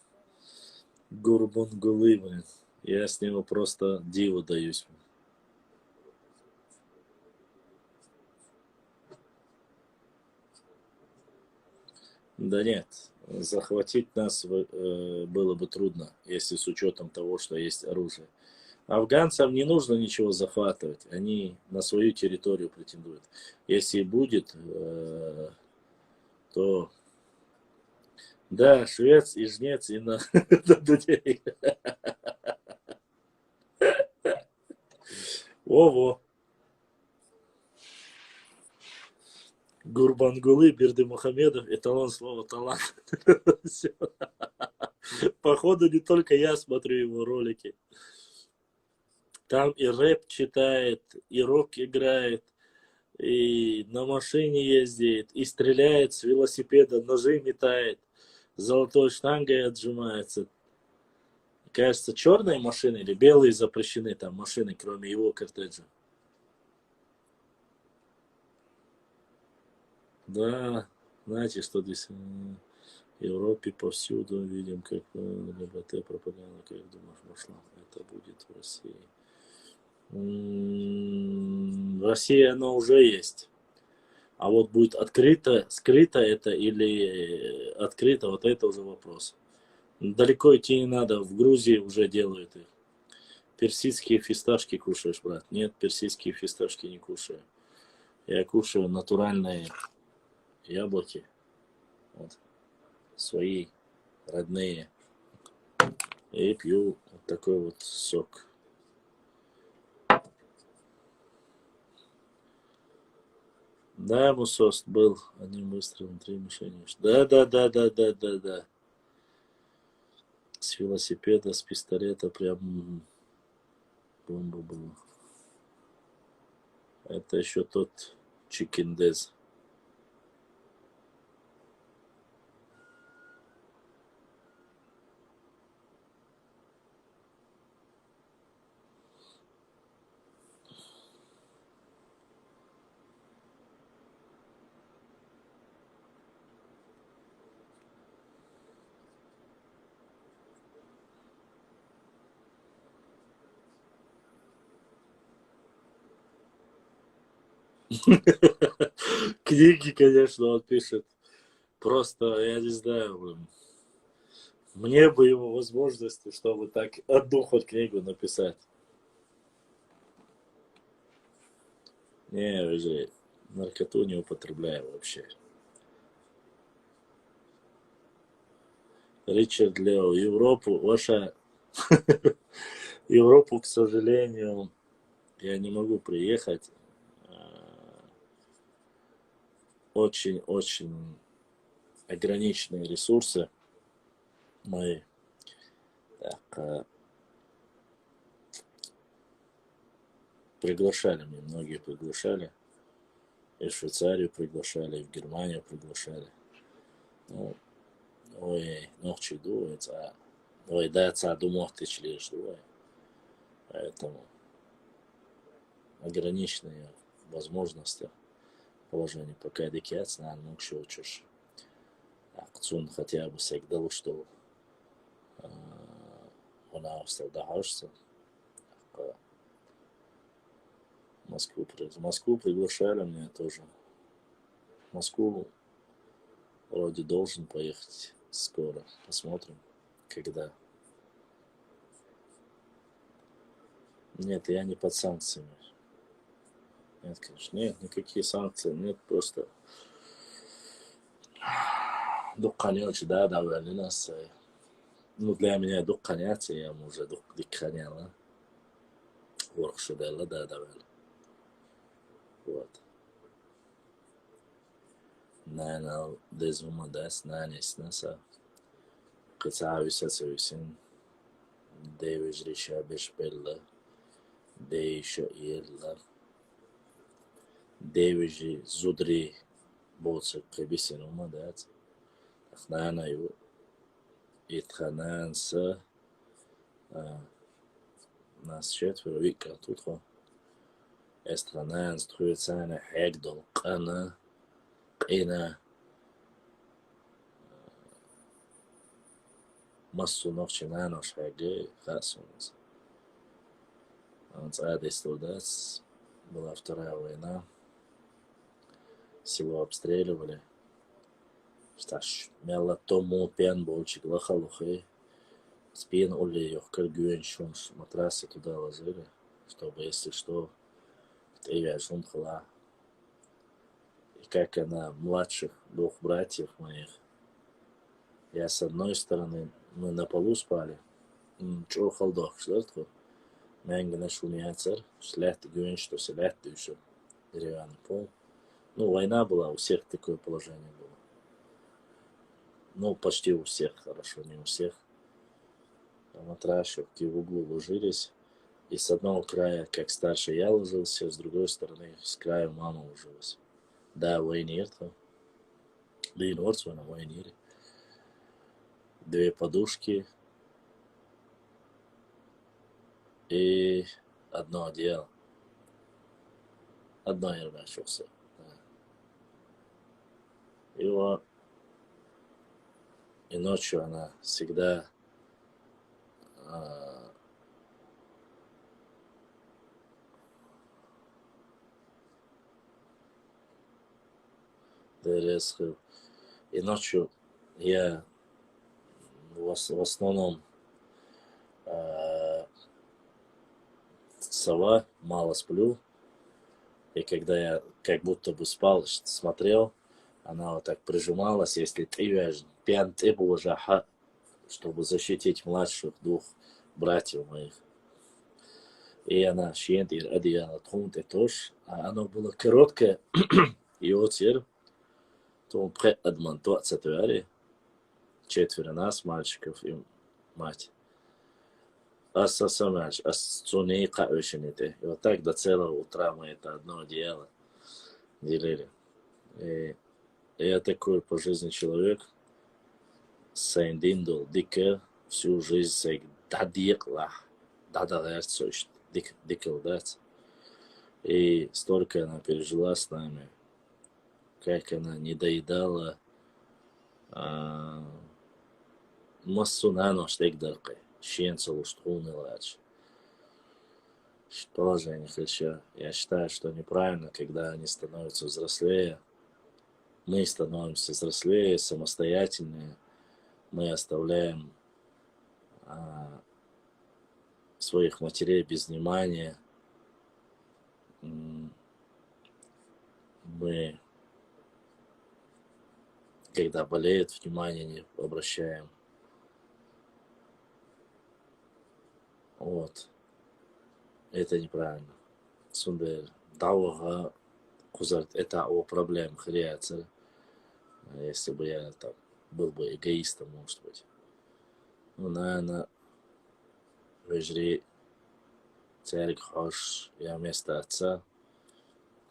Гурбангулы, блин. Я с него просто диву даюсь. Да нет, захватить нас было бы трудно, если с учетом того, что есть оружие. Афганцам не нужно ничего захватывать, они на свою территорию претендуют. Если будет, то да, швец и жнец и на людей. Во-во. Гурбангулы, Бердымухамедов, эталон слова талант. Походу, не только я смотрю его ролики. Там и рэп читает, и рок играет, и на машине ездит, и стреляет с велосипеда, ножи метает, золотой штангой отжимается. Кажется, черные машины или белые запрещены там машины, кроме его кортеджа. Да, знаете, что здесь в Европе повсюду видим, как ЛГБТ пропаганда, как думаешь, вошла. Это будет в России. В России оно уже есть. А вот будет открыто, скрыто это или открыто, вот это уже вопрос. Далеко идти не надо, в Грузии уже делают их. Персидские фисташки кушаешь, брат? Нет, персидские фисташки не кушаю. Я кушаю натуральные яблоки. Вот. Свои, родные. И пью вот такой вот сок. Да, Мусост был одним выстрелом 3 мишени. Да. С велосипеда, с пистолета прям бомба была. Это еще тот Чикиндез. Книги, конечно, он пишет. Просто, я не знаю, блин. Мне бы его возможности, чтобы так одну хоть книгу написать. Не, уже наркоту не употребляю вообще. Ричард Лео, Европу, ваша Европу, к сожалению, я не могу приехать. Очень-очень ограниченные ресурсы мои. Так, Приглашали мне, многие приглашали. И в Швейцарию приглашали, и в Германию приглашали. Ну, ой, ночи дует, ой, да, думал, ты члеешь, давай. Поэтому ограниченные возможности положения пока дикец, наверное, мог еще учишь. Акцун хотя бы всегда, что она осталдахашься. Москву приглашали меня тоже. В Москву вроде должен поехать скоро. Посмотрим, когда. Нет, я не под санкциями. Нет, конечно, нет, никакие санкции, нет, просто дукканёч, да, давали нас. Ну, для меня дукканять, я уже дукканяла. Воркшудела, да, давали. Вот. Наверное, дезума дас, нанес наса. Кыцависа цевисин. Дэвиж риша бешбелла. Дейша иелла. Дэвижи зудри боцек кебисин ума дат. Ахнана ю. Итхананса. Нас четверо, Вика тут. Эстрананс, Труицана, Хэгдол, Кана, Кина. Массу ночи на ночь хаги, хасунас. Цади студас. Была вторая война. Село обстреливали. Шташ, мяла тому пен болчик лахалухи. Спин ули ёхкар гюэншун матрасы туда ложили, чтобы, если что, ты шумхала. И как она младших двух братьев моих. Я с одной стороны, мы на полу спали. Чего халдох, что это? Мэнгана шуняцер, слят гюэн, что слят еще деревянный пол. Ну, война была, у всех такое положение было. Ну, почти у всех, хорошо, не у всех. Матрашевки в углу ложились. И с одного края, как старший, я ложился, с другой стороны, с края мама ложилась. Да, войне это. Да и норцу на войне. Две подушки и одно одеяло. Одно я все. Его и ночью она всегда и ночью я в основном сова, мало сплю. И когда я как будто бы спал, смотрел, она вот так прижималась, если ты пьян ты уже, чтобы защитить младших двух братьев моих. И она щент и одеяло тхунте тоже, а оно было короткое, и вот теперь то пред адман 20 четверо нас, мальчиков и мать. Ассасамаш, ассуни каушините. И вот так до целого утра мы это одно одеяло делили. И я такой по жизни человек. Сайндиндл, дикер, всю жизнь сей дадиклах, дадалерцуш, дикелдец. И столько она пережила с нами, как она не доедала массу на ночь тегдаркой, щенцелу штхунилач. Положение хочу. Я считаю, что неправильно, когда они становятся взрослее. Мы становимся взрослее, самостоятельнее. Мы оставляем своих матерей без внимания. Мы, когда болеют, внимания не обращаем. Вот. Это неправильно. Сундер давага кузарт, это о проблем хряется. Если бы я там был бы эгоистом, может быть. Ну, наверное, вежри Царик Хош, я вместо отца,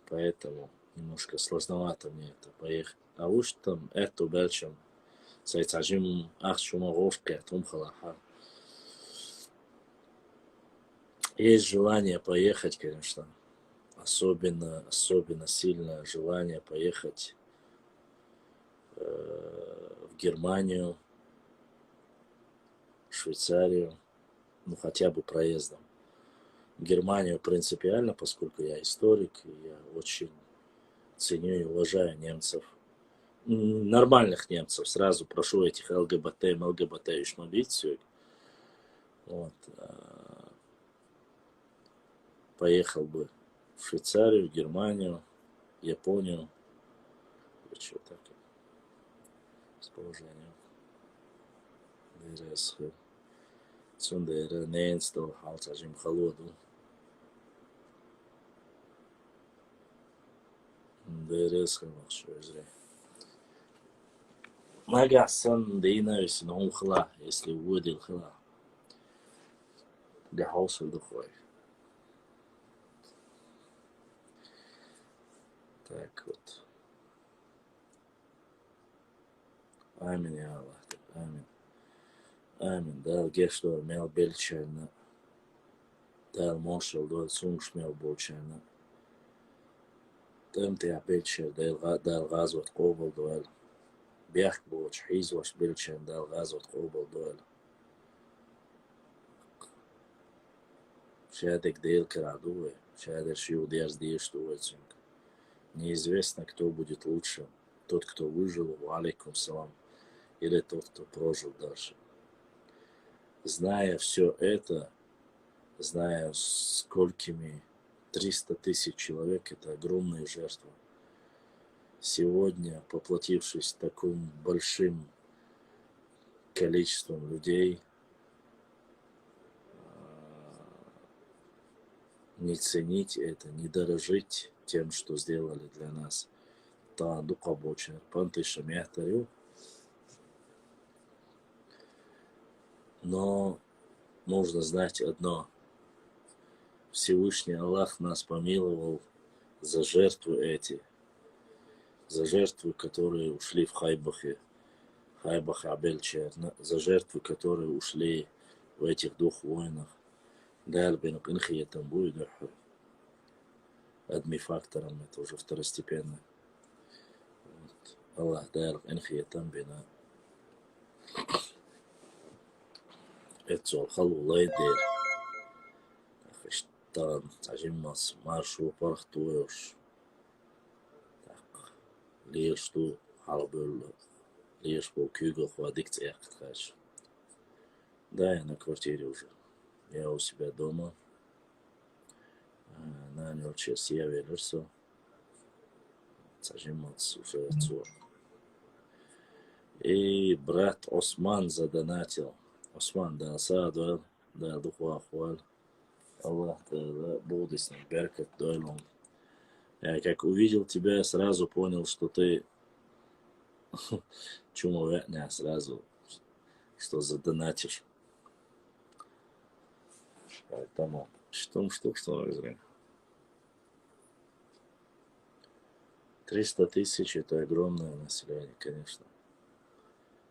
поэтому немножко сложновато мне это поехать. А уж там это бельчем, сайцажим ахчума гошка, тумхалаха. Есть желание поехать, конечно. Особенно сильное желание поехать в Германию, Швейцарию, ну хотя бы проездом. Германию принципиально, поскольку я историк, и я очень ценю и уважаю немцев. Нормальных немцев, сразу прошу этих ЛГБТ, ЛГБТ и шмобицию. Вот. Поехал бы в Швейцарию, Германию, Японию. Что так? С положением. Дересхы. Цундера, Нейнстол, Халцажим Халоду. Дересхы, махшой зря. Магасан, дейнавис, но хла, если уводил хла. Для хауса духой. Так вот. Амин, я Аллах. Амин. Амин. Дал гешто мел бельчайна. Дал мошел дол сумш мел болчайна. Тем ты бельчай дал газот кобал дуэл. Бях болч хиз ваш бельчайн дал газот кобал дуэл. Шадек дейл крадуэ. Шадер шиу дерз диештуэцинг. Неизвестно, кто будет лучше. Тот, кто выжил, алейкум салам, или тот, кто прожил дальше. Зная все это, зная сколькими 300 тысяч человек, это огромная жертва. Сегодня, поплатившись таким большим количеством людей, не ценить это, не дорожить тем, что сделали для нас. Та дука бочер, панты шамяхтарю. Но нужно знать одно. Всевышний Аллах нас помиловал за жертвы эти. За жертвы, которые ушли в Хайбахе. Хайбах Абельчер. За жертвы, которые ушли в этих двух войнах. Дальбин Инхиетам будет одним фактором, это уже второстепенно. Аллах дал Инхиетам бина. Это халулайдер. Там ажимас маршу пархтуешь. Так, лишь ту халбыл, лишь по кюгл хвадикт эхтхач. Да, я на квартире уже. Я у себя дома. Нанял час я вернулся. Ажимас уже отцу. И брат Осман задонатил. Осман дал саду, дал духу ахваль. Аллах будет с ним, беркат дойлом. Я как увидел тебя, сразу понял, что ты чумовятня сразу, что задонатишь. Поэтому, что зря. 300 тысяч это огромное население, конечно.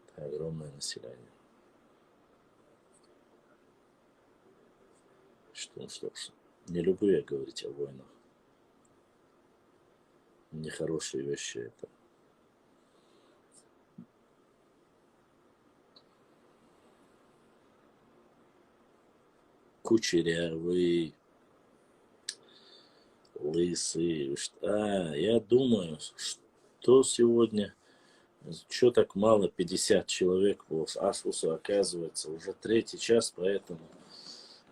Это огромное население. Что. Не люблю я говорить о войнах. Нехорошие вещи это. Кучерявый, лысый. Я думаю, что сегодня, что так мало, 50 человек по Ашусу оказывается, уже 3-й час, поэтому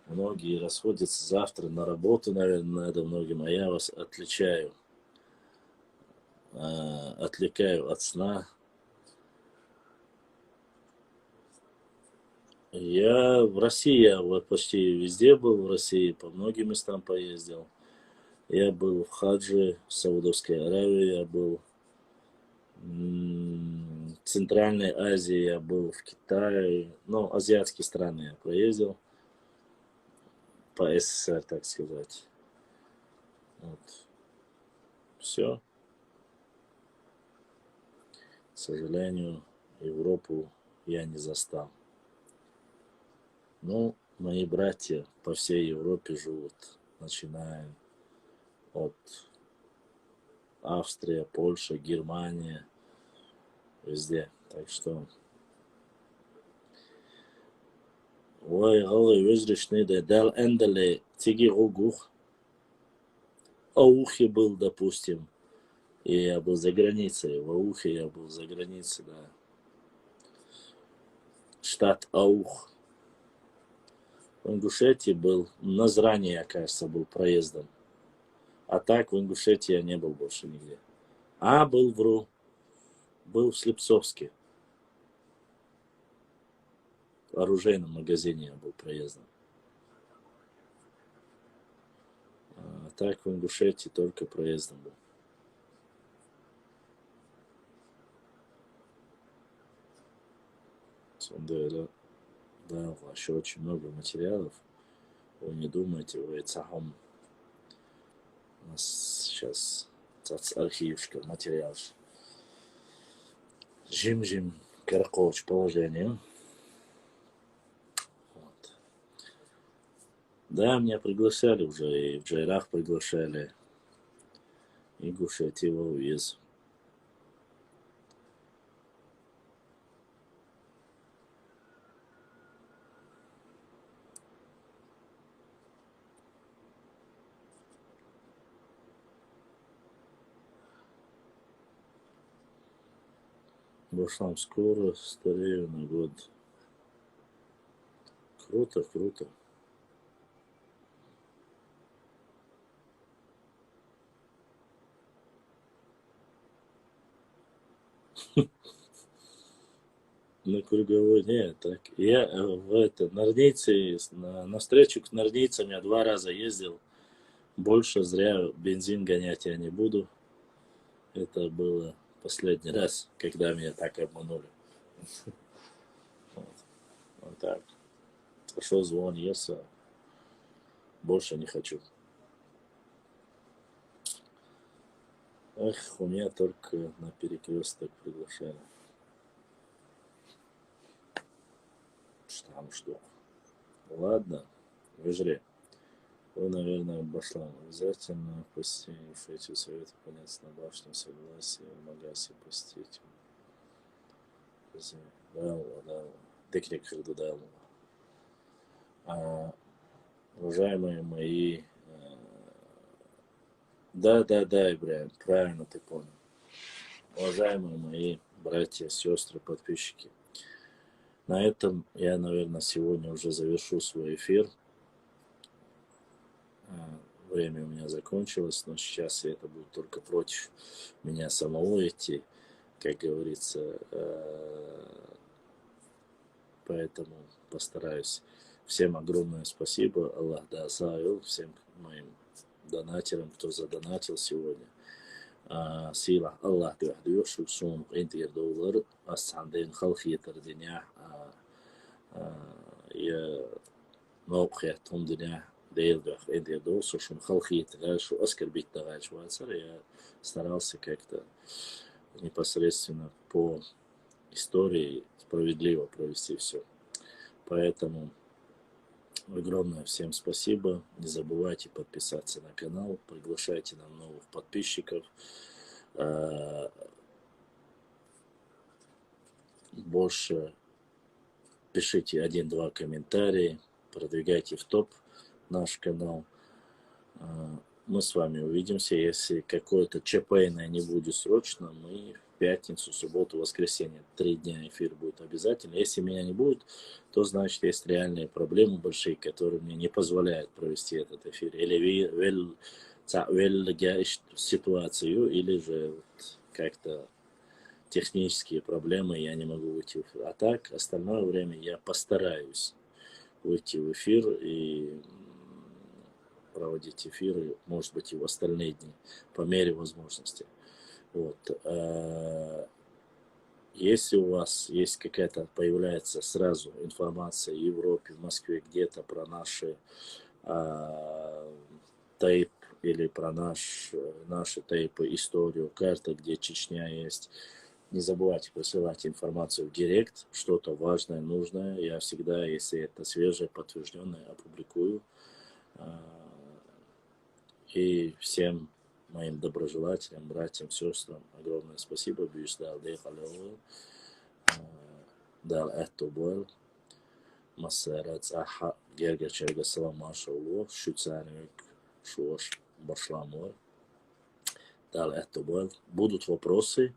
многие расходятся завтра на работу, наверное, надо многим, а я вас отвлекаю от сна. Я в России, я вот почти везде был в России, по многим местам поездил. Я был в Хадже, в Саудовской Аравии, я был в Центральной Азии, я был в Китае, азиатские страны я проездил. по СССР, так сказать. Вот. Все. К сожалению, Европу я не застал. Но мои братья по всей Европе живут, начиная от Австрия, Польша, Германия, везде. Так что ой, өзрешный да дал эндале тиги угух. Аухе был, допустим, и я был за границей. В Аухе я был за границей, да. Штат Аух. В Ингушетии был, Назрани, я, кажется, был проездом. А так в Ингушетии я не был больше нигде. А, вру, был в Слепцовске. В оружейном магазине я был проездом. А так в Ингушетии только проездом был. Да, вообще очень много материалов. Вы не думайте, вы цахом. У нас сейчас архившка материал. Жим-жим, Каракович положение. Вот. Да, меня приглашали уже, и в Джайрах приглашали. И Гушетиева уезд. Башлам скоро, старею на год. Круто, круто. На круговой, нет, так. Я Нордейцы, на встречу к нордейцам я 2 раза ездил. Больше зря бензин гонять я не буду. Это было последний раз, когда меня так обманули. Вот так. Хорошо, звон есть, больше не хочу. Эх, у меня только на перекресток приглашали. Там что? Ладно, выжри. Вы, наверное, Башлам. Обязательно посетить эти советы, понять на башню согласие, в Магасе посетить. Да. Декрик Хирдудалова. Уважаемые мои... Да, Ибраим, правильно ты понял. Уважаемые мои братья, сестры, подписчики. На этом я, наверное, сегодня уже завершу свой эфир. Время у меня закончилось, но сейчас это будет только против меня самого идти, как говорится. Поэтому постараюсь. Всем огромное спасибо. Аллах да асаю. Всем моим донатерам, кто задонатил сегодня. Сила Аллах духдуyor şu son интердоллар асанден халхи тердиня я موقع تمدنا ديل дох интердол шум халхи тердиня что оскорбить товарищ Вацар. Я старался как-то непосредственно по истории справедливо провести все. Поэтому огромное всем спасибо. Не забывайте подписаться на канал. Приглашайте нам новых подписчиков. Больше пишите 1-2 комментария. Продвигайте в топ наш канал. Мы с вами увидимся. Если какое-то ЧП не будет срочно, мы в пятницу, субботу, воскресенье 3 дня эфир будет обязательно. Если меня не будет, то значит есть реальные проблемы большие, которые мне не позволяют провести этот эфир. Или ситуацию, или же как-то технические проблемы, я не могу выйти в эфир. А так, остальное время я постараюсь выйти в эфир и проводить эфиры, может быть, и в остальные дни, по мере возможности. Вот. Если у вас есть какая-то, появляется сразу информация в Европе, в Москве где-то про наши тейп или про наши тейпы, историю, карта, где Чечня есть. Не забывайте присылать информацию в директ, что-то важное, нужное. Я всегда, если это свежее, подтвержденное, опубликую. И всем моим доброжелателям, братьям, сестрам огромное спасибо. Дал это был. Массарат Аха Гергачерга Саламашоулу, Шуцаник Шош Башламор. Дал это был. Будут вопросы,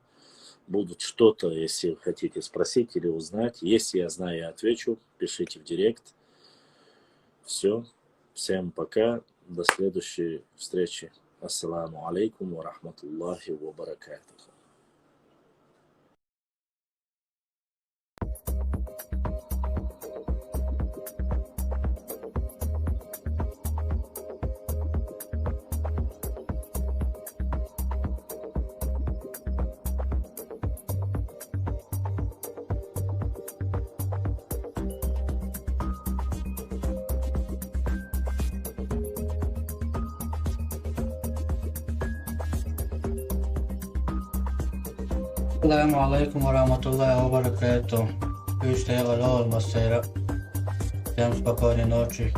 будут что-то, если хотите спросить или узнать. Если я знаю, я отвечу. Пишите в директ. Все. Всем пока. До следующей встречи. Ассаламу алейкум ва рахматуллахи ва баракатуху. Assalamu alaikum warahmatullahi wabarakatuh. Üste yağlı olmasayla. Всем спокойной ночи.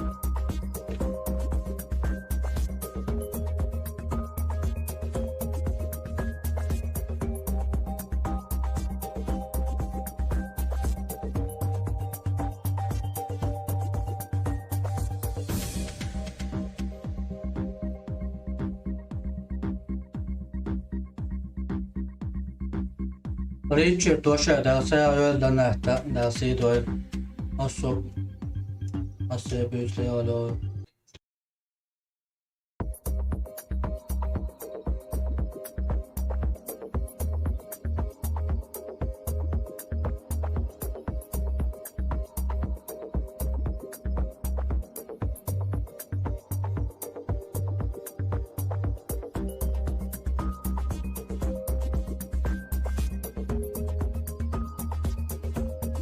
Richard došao da se javio da nehta, da si doj osob, a se bi se javio